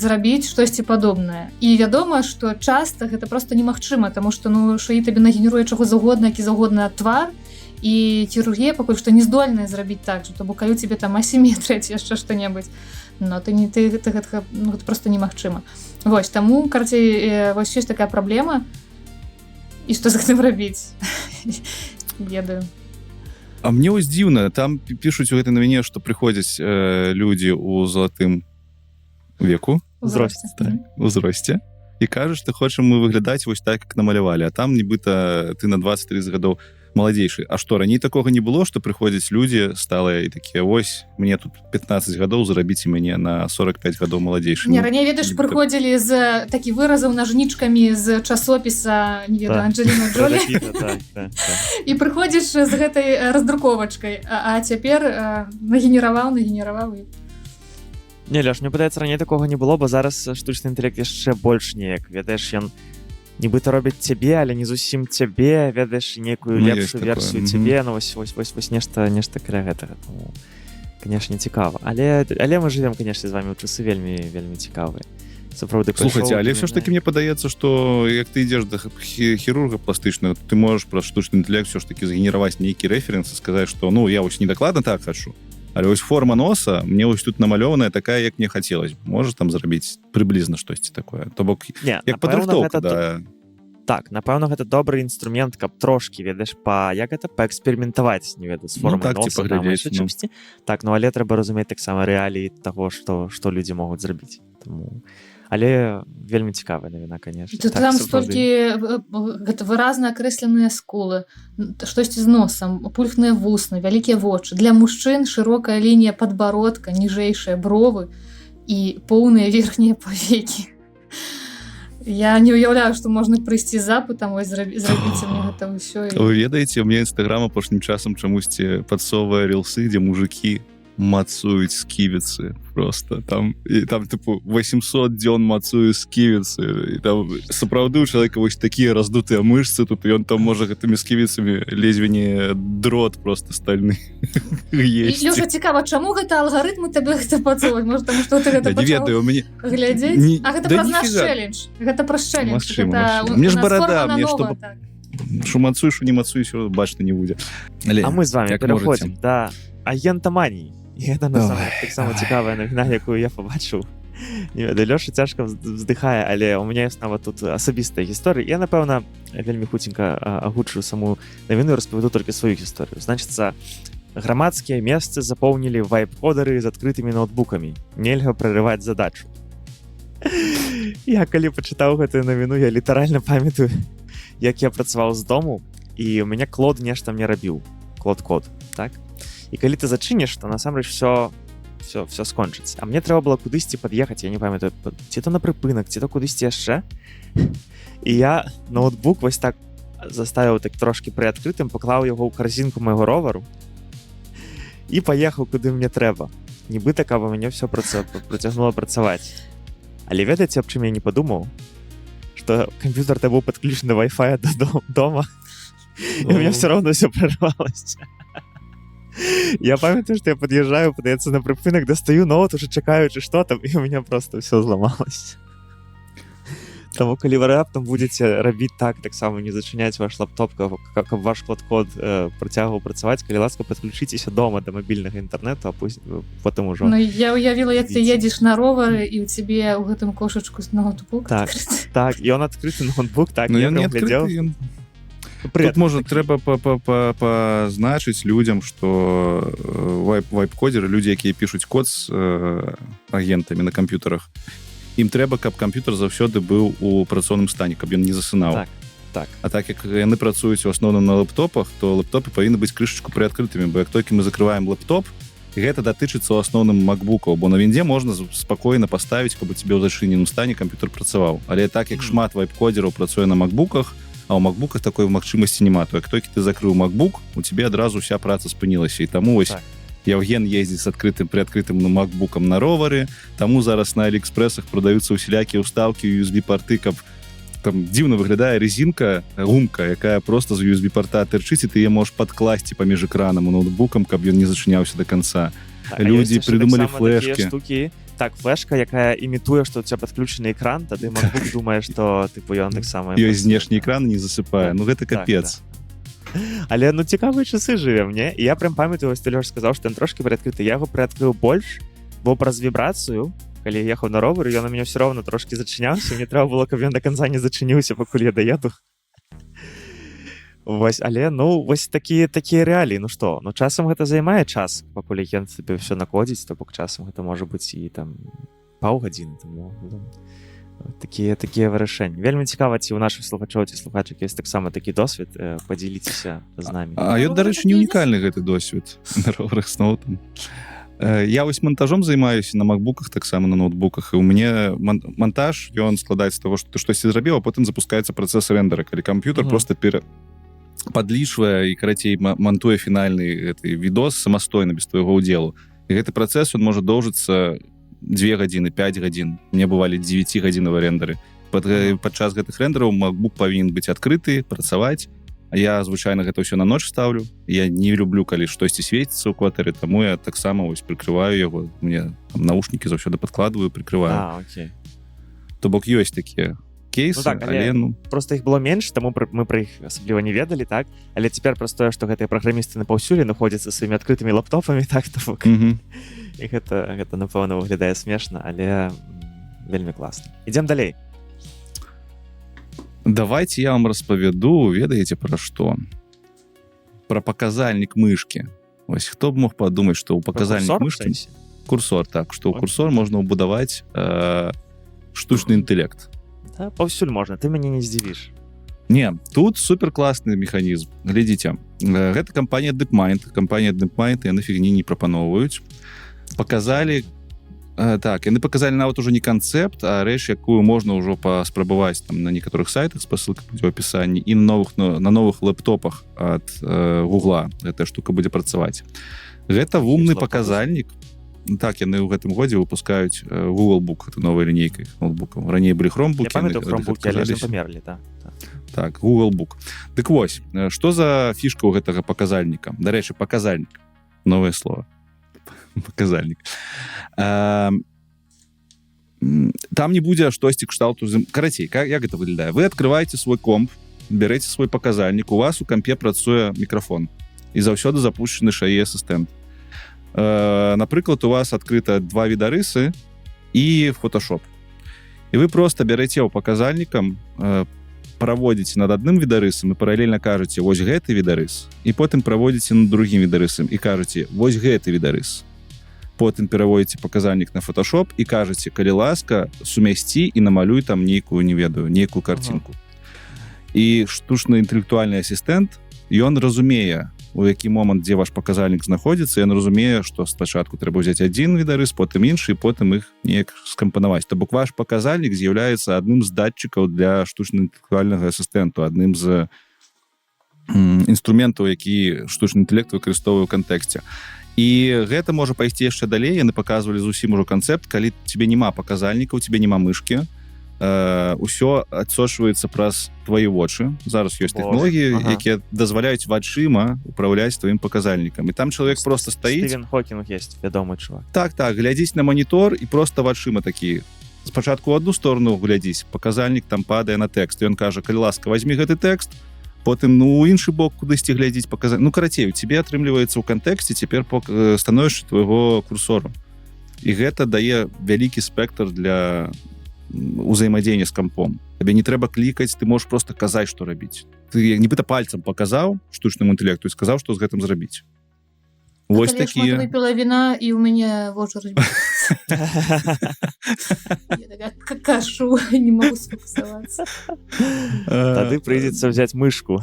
зрабіць штосьці падобнае. І вядома, што часта гэта проста немагчыма, таму што шаі табе нагенеруе чаго заўгодна, які заўгодна твар, і хірургія пакуль што не здольная зрабіць так жа, то бок калі тебе там асіметрыя ці яшчэ што-небудзь, но ты гэтага, ну, гэта просто немагчыма. Вось, таму, карацей, вось ёсць такая праблема, і што з гэтым рабіць? Ведаю. А мне вось дзіўна, там пішуць у гэтай навіне, што прыходзяць людзі ў залатым веку, узросце, і кажуць, што хочам мы выглядаць вось так, як намалявалі, а там нібыта ты на 20-30 гадоў маладзейшы. А што, раней такога не было, што прыходзяць людзі сталыя і такія, ось, мне тут 15 гадоў, зарабіце мяне на 45 гадоў маладзейшы. Не, раней, ведаеш, прыходзілі з такі выразаў нажнічкамі з часопіса, не ведаю, Анджеліна Джолі. І прыходзіш з гэтай раздруковачкай, а цяпер нагенераваў і... Не, Лёш, мне падаецца, раней такога не было, бо зараз штучны інтэлект яшчэ больш неяк, ведаеш, ён нібыта робіць цябе, але не зусім цябе, ведаеш, нейкую лепшую версію цябе, ну вось нешта каля гэтага, тому, канешне, цікава. Але мы жывем, канешне, з вамі ў часы вельмі цікавыя. Сапраўды, слухайце, але все ж таки мне падаецца, што як ты ідзеш да хірурга пластычнага, ты можаш праз штучны інтэлект все ж таки згенераваць нейкі рэферэнс і сказаць, што ну я вось не дакладна так хачу. Але вось форма носа мне вось тут намалёваная такая, як мне хацелось. Можа там зрабіць прыблізна штосьці такое. То бок, як падрыхтоўка, да. Так, напэўна, гэта добры інструмент, каб трошкі, ведаеш, як гэта, паэксперыментаваць, не ведаю, з формай носа, там, яшчэ чымсьці. Так, ну, але трэба разумець таксама рэаліі таго, што людзі могуць зрабіць. Таму... Але вельмі цікавая навіна, канешне. Тут там столькі выразна акрэсленыя скулы, штосьці з носам, пульхныя вусны, вялікія вочы. Для мужчын шырокая лінія падбародка, ніжэйшыя бровы і поўныя верхнія павекі. Я не уяўляю, што можна прыйсці з запытам, вось зрабіце мне гэта ўсё. Вы ведаеце, у меня Інстаграм апошнім часам чамусьці падсоввае рілсы, дзе мужыкі мацуюць сківіцы просто. Там типу, 800 дзён мацую сківіцы. І там сапраўды у чалавека вось такія раздутыя мышцы, тут ён там можа гэтымі сківіцамі лезвені дрот просто стальны есці. Лёша, цікава, чаму гэта алгарытмы табе гэта пацоваць? Можа, таму што ты гэта пачаў глядзець? А гэта праз наш чэлендж. Гэта праз чэлендж. Мне ж барада, мне што... Шо мацую, шо не мацую, ўсё бачна не будзе. А мы з вами пераходзім да агентаманіі. І гэта таксама цікавая навіна, якую я пабачыў. Не ведаю, Лёша цяжка вздыхае, але у мяне ёсць нават тут асабістая гісторыя. Я, напэўна, вельмі хуценька агучу саму навіну і распавяду толькі сваю гісторыю. Значыцца, грамадскія месцы запоўнілі вайп-кодары з адкрытымі ноутбукамі. Нельга прарываць задачу. Я, калі пачытаў гэтую навіну, я літаральна памятаю, як я працаваў з дому, і у мяне Клод нешта мне рабіў. Клод-код, так? І калі ты зачыніш, то насамрэч все скончыцца. А мне трэба было кудысьці пад'ехаць, я не памятаю, ці то на прыпынак, ці то кудысьці яшчэ. І я ноутбук вось так заставіў так трошкі прыадкрытым, паклаў яго ў карзінку майго ровару і паехаў, куды мне трэба. Нібыта, каб у мяне все працягнула працаваць. Але ведаеце, аб чым я не падумаў? Што камп'ютар ты быў падключаны Wi-Fi да дома, і у меня все равно все прорвалось. Я памятаю, што я пад'язджаю, падаецца на прыпынак, дастаю ноут, уже чакаючы, што там, і у меня просто все зламалось. Таму, калі вы раптам будзеце рабіць таксама не зачыняць ваш лаптоп, каб ваш код працягваў працаваць, калі ласка, падключыцеся дома да мабільнага інтэрнэту, а потым ужо... Ну, я уявіла, як ты едзеш на ровары, і ў цябе ў гэтым кошачку ноутбук адкрыты. Так, ён адкрыты ноутбук, так, я не глядзеў. Тут, можа, трэба пазначыць людзям, што вайп-кодеры, людзі, якія пішуць код з агентамі на камп'ютарах, ім трэба, каб камп'ютар заўсёды быў у працоўным стане, каб ён не засынаў. Так. А так як яны працуюць у асноўным на лэптопах, то лэптопы павінны быць крышачку прыадкрытымі, бо як толькі мы закрываем лэптоп, гэта датычыцца ў асноўным макбукаў, бо на віндзе можна спакойна паставіць, каб у цябе ў зачыненым стане камп'ютар працаваў. Але так як шмат вайп-кодераў працуе на макбуках, а ў макбуках такой магчымасці няма, то як толькі ты закрыў макбук, у цябе адразу ўся праца спынілася. І таму вось Яўген ездзіць з адкрытым прыадкрытым макбукам на ровары, таму зараз на Аліэкспрэсах прадаюцца усялякія ўстаўкі USB-парты, каб там дзіўна выглядае резинка, гумка, якая просто з USB-парта тырчыць, і ты яе можаш падкласці паміж экранам і ноутбукам, каб ён не зачыняўся да канца. Людзі прыдумалі флешкі. Так, флешка, якая імітуе, што у цябе падключаны экран, тады макбук думае, што тыпу ён таксама... Ёсць знешні экран не засыпае. Ну гэта капец. Але ну цікавыя часы жывем, не? І я прям памятаю, вось ты, Лёш, сказаў, што ён трошкі прыадкрыты. Я яго прыадкрыў больш, бо праз вібрацыю, калі я ехаў на ровары, ён у мяне ўсё роўна трошкі зачыняўся, мне трэба было, каб ён да канца не зачыніўся, пакуль я даеду. Вось, але ну вось такія рэаліі. Ну што, ну часам гэта займае час, пакуль агент сабе ўсё накодзіць, то бок часам гэта можа быць і там паўгадзіны, таму такія вырашэнні. Вельмі цікава, ці ў нашых слухачоў ці слухачак ёсць таксама такі досвед, падзяліцеся з намі. А ён, дарэчы, не унікальны гэты досвед на роварах зноў там. Я вось монтажом займаюся на макбуках, таксама на ноутбуках, і у мяне монтаж, ён складаецца з таго, што ты штосьці зрабіў, а потым запускаецца працэс рэндера, калі камп'ютар просто падлічвае і, карацей, монтуе фінальны відос самастойна, без твайго ўдзелу. І гэты працэс, ён можа доўжыцца 2 гадзіны, 5 гадзін. Мне бывалі 9-гадзінавыя рэндеры. Падчас гэтых рэндераў макбук павінен быць адкрыты, працаваць. А я звычайна гэта ўсё на ноч ставлю. Я не люблю, калі штосьці свеціцца ў кватэры, таму я таксама вось прыкрываю яго. Мне наушнікі заўсёды падкладваю, прыкрываю. Окей. То бок ёсць такія кейсы, ну, так, але просто іх было менш, таму мы пра іх асабліва не ведалі, так? Але цяпер праз тое, што гэтыя праграмісты напаўсюль находзяцца сваімі адкрытымі лаптопамі, так, то бок. І гэта напэўна выглядае смешна, але вельмі класна. Ідзем далей. Давайте я вам распавяду, ведаеце пра што? Пра паказальнік мышкі. Вось хто б мог падумаць, што ў паказальнік мышкі курсор, так, што ў курсор можна ўбудаваць штучны інтэлект. Да, паўсюль можна, ты мяне не здзівіш. Не, тут супер класны механізм. Глядзіце, гэта кампанія DeepMind. Кампанія DeepMind, яны фігні не прапановваюць. Паказалі, так, яны паказалі нават ужо не канцэпт, а рэч, якую можна ўжо паспрабаваць там на некаторых сайтах, спасылка будзе ў апісанні, і на новых лэптопах ад Гугла гэтая штука будзе працаваць. Гэта вумны паказальнік. Так, яны ў гэтым годзе выпускаюць Google Book, это новая лінейка ноутбукаў. Раней былі Chromebook. Я памятаю Chromebook, але не памерлі, так. Так, Google Book. Дык вось, што за фішка ў гэтага паказальніка? Дарэчы, паказальнік. Новае слово. Паказальнік. Там не будзе штосьці кшталту... Карацей, як гэта выглядае? Вы адкрываеце свой комп, бярэце свой паказальнік, у вас у кампе працуе мікрафон. І заўсёды запушчаны шаі-асістэнт. Напрыклад, у вас адкрыта 2 відарысы і Photoshop. І вы просто бярэце ў паказальнікам, праводзіце над адным відарысам і паралельна кажаце вось гэты відарыс, і потым праводзіце над другім відарысам і кажаце вось гэты відарыс. Потым пераводзіце паказальнік на Photoshop і кажаце, калі ласка, сумясці і намалюй там нейкую, не ведаю, нейкую карцінку. І штучны інтэлектуальны асістэнт, ён разумее, у які момант, дзе ваш паказальнік знаходзіцца, ён разумее, што спачатку трэба ўзяць адзін відарыс, потым іншы, і потым іх неяк скампанаваць. То бок ваш паказальнік з'яўляецца адным з датчыкаў для штучна-інтэлектуальнага асістэнту, адным з інструментаў, які штучны інтэлект выкарыстоўвае ў кантэксце. І гэта можа пайсці яшчэ далей, яны паказвалі зусім ужо канцэпт, калі тебе няма паказальніка, у тебе няма мышкі, усё адсочваецца праз твои вочы. Зараз ёсць тэхналогіі, якія дазваляюць вачыма управляць тваім паказальнікам. І там чалавек просто стаіць. Стівен Хокінг ёсць, вядомы чувак. Так, глядзіць на манітор і просто вачыма такі. Спачатку ў адну сторону глядзіць, паказальнік там падае на тэкст. І ён кажа, калі ласка, вазьмі гэты тэкст, потым у іншы бок кудысьці глядзіць паказальнік. Ну, карацей, у тебе атрымліваецца ў кантэксце цяпер становішча твайго курсору. І гэта дае вялікі спектр для узаемадзеяння з кампом. Табе не трэба клікаць, ты можаш просто казаць, што рабіць. Ты нібыта пальцам паказаў штучнаму інтэлекту і сказаў, што з гэтым зрабіць. Вось такія. Я выпіла віна, і ў мяне вочы разбіліся. Я такая какашу, не могу сфокусавацца. Тады прыйдзецца ўзяць мышку.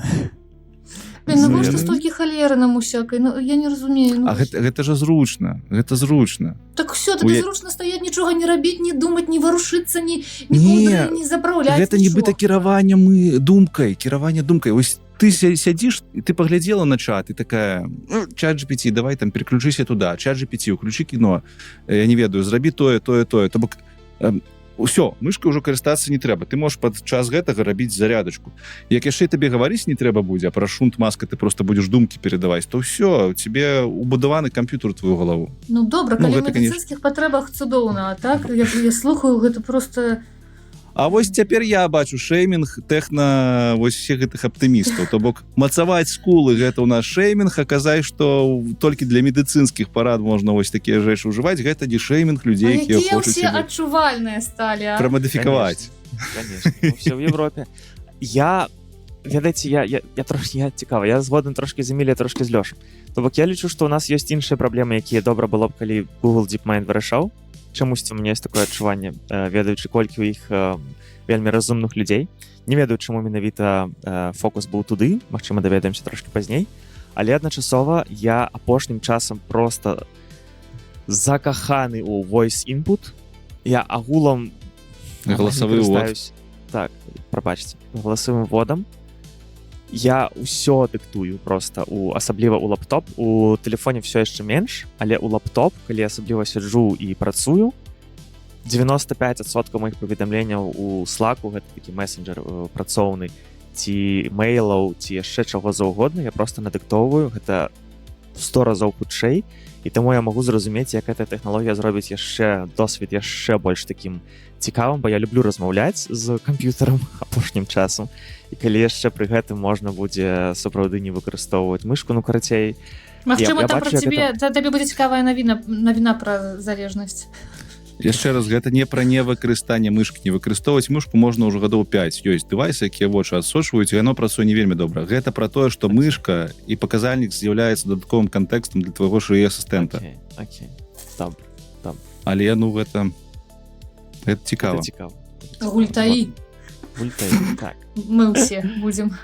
Навошта столькі халеры нам усякай? Я не разумею. А гэта ж зручна. Гэта зручна. Так все, тады зручна стаяць, нічога не рабіць, не думаць, не варушыцца, не запраўляць. Гэта нібыта кіраванне думкай. Вось ты сядзіш, і ты паглядзела на чат, і такая, чат GPT, давай там переключыся туда, чат GPT, уключи кіно, я не ведаю, зрабі тое. То бок, усё, мышкай ўжо карыстацца не трэба. Ты можаш пад час гэтага рабіць зарядачку. Як яшчэ табе гаварыць не трэба будзе, а пра шунт маска ты просто будзеш думкі перадаваць, то ўсё, у тебе убудаваны камп'ютар твою галаву. Ну добра, калі ў медыцынскіх патрэбах цудоўна, а так, я слухаю, гэта просто... А вось цяпер я бачу шеймінг тэхна вось всех гэтых аптымістаў. То бок мацаваць скулы гэта ў нас шеймінг, а казаць, што толькі для медыцынскіх парад можна вось такія рэчы ўжываць, гэта не шеймінг людзей, якія Якія хочуць ўсе адчувальныя сталі, а? прамадыфікаваць. Конечно, все в Европе. Ведаеце, я трошки цікава, я згоден трошки з Емілією, трошки з Льошем. То бок я лічу, што у нас ёсць іншыя праблемы, якія добра было б, калі Google DeepMind вырашаў. Чамусьці у мяне ёсць такое адчуванне, ведаючы, колькі ў іх вельмі разумных людзей. Не ведаю, чаму менавіта фокус быў туды, магчыма, даведаемся трошки пазней. Але адначасова я апошнім часам проста закаханы ў voice input. Я агулам Галасавы ввод. Так, прабачце, галасавым вводам. Я ўсё дыктую проста, асабліва ў лаптоп. У тэлефоне ўсё яшчэ менш, але ў лаптоп, калі асабліва сяджу і працую, 95% маіх паведамленняў у Slack'у, гэта такі месенджер працоўны, ці мейлаў, ці яшчэ чаго заўгодна, я проста надыктоўваю, гэта 100 разоў хутчэй, і таму я магу зразумець, як гэтая тэхналогія зробіць яшчэ досвед яшчэ больш такім цікавым, бо я люблю размаўляць з камп'ютарам апошнім часам. І калі яшчэ пры гэтым можна будзе сапраўды не выкарыстоўваць мышку, ну карацей. Магчыма, там пра табе будзе цікавая навіна пра залежнасць. Яшчэ раз, гэта не пра невыкарыстанне мышкі. Не выкарыстоўваць мышку можна ўжо гадоў 5. Ёсць дэвайсы, якія вочы адсочваюць, і яно працуе не вельмі добра. Гэта пра тое, што мышка і паказальнік з'яўляецца дадатковым кантэкстам для твайго шыі асістэнта. Окей. Добра. Але, ну, гэта цікава. Гультаі. Так. Мы ўсе будзем.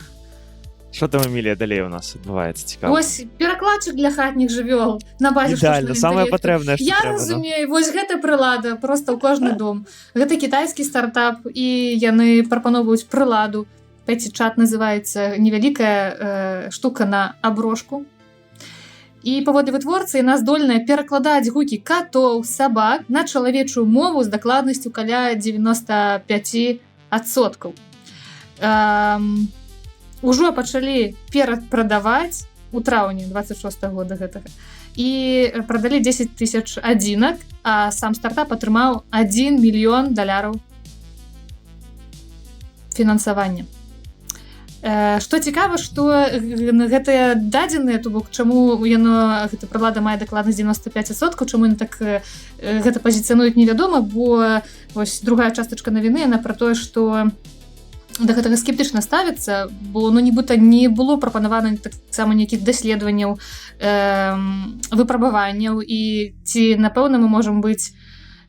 Што там, Емілія, далей у нас адбываецца цікава? Вось перакладчык для хатніх жывёл на базе штучнага інтэлекту. Самае патрэбнае, што трэба. Я разумею, вось гэта прылада проста ў кожны дом. Гэта кітайскі стартап, і яны прапаноўваюць прыладу. Чат называецца невялікая штука на аброшку. І паводле вытворцы яна здольная перакладаць гукі катоў, сабак на чалавечую мову з дакладнасцю каля 95%. Ужо пачалі перапрадаваць у траўні 26 года гэтага. І прадалі 10 000 адзінак, а сам стартап атрымаў $1 мільён фінансавання. Што цікава, што гэтыя дадзеныя, то бок чаму гэта прылада мае дакладнасць 95%, чаму яны так гэта пазіцыянуюць невядома, бо вось другая частачка навіны, яна пра тое, што да гэтага скептычна ставіцца, бо нібыта не было прапанавана таксама нейкіх даследаванняў, выпрабаванняў, і ці, напэўна, мы можам быць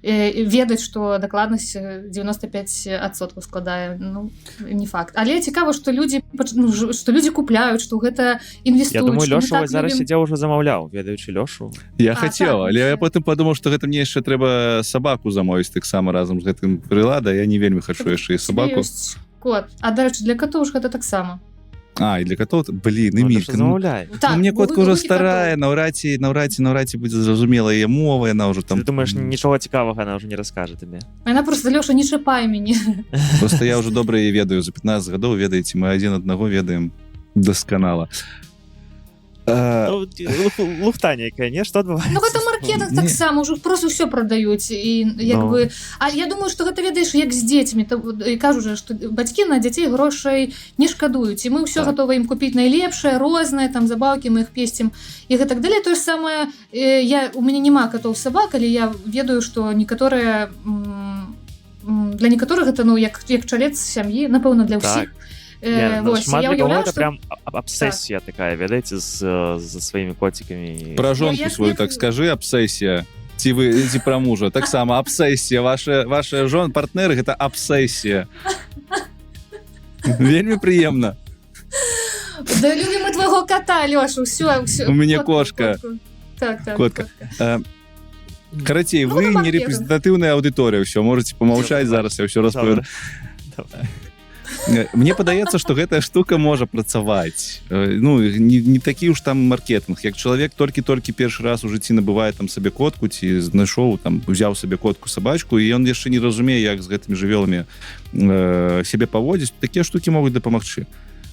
ведаць, што дакладнасць 95% складае, ну, не факт. Але цікава, што людзі купляюць, што гэта інвестуюць. Я думаю, Лёша зараз сядзеў ужо замаўляў, ведаючы Лёшу. Я хацеў, але я потым падумаў, што гэта мне яшчэ трэба сабаку замовіць таксама разам з гэтым прылада. Я не вельмі хачу яшчэ і сабаку. Кот. А, дарэчы, для котоў ж гэта таксама. А, і для котоў, блін, Эмілька. Мне котка ўжо старая, наўрад ці будзе зразумела яе мова, яна ўжо там... Ты думаеш, нічога цікавага она ўжо не раскажа табе? Яна проста, Лёша, не чапай мяне. Просто я ўжо добра яе ведаю, за 15 гадоў, ведаеце, мы адзін аднаго ведаем дасканала. Лухта нейкая, не? Што адбываецца? Ну, гэта маркетинг таксама, ўжо просто ўсё прадаюць. І як бы... А я думаю, што гэта, ведаеш, як з дзецьмі. І кажу же, што бацькі на дзяцей грошай не шкадуюць. І мы ўсё гатовы ім купіць найлепшае, рознае, там, забаўкі, мы іх песцім і гэтак далей. То ж самае, у мяне няма катоў сабак, але я ведаю, што некаторыя... Для некаторых гэта, ну, як чалец сям'і, напэўна, для ўсіх. Шмат для кого это прям абсессия такая, ведаеце, за сваімі коцікамі. Пра жонку свою так скажы, абсессия. Ці пра мужа. Таксама абсессия. Ваша партнеры гэта абсессия. Вельмі прыемна. Да любім мы твайго кота, Лёша, ўсё. У мяне кошка. Так, котка. Карацей, вы не рэпрэзентатыўная аўдыторыя, ўсё, можаце памаўчаць зараз, я ўсё распавяду. Мне падаецца, што гэтая штука можа працаваць. Ну, не такі уж там маркетинг. Як чалавек толькі першы раз у жыцці набывае там сабе котку, ці знайшоў, там, узяў сабе котку, сабачку, і ён яшчэ не разумее, як з гэтымі жывёламі сябе паводзіць, такія штукі могуць дапамагчы.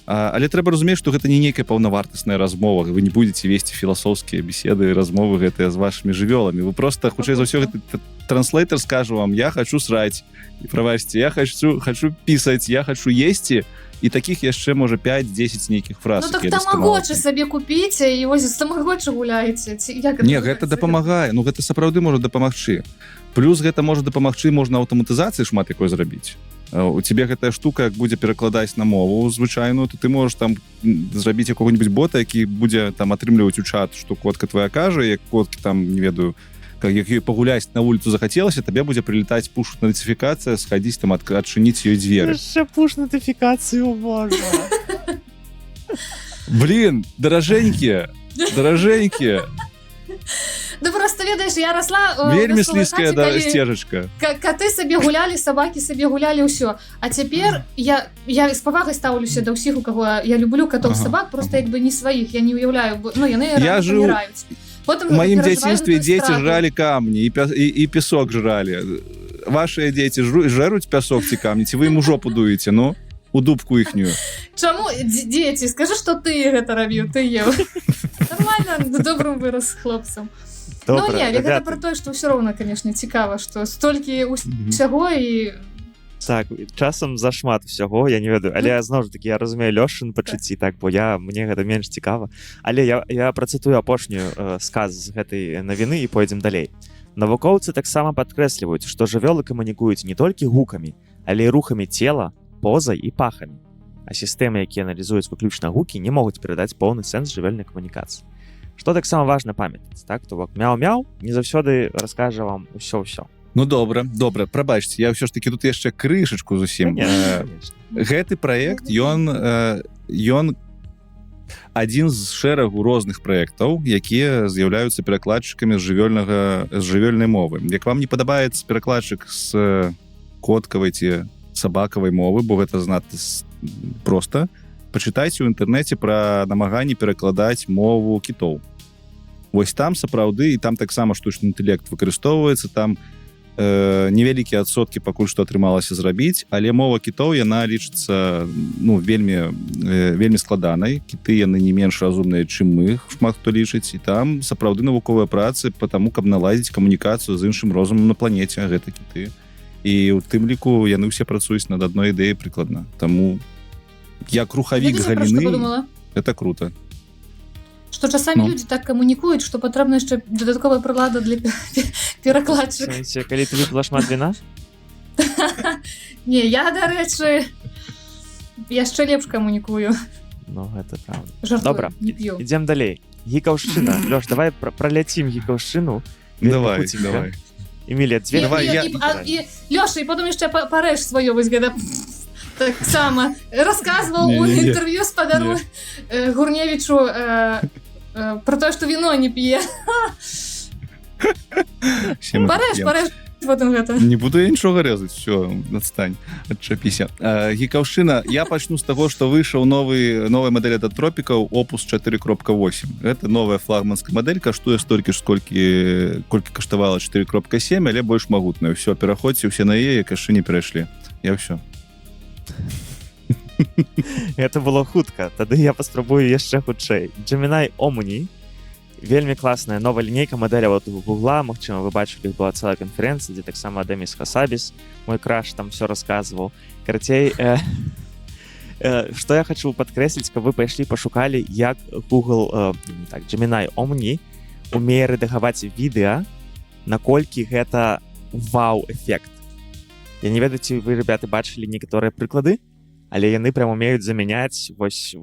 Але трэба разумець, што гэта не нейкая паўнавартасная размова, вы не будете весці філасофскія беседы, размовы гэтыя з вашымі жывёламі, вы просто, хутчэй за ўсё, гэты транслейтер скажу вам, я хочу сраць, і правасці, я хочу пісаць, я хочу есці, і такіх яшчэ, можа, 5-10 нейкіх фраз. Ну так тамагочы сабе купіце, і вось з тамагочы гуляеце. Не, гэта дапамагае, ну гэта сапраўды можа дапамагчы. Плюс гэта можа дапамагчы, можна аўтаматызацыі шмат якой зрабіць. У цябе гэтая штука, як будзе перакладаць на мову звычайную, то ты можаш там зрабіць якога-нибудь бота, які будзе там атрымліваць у чат, што котка твоя кажа, як коткі там, не ведаю, як ёй пагуляць на вуліцу захацелася, табе будзе прилетаць пуш-нотыфікацыя, схадзіць там, адчыніць ёй дзверы. Яшчэ пуш-нотыфікацыю можна. Блин, даражэнькія. Да просто, ведаеш, я расла... Вельмі слізкая сцежачка. Каты сабе гулялі, сабакі сабе гулялі, ўсё. А цяпер я з павагай стаўлюся да ўсіх, у каго я люблю катоў сабак, просто як бы не сваіх, я не уяўляю, ну яны паміраюць. В моим дзяцінстве дзеці жралі камні і песок жралі. Вашыя дзеці жруць пясок ці камні, ці вы ім у жопу дуеце, ну, у дубку іхнюю. Чаму, дзеці, скажы, што ты гэта рабіў, ты еў. Нормально, добрым вырас з хлопцам. Ну не, гэта пра тое, што ўсё роўна, конечно, цікава, што столькі ўсяго і... Так, часам зашмат усяго, я не ведаю, але зноў ж такі я разумею Лёшын пачуцці, так, бо мне гэта менш цікава. Але я працытую апошнюю сказ з гэтай навіны і пойдзем далей. Навукоўцы таксама падкрэсліваюць, што жывёлы камунікуюць не толькі гукамі, але і рухамі цела, позай і пахамі. А сістэмы, якія аналізуюць выключна гукі, не могуць перадаць поўны сэнс жывёльнай камунікацыі. Што таксама важна памятаць, так? То бок мяу-мяу не заўсёды раскажа вам усё-ўсё. Ну добра, прабачце, я ўсё ж такі тут яшчэ крышачку зусім. Гэты праект, ён адзін з шэрагу розных праектаў, якія з'яўляюцца перакладчыкамі з жывёльнай мовы. Як вам не падабаецца перакладчык з коткавай ці сабакавай мовы, бо гэта знатна проста, пачытайце ў інтэрнэце пра намаганні перакладаць мову кітоў. Вось там сапраўды, і там таксама штучны інтэлект выкарыстоўваецца, там невялікія адсоткі пакуль што атрымалася зрабіць, але мова кітоў яна лічыцца вельмі складанай. Кіты яны не менш разумныя, чым мы, шмат хто лічыць, і там сапраўды навуковыя працы па таму, каб наладзіць камунікацыю з іншым розумам на планеце, гэта кіты. І ў тым ліку яны ўсе працуюць над адной ідэяй прыкладна. Таму як рухавік галіны, это круто. Што часамі людзі так камунікуюць, што патрэбна яшчэ дадатковая прылада для перакладчыка. Калі ты выпіла шмат віна? Не, я, дарэчы, яшчэ лепш камунікую. Ну, гэта правда. Жартую, добра, не п'ю. Ідзем далей. Гікаўшчына. Лёш, давай праляцім гікаўшчыну. Давай. Эмілія, дзве. Лёша, і потым яшчэ парэш сваё, вось гэта... Так само расказваў у інтэрв'ю спадару Гурневічу про тое, што віно не п'е. Парэш потым гэта. Не буду я нічога рэзаць, все, адстань, адчапіся. Гікаўшчына, я пачну з таго, што выйшаў новая мадэль ад тропікаў Opus 4.8. Гэта новая флагманская мадэль, каштуе столькі ж, колькі каштавала 4.7, але больш магутная. Все, пераходзьце ўсе на яе, як яшчэ не перайшлі. Я ўсё. Это было хутка, тады я паспрабую яшчэ хутчэй. Gemini Omni, вельмі класная новая лінейка мадэля от Гугла, магчыма, вы бачылі, была цэлая канферэнцыя, дзе таксама Демис Хасабис, мой краш, там все расказваў. Карацей, што я хочу падкрэсліць, каб вы пайшлі пашукалі, як Google, Gemini Omni умее рэдагаваць відэа, наколькі гэта вау-эфект. Я не ведаю, ці вы, ребята, бачылі некаторыя прыклады, але яны прям умеюць замяняць вось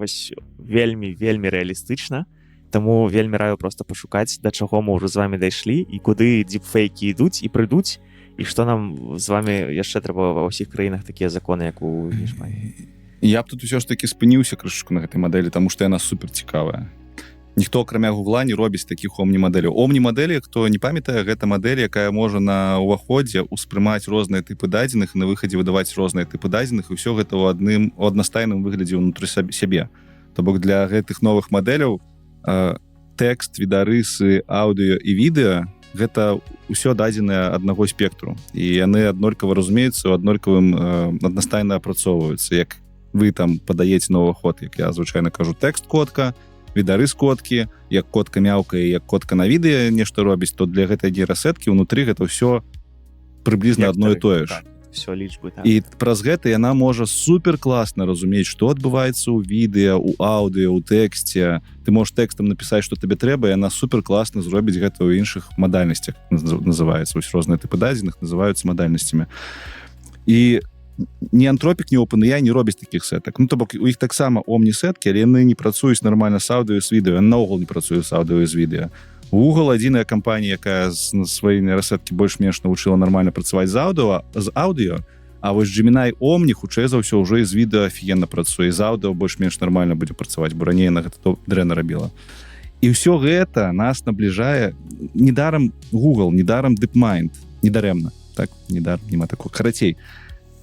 вельмі рэалістычна, таму вельмі раю проста пашукаць, да чаго мы ўжо з вами дайшлі і куды дипфейкі ідуць і прыйдуць, і што нам з вами яшчэ трэба ва ўсіх краінах такія законы, як у Нішмаі. Я б тут усё ж такі спыніўся крышачку на гэтай мадэлі, таму што яна супер цікавая. Ніхто, акрамя Гугла, не робіць такіх омні-мадэляў. Омні-мадэлі, хто не памятае, гэта мадэль, якая можа на ўваходзе ўспрымаць розныя тыпы дадзеных, на выхадзе выдаваць розныя тыпы дадзеных, і ўсё гэта ў аднастайным выглядзе ўнутры сябе. То бок для гэтых новых мадэляў тэкст, відарысы, аўдыё і відэа гэта ўсё дадзенае аднаго спектру. І яны аднолькава разумеюцца, аднолькавым аднастайна апрацоўваюцца, як вы там падаеце новы ход, як я звычайна кажу, тэкст котка, відарыс коткі, як котка мяўкае, як котка на відэа нешта робіць, то для гэтай нейрасеткі ўнутры гэта ўсё прыблізна адно і тое ж. Все лічбы, так. І праз гэта яна можа супер класна разумець, што адбываецца ў відэа, у аўдыо, у тэксце. Ты можаш тэкстам напісаць, што табе трэба, і яна супер класна зробіць гэта ў іншых мадальнасцях, называецца. Вось розныя тыпы дадзеных называюцца мадальнасцямі. І ні Антропік, ні OpenAI не робяць такіх сетак. Ну, то бок, у іх таксама омні-сеткі, але яны не працуюць нармальна з аўдыо і з відэо. Яны наогул не працуюць з аўдыо і з відэа. Google адзіная кампанія, якая на сваёй нейрасеткі больш-менш навучыла нармальна працаваць з аўдыо, а вось Gemini Omni хутчэй за ўсё ўжо і з відэа афігенна працуе, з аўдыо больш-менш нармальна будзе працаваць, бо раней на гэта дрэнна рабіла. І ўсё гэта нас набліжае недарам Google, недарам DeepMind, недарэмна, так, недарам, нема такого. Карацей,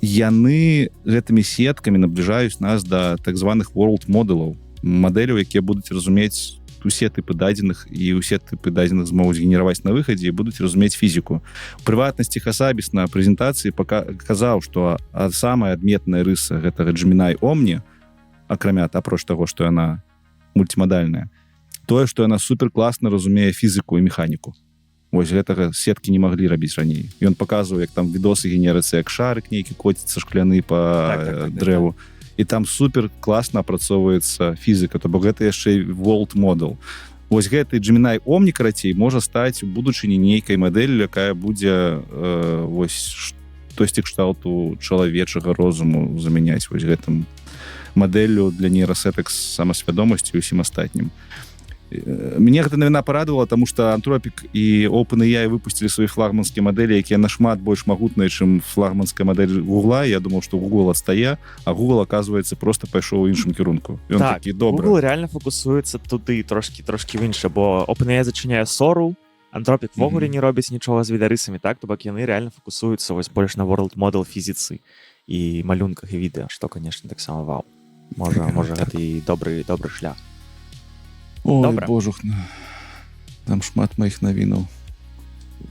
яны гэтымі сеткамі набліжаюць нас да так званых world моделаў, мадэляў, якія будуць разумець усе тыпы дадзеных і усе тыпы дадзеных змогуць генераваць на выхадзе і будуць разумець фізіку. У прыватнасці Хасабіс на прэзентацыі казаў, што самая адметная рыса гэтага Gemini Omni, акрамя апроч таго, што яна мультимадальная, тое, што яна супер класна разумее фізіку і механіку. Вось гэтага сеткі не маглі рабіць раней. Ён паказваў, як там відосы генерацыі, як шарык нейкі коціцца шкляны па дрэву. І там супер класна апрацоўваецца фізіка, то бок гэта яшчэ world model. Вось гэты Gemini Omni, карацей, можа стаць у будучыні нейкай мадэлі, якая будзе вось штосьці кшталту чалавечага розуму замяняць вось гэтым мадэллю для нейрасетак з самасвядомасцю і ўсім астатнім. Мне гэта навіна парадавала, таму што Антропік і OpenAI выпусцілі свае флагманскія мадэлі, якія нашмат больш магутныя, чым флагманская мадэль Гугла. Я думаў, што Google адстае, а Google, оказывается, просто пайшоў у іншым кірунку. Ён так, такі добры. Google реально фокусуецца туды трошкі в інше, бо OpenAI зачыняе Сору, Антропік вогуле не робіць нічога з відарысамі, так? То бок яны реально фокусуюцца вось больш на world model фізіцы і малюнках і відэа, што, конечно, таксама вау. Можа гэта і добры шлях. Ой, добра. Божух, там шмат маіх навінаў.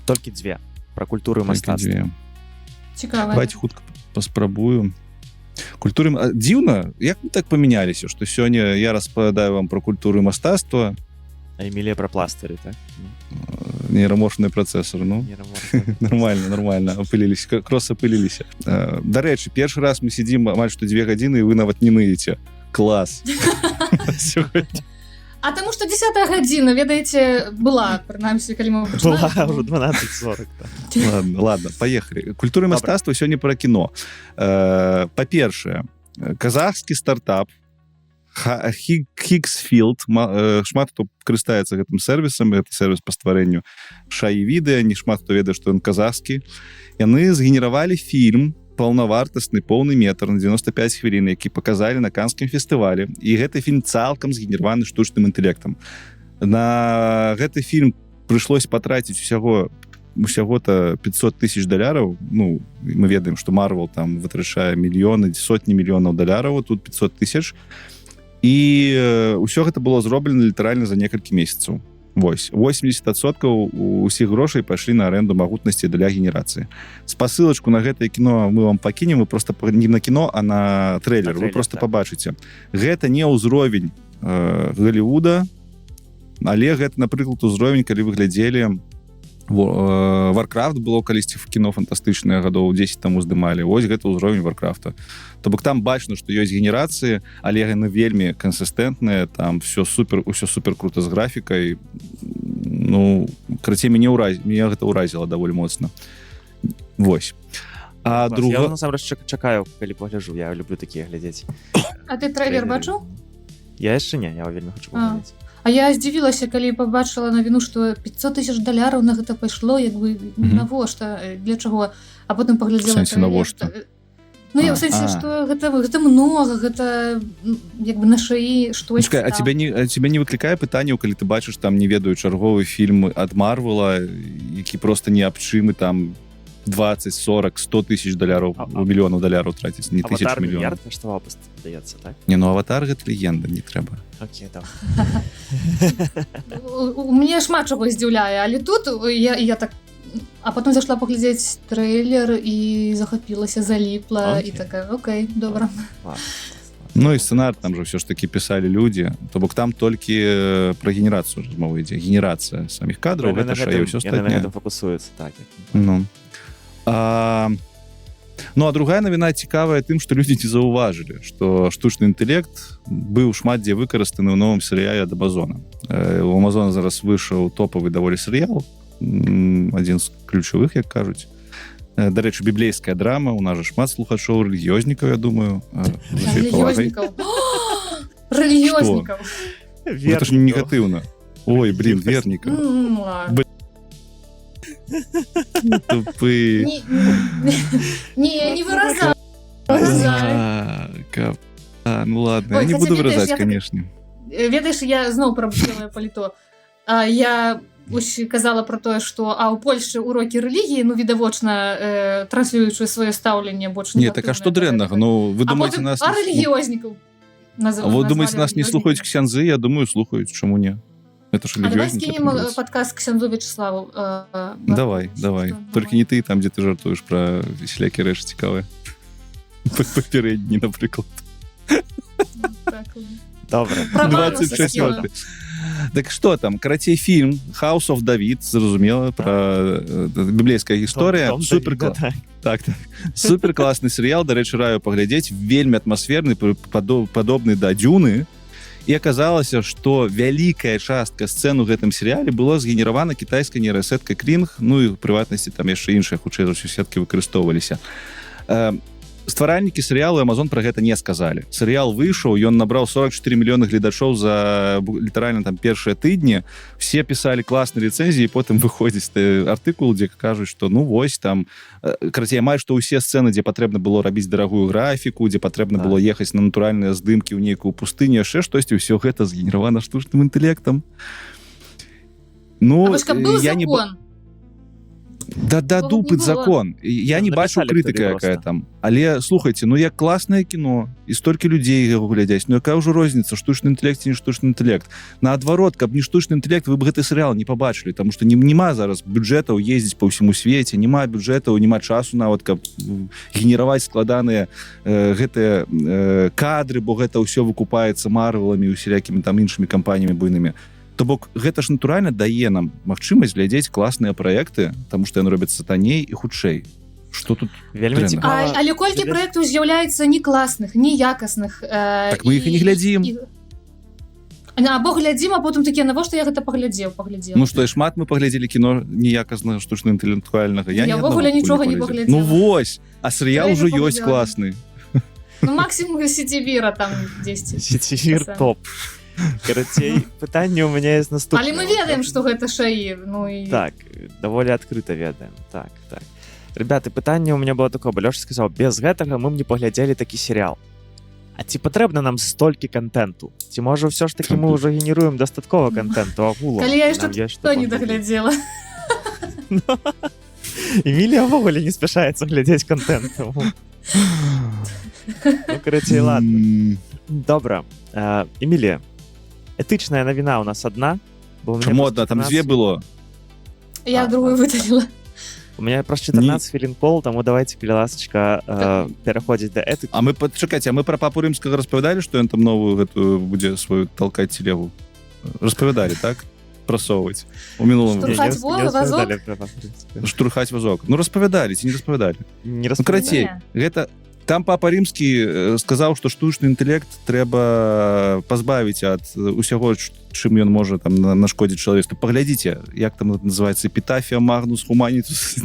Толькі дзве. Пра культуру і мастацтва. Цікава. Давайте хутка паспрабую. Культуры... Дзіўна, як мы так памяняліся, што сёння я распавядаю вам пра культуру і мастацтва. А Эмілія пра пластыры, так? Нейраморфны працэсор, ну. Нормально, апыліліся, крос-апыліліся. Дарэчы, першы раз мы сидзім амаль што 2 гадзіны, і вы нават не ныеце. Клас. Сёння. А таму што 10-я гадзіна, ведаеце, была, прынамсі, калі мы пачыналі. Была ўжо 12:40. Ладно, поехали. Культура і мастацтва сёння пра кіно. Па-першае, казахскі стартап Higgsfield, шмат хто карыстаецца гэтым сервісам, гэта сервіс па стварэнню шаі відэа, не шмат хто ведае, што ён казахскі. Яны згенеравалі фільм паўнавартасны поўны метр на 95 хвілін, які паказалі на Канскім фестывалі. І гэты фільм цалкам згенераваны штучным інтэлектам. На гэты фільм прыйшлось патраціць усяго-то $500 000. Ну, мы ведаем, што Marvel там вытрачае мільёны, сотні мільёнаў $, тут 500 000. І ўсё гэта было зроблена літаральна за некалькі месяцаў. Вось, 80% усіх грошай пайшлі на аренду магутнасці для генерацыі. Спасылачку на гэтае кіно мы вам пакінем, вы просто не на кіно, а на трэйлер. Вы просто пабачыце. Гэта не ўзровень Голлівуда, але гэта, напрыклад, узровень, калі вы глядзелі Warcraft было калісьці в кіно фантастычнае, гадоў 10 таму здымалі. Вось гэта ўзровень Warcrafta. То бок там бачна, што ёсць генерацыі, але яны вельмі кансістэнтныя, там ўсё супер круто з графікай. Ну, карацей, мяне гэта ўразіла даволі моцна. Вось. А Я насамрэч чакаю, калі пагляджу, я люблю такія глядзець. А ты трэйлер бачыў? Я яшчэ не, я вельмі хочу паглядзець. А я здзівілася, калі пабачыла навіну, што $500 000 на гэта пайшло, як бы навошта, для чаго, а потым паглядзела сэнсе навошта. Ну, я ў сэнсе, што гэта многа, гэта як бы на шаі штось. А тебе не выклікае пытанняў, калі ты бачыш там, не ведаю, чарговы фільм ад Марвела, які просто ні аб чым, і там 20, 40, 100 тысяч $, мільёнаў $, траціць, не тысяч мільёнаў. Аватар мільярд каштаваў, здаецца, так? Не, ну Аватар гэта легенда, не трэба. Окей, так. Мне шмат чаго здзіўляе, але тут я так... А потом зайшла паглядзець трэйлер і захапілася, заліпла, і такая, окей, добра. Ну і сцэнар там же ўсё ж таки пісалі людзі, то бок там толькі пра генерацыю размова ідзе, генерацыя саміх кадраў, гэта шае ўсё яны на астатняе. гэтым фокусуюцца, так. Ну. Ну, а другая навіна цікавая тым, што людзі не заўважылі, што штучны інтэлект быў шмат дзе выкарыстаны ў новым серыяле ад Амазона. У Амазона зараз выйшаў топавы даволі серыял, адзін з ключавых, як кажуць. Дарэчы, біблейская драма, у нас же шмат слухачоў рэлігіёзнікаў, я думаю. Рэлігіёзнікаў. Рэлігіёзнікаў. Гэта ж не негатыўна. Ой, блин, верніка. Тупы. Не выразай. Ну ладно, я не буду выразаць, конечно. Ведаеш, я зноў пра белае паліто. Я казала про тое, што ў Польшы урокі рэлігіі, ну, відавочна, транслюючы сваё стаўленне больш негатыўнае. Не, так а што дрэннага? Ну, вы думаеце нас... А рэлігіёзнікаў? Вы думаеце, нас не слухаюць ксяндзы? Я думаю, слухаюць. Чаму не? Это ж рэлігіёзнікі. А давай скінем падказ ксяндзу Вячеславу. Давай. Толькі не ты там, дзе ты жартуеш пра всякі рэчы цікавыя. Папярэдні, напрыклад. Добра. 26 год. Так што там, карацей, фільм House of David, зразумела, пра біблейская гісторыя. Суперкласны серыял, дарэчы, раю паглядзець, вельмі атмасферны, падобны да Дзюны. І аказалася, што вялікая частка сцэн у гэтым серыяле была згенеравана кітайскай нейрасеткай Kling, ну і ў прыватнасці там яшчэ іншыя, хутчэй за ўсё, сеткі выкарыстоўваліся. Стваральнікі серыялу Amazon пра гэта не сказалі. Серыял выйшаў, ён набраў 44 мільёны гледачоў за літаральна там першыя тыдні. Все пісалі класныя рэцэнзіі, і потым выходзіць артыкул, дзе кажуць, што ну вось там, карацей, амаль што ўсе сцэны, дзе патрэбна было рабіць дарагую графіку, дзе патрэбна было ехаць на натуральныя здымкі ў нейкую пустыню, яшчэ штосьці, ўсё гэта згенеравана штучным інтэлектам. Ну, я не... Да дупыць закон. Я не бачу крытыка якая там. Але, слухайце, ну як класнае кіно, і столькі людзей яго глядзяць, ну якая ўжо розніца, штучны інтэлект ці не штучны інтэлект. Наадварот, каб не штучны інтэлект, вы б гэты серыял не пабачылі, таму што няма зараз бюджэтаў ездзіць па ўсяму свеце, няма бюджэтаў, няма часу нават, каб генераваць складаныя гэтыя кадры, бо гэта ўсё выкупаецца Марвеламі і усялякімі там іншымі кампаніямі буйнымі. То бок гэта ж натуральна дае нам магчымасць глядзець класныя праекты, таму што яны робяцца танней і хутчэй. Што тут вельмі цікава. Але колькі праектаў з'яўляецца не класных, не якасных. Так мы іх і не глядзім. Або глядзім, а потым такія, навошта я гэта паглядзеў. Ну што, і шмат мы паглядзелі кіно неякаснага штучна-інтэлектуальнага. Я ўвогуле нічога не паглядзела. Ну вось, а серыял ужо ёсць класны. Ну максімум Сецівіра там дзесьці. Сецівір топ. Карацей, пытанне ў мяне ёсць наступнае. Але мы ведаем, што гэта шаі. Ну, і... Так, даволі адкрыта ведаем. Так. Ребята, пытанне ў мяне было такое, бо Лёша сказаў, без гэтага мы б не паглядзелі такі серыял. А ці патрэбна нам столькі контенту? Ці можа ўсё ж такі мы ўжо генеруем дастаткова контенту агулам? Калі я яшчэ што не даглядзела. Эмілія ўвогуле не спяшаецца глядзець контент. Ну, карацей, ладно. Добра. Эмілія, этычная навіна у нас одна. Чаму одна? Там дзве было. Я другую выдаліла. У меня просто 14 хвілін пол, таму давайте, калі ласачка, пераходзіць да этыкі. А мы, чакайце, а мы пра папу рымскага распавядалі, што ён там новую гэтую будзе сваю талкаць телегу? Распавядалі, так? Прасоўваць. У мінулым... Штурхаць вазок? Штурхаць вазок. Ну, распавядалі, ці не распавядалі? Не распавядалі. Ну, карацей, гэта... Там папа рымскі сказаў, што штучны інтэлект трэба пазбавіць ад усяго, чым ён можа там нашкодзіць чалавецтву. Паглядзіце, як там называецца эпітафія Магнус Хуманітус,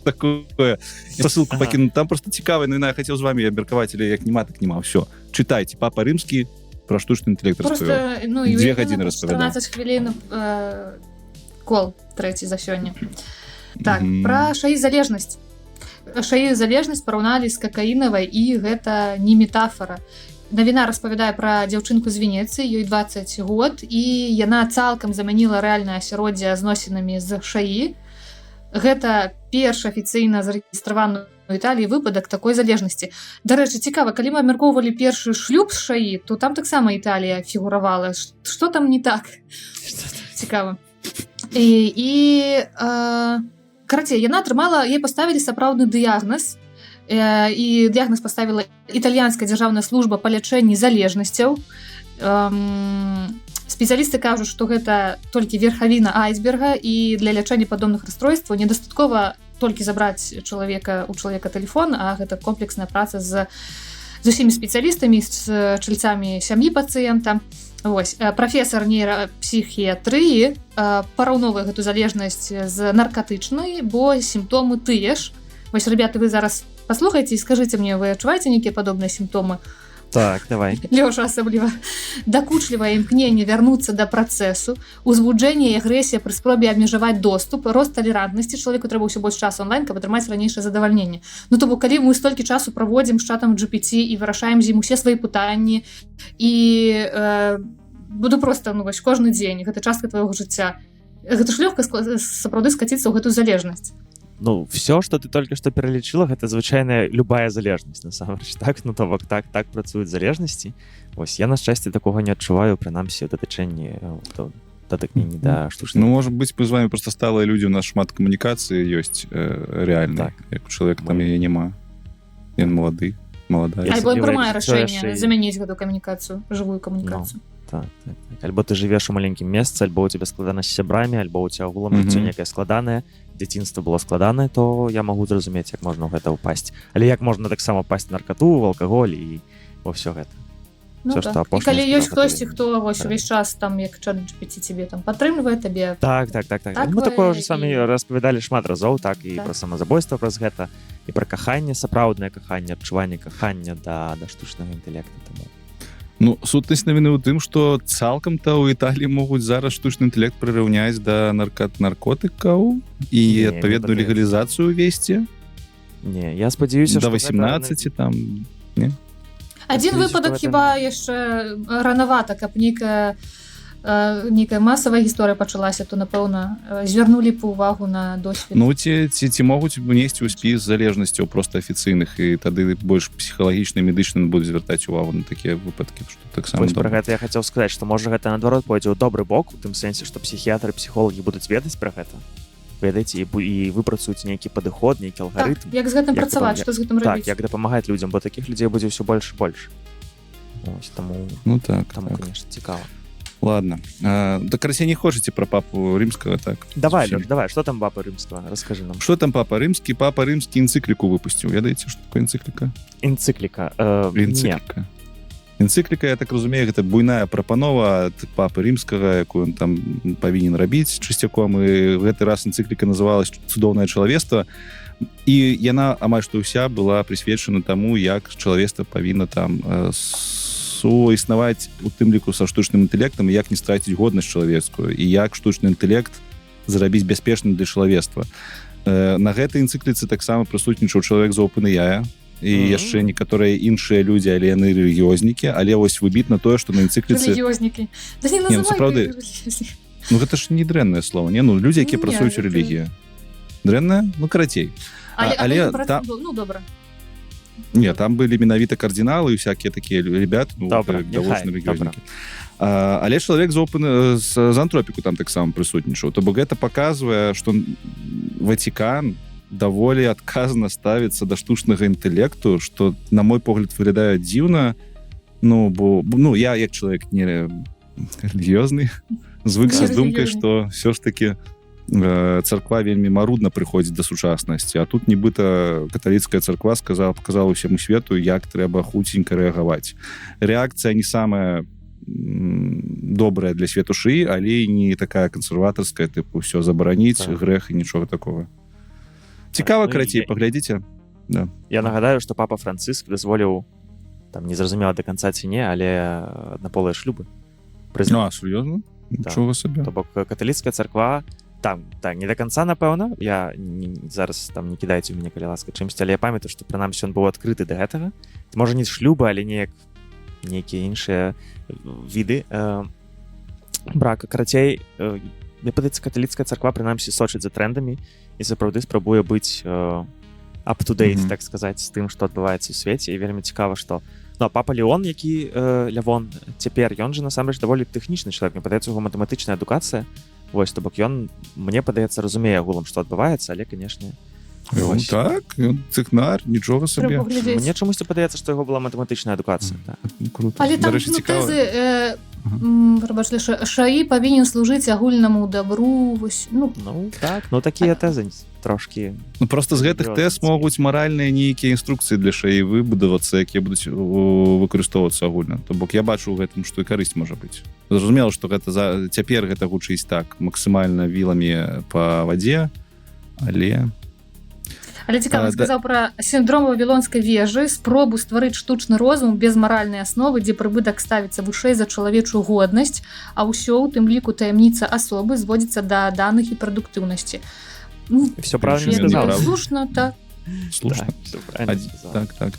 такое. Пасылку пакіну. Там просто цікавая навіна, я хацеў з вамі абмеркаваць, але як няма, так няма. Всё. Чытайце, папа рымскі пра штучны інтэлект распавядаў. 2 гадзіны распавядаў. 14 хвілін кол трэці за сёння. Так, пра шаі залежнасць. Шаі залежнасць параўналі з какаінавай, і гэта не метафора. Навіна распавядае пра дзяўчынку з Венецыі, ёй 20 год, і яна цалкам замяніла рэальнае асяроддзе зносінамі з шаі. Гэта першы афіцыйна зарэгістраваны ў Італіі выпадак такой залежнасці. Дарэчы, цікава, калі мы абмяркоўвалі першы шлюб з шаі, то там таксама Італія фігуравала. Што там не так? Цікава. Карацей, яна атрымала, ей паставілі сапраўдны дыягназ, і дыягназ паставіла італьянская дзяржаўная служба па лячэнні залежнасцяў. Спецыялісты кажуць, што гэта толькі верхавіна айсберга, і для лячэння падобных расстройстваў недастаткова толькі забраць у чалавека тэлефон, а гэта комплексная праца з усімі спецыялістамі, з чальцамі сям'і пацыента. Вось, прафесар нейрапсіхіятрыі параўноўвае гэту залежнасць з наркатычнай, бо сімптомы тыя ж. Вось, ребята, вы зараз паслухайце і скажыце мне, вы адчуваеце нейкія падобныя сімптомы? Так, давай. Лёша асабліва. Дакучлівае імкненне вярнуцца да працэсу, узвуджэнне і агрэсія пры спробе абмежаваць доступ, рост талерантнасці, чалавеку трэба ўсё больш часу онлайн, каб атрымаць ранейшае задавальненне. Ну, то бок, калі мы столькі часу праводзім з чатам GPT і вырашаем з ім усе свае пытанні, і буду проста, ну, вось, кожны дзень, гэта частка твайго жыцця, гэта ж лёгка сапраўды скаціцца ў гэтую залежнасць. Ну, все, что ты только что перелічыла, гэта звычайная любая залежнасць, насамрэч, так? Ну, то бок, так працуюць залежнасці. Вось, я, на шчасце, такога не адчуваю, прынамсі, ў датычэнні датыкненні да штучнага. Ну, может быть, мы з вами просто сталыя людзі, у нас шмат камунікацыі ёсць рэальна. Так. Як у чалавека там яе няма. Ён малады, маладая. Альбо ён прымае рашэнне замяніць гэту камунікацыю, жывую камунікацыю. Так. Альбо ты жывеш у маленькім месцы, альбо ў цябе складана з сябрамі, альбо ў цябе агулам жыццё некае складанае, дзяцінства было складанае, то я магу зразумець, як можна ў гэта ўпасць. Але як можна таксама пасць на наркату, в алкаголь і во ўсё гэта. Ну, Всё, так. І калі ёсць хтосьці, хто вось увесь час там, як чат GPT цябе там падтрымлівае табе. Так. Мы такое ўжо самі распавядалі шмат разоў, так, і пра самазабойства праз гэта, і пра каханне, сапраўднае каханне, адчуванне кахання да штучнага інтэлекту. Таму. Ну, сутнасць навіны ў тым, што цалкам-то ў Італіі могуць зараз штучны інтэлект прыраўняць да наркотыкаў і адпаведную легалізацыю весці. Не, я спадзяюся, да 18 там, не? Адзін выпадак хіба яшчэ ранавата, каб нейкая масавая гісторыя пачалася, то, напэўна, звярнулі б увагу на досвед. Ну, ці могуць унесці ў спіс залежнасцяў проста афіцыйных, і тады больш псіхалагічна і медычна будуць звяртаць увагу на такія выпадкі, што таксама... Вось пра гэта я хацеў сказаць, што можа гэта наадварот пойдзе ў добры бок, у тым сэнсе, што псіхіятры, псіхолагі будуць ведаць пра гэта, ведаеце, і выпрацуюць нейкі падыход, нейкі алгарытм. Так, як з гэтым працаваць, што з гэтым рабіць? Так, як дапамагаць людзям, бо такіх людзей будзе ўсё больш і больш. Ось, таму, конечно, цікава. Ладно. Так раз не хочаце про папу рымского, так? Давай, Лёш, давай, что там папа рымского? Расскажи нам. Что там папа рымский? Папа рымский энциклику выпустил. Ведаете, что такое энциклика? Энциклика? Энциклика. Энциклика, я так разумею, это буйная прапанова ад папы рымскага, якую он там павінен рабіць часцяком, і гэты раз энциклика называлась «Цудоўнае чалавецтва», і яна амаль што ўся была прысвечана таму, як чалавецтва павінна там суіснаваць у тым ліку са штучным інтэлектам, і як не страціць годнасць чалавецкую, і як штучны інтэлект зрабіць бяспечным для чалавецтва. На гэтай энцыкліцы таксама прысутнічаў чалавек з OpenAI, і яшчэ некаторыя іншыя людзі, але яны рэлігіёзнікі, але вось выбітна тое, што на энцыкліцы... Рэлігіёзнікі? Да не называй рэлігіёзнікі. Ну гэта ж не дрэннае слово, не? Ну людзі, якія працуюць у рэлігіі. Дрэннае? Ну карацей. Але ну добра. Не, там былі менавіта кардыналы і всякія такія ребята, ну, даволі рэлігіёзнікі. Але чалавек з антропіку там таксама прысутнічаў. То бок гэта паказвае, што Ватикан даволі адказна ставіцца да штучнага інтэлекту, што, на мой погляд, выглядае дзіўна. Ну, бо я, як чалавек не рэлігіёзны, звыкся з думкай, што ўсё ж такі царква вельмі марудна прыходзіць да сучаснасці, а тут нібыта каталіцкая царква показала ўсяму свету, як трэба хуценька рэагаваць. Рэакцыя не самая добрая для свету шыі, але не такая кансерватарская, тыпу ўсё забараніць, грэх і нічога такога. Цікава, карацей, паглядзіце. Да. Я нагадаю, што папа Францыск дазволіў, там не зразумела да канца ці не, але аднаполыя шлюбы. Сур'ёзна? Нічога сабе. То бок каталіцкая царква там, так, не до конца, напэўна, я зараз там не кідайце ў мяне, калі ласка, чымсьці, але я памятаю, што прынамсі ён быў адкрыты да гэтага. Можа, не шлюбы, але нейкія іншыя віды брака. Карацей, мне падаецца, каталіцкая царква прынамсі сочыць за трендамі і сапраўды спрабуе быць up-to-date, так сказаць, з тым, што адбываецца ў свеце. І вельмі цікава, што папа Леон, які Лявон цяпер, ён же насамрэч даволі тэхнічны чалавек. Мне падаецца, яго матэматычная адукацыя. Вось, то бок ён, мне падаецца, разумее агулам, што адбываецца, але, канешне... Ось. Так, ён цыхнар, нічога сабе. Трэба глядзець. Мне чамусьці падаецца, што яго была матэматычная адукацыя. Так. Круто. Але там Дарэчы, цікава. тэзы прабачце, шаі павінен служыць агульнаму дабру, вось, ну, Ну, так. Ну, такія тэзы трошкі... Ну, просто з гэтых тэз могуць маральныя нейкія інструкцыі для шаі выбудавацца, якія будуць выкарыстоўвацца агульна. То бок я бачу ў гэтым, што і карысць можа быць. Зразумела, што гэта цяпер гэта гучыць так, максімальна віламі па вадзе, але... Але цікава, сказаў пра сіндром вавілонскай вежы, спробу стварыць штучны розум без маральнай асновы, дзе прыбытак ставіцца вышэй за чалавечую годнасць, а ўсё, у тым ліку таямніца асобы, зводзіцца да даных і прадуктыўнасці. Ну, Все правильно Причем сказал. неправда. слушна, так. Слушна. Так, всё правильно сказал. Так.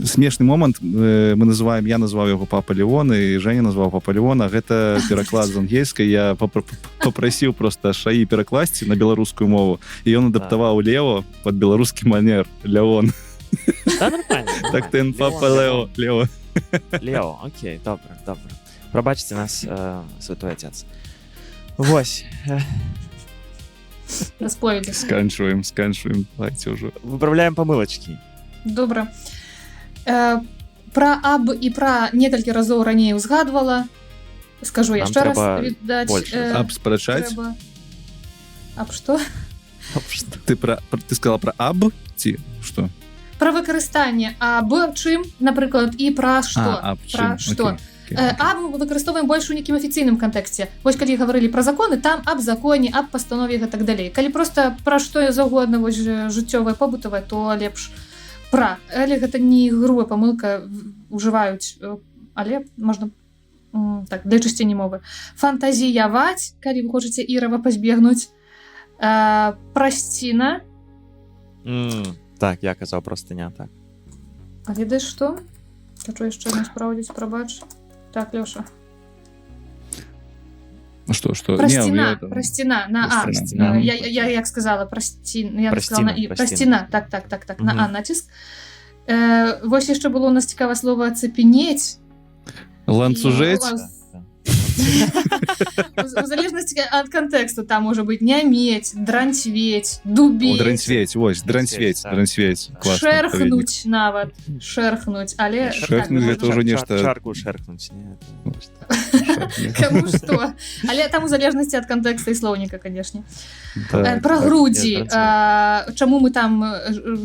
Смешны момант, я назваў яго Папа Леон, і Женя назваў Папа Леона. Гэта пераклад з ангельскай. Я папрасіў проста шаі перакласці на беларускую мову, і ён адаптаваў Лео пад беларускі манер. Леон. Да, нормально. Так тэн Папа Лео. Лео, окей, добра. Прабачце нас, святой отец. Вось. Расповедь. Сканчваем. Давайте ўжо. Выправляем памылачкі. Добра. Пра аб і пра некалькі разоў раней узгадвала. Скажу Нам яшчэ раз. трэба Відаць, больше. Аб спрачаць? трэба. Аб што? Ты сказала пра аб? Ці што? Пра выкарыстанне аб чым, напрыклад, і пра што. Аб Пра чым? што. Окей. Аб мы выкарыстоўваем больш у нейкім афіцыйным кантэксце. Вось калі гаварылі пра законы, там аб законе, аб пастанове і так далей. Калі проста пра што заўгодна вось жыццёвае, побытавае, то лепш пра. Але гэта не грубая памылка, ужываюць, але можна так, для чысцення мовы. Фантазіяваць, калі вы хочаце ірава пазбегнуць. Прасціна. Так, я казаў простыня, так. А ведаеш што? Хачу яшчэ не спраўдзіць, прабач. Так, Лёша. Што? Прасціна, на А. Прасціна. Я як сказала, прасціна, Прасціна. прасціна, так, на Мгм. А націск. Вось яшчэ было у нас цікава слова цепенець. Ланцужець? У залежнасці ад кантэксту там можа быць нямець, дранцвець, дубець, Дранцвець, вось, дранцвець. шэрхнуць нават, шэрхнуць, але Шэрхнуць так, гэта ўжо нешта- Чарку шэрхнуць, не? каму што. Але там у залежнасці ад кантэкста і слоўніка, канешне. Так, Пра так, грудзі. я Чаму мы там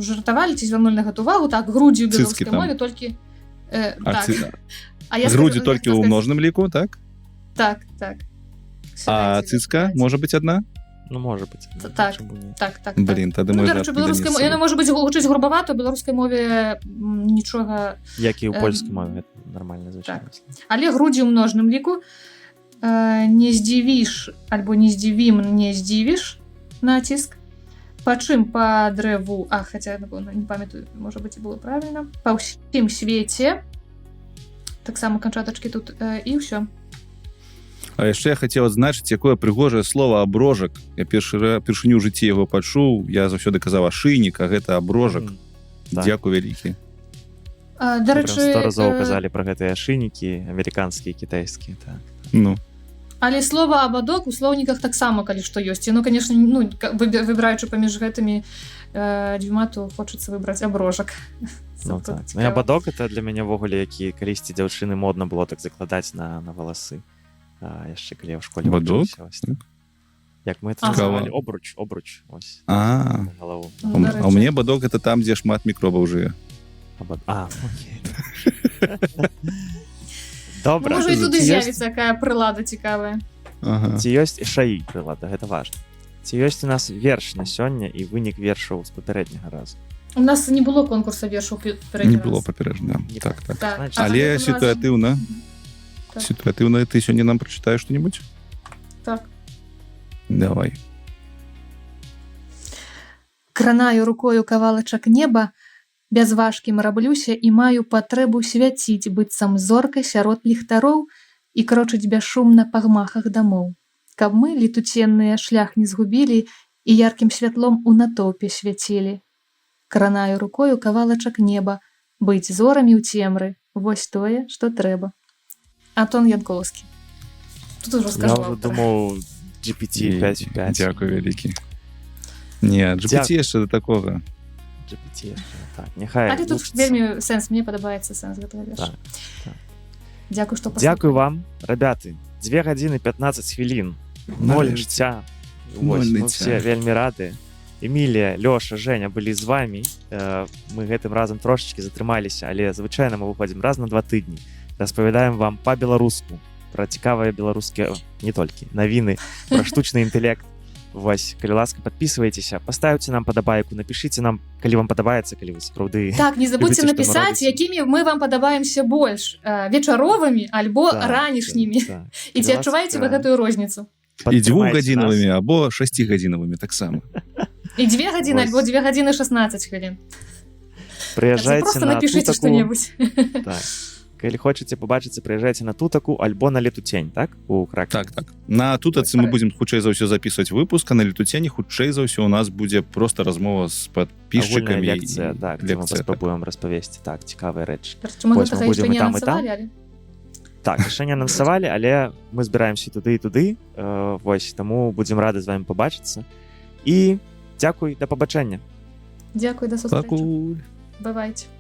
жартавалі, ці звярнулі на гэта ўвагу? Так, грудзі ў Цыцкі беларускай там. мове толькі... Так. А грудзі толькі ў множным ліку, так? Так. А цыцка можа быць адна? Ну, можа быць. Так. Чаму не? Так. Блін, тады Ну, мой дарэчы, беларускай мове, яна можа быць гучыць грубавата, у беларускай мове нічога... Як і ў польскай мове, гэта нармальна звычайна. Але грудзі ў множным ліку не здзівіш, альбо не здзівім, не здзівіш націск. Па чым? Па дрэву. Хаця, напэўна, не памятаю, можа быць, і было правільна. Па ўсім свеце. Таксама канчатачкі тут і ўсё. А яшчэ я хацеў адзначыць, якое прыгожае слова аброжак. Я першыню ў жыцці яго пачуў, я заўсёды казаў ашыйнік, а гэта аброжак. Так. Дзякуй вялікі. Дарэчы, 100 разоў казалі пра гэтыя ашыйнікі, амерыканскія, кітайскія, так. Ну. але слова абадок у слоўніках таксама, калі што ёсць. Яно, канешне, выбіраючы паміж гэтымі дзвюма, то хочацца выбраць аброжак. Ну, так. Ну, абадок это для мяне ввогуле, які калісьці дзяўчыны модна было так закладаць на валасы. Яшчэ калі я ў школе Абадок? вучыўся, ось так. Як мы это Цікава. называлі? Обруч. Ось. А. На галаву. Ну, А ў мне бадок это там, дзе шмат мікробаў жыве. Окей. Добра. Можа, і туды Ці ёсць- з'явіцца якая прылада цікавая. Ага. Ці ёсць і шаі прылада, гэта важна. Ці ёсць у нас верш на сёння і вынік вершаў з папярэдняга разу? У нас не было конкурса вершаў Не перадні было раз. папярэжна. Не Так. Так. Значит, А Але гэтым разам- сітуатыўна. Так. Сітуатыўна, ты сёння нам прачытаеш што-нибудь? Так. Давай. Кранаю рукою кавалачак неба, бязважкім раблюся і маю патрэбу свяціць быццам зорка сярод ліхтароў і крочыць бясшумна па гмахах дамоў. Каб мы летуценныя шлях не згубілі і яркім святлом у натоўпе свяцілі. Кранаю рукою кавалачак неба, быць зорамі ў цемры, вось тое, што трэба. Антон Янковскі. Тут ужо Я скажу. ўжо думаў GPT 5.5. Дзякуй вялікі. Не, GPT Дзякуй. яшчэ до такога. GPT яшчэ. Так, няхай Але тут вучыцца. вельмі сэнс, мне падабаецца сэнс гэтага верша. Так, так. Дзякуй, што Дзякуй вам, ребяты. 2 гадзіны 15 хвілін. 0 жыцця. Вось, мы все вельмі рады. Эмілія, Лёша, Женя былі з вами. Мы гэтым разам трошечкі затрымаліся, але звычайна мы выходзім раз на 2 тыдні. Распавядаем вам па-беларуску пра цікавыя беларускія, не толькі, навіны, пра штучны інтэлект. Вось, калі ласка, подписывайтеся, поставьте нам падабайку, напишите нам, калі вам падабаецца, калі вы сапраўды... Так, не забудьте любіце, што мы напісаць, робіце. якімі мы вам падабаемся больш, вечаровымі альбо ранішнімі. І ці адчуваеце вы гэтую розніцу? І 2-гадзінавымі або 6-гадзінавымі таксама. І 2 гадзіны Вось. альбо 2 гадзіны 16 хвілін. Прыязджайце Просто на напішыце тутаку. што-небудзь. Так. Калі хочаце пабачыцца, прыязджайце на тутаку альбо на летуцень, так? У Кракове. Так. На тутацы мы будзем хутчэй за ўсё записывать выпуск, а на летуцені хутчэй за ўсё у нас будзе просто размова з Агульная падпісчыкамі. лекцыя, так, дзе мы паспрабуем распавесці, так, цікавыя рэчы. Мы Вось, гэтага мы яшчэ будзем і не там, і там. анансавалі, але... Так, яшчэ не анансавалі, але мы збіраемся і туды, і туды. Вось, таму будзем рады з вами пабачыцца. І дзякуй, да пабачэння. Дзякуй, да сустрэчы. Пакуль. Бывайце.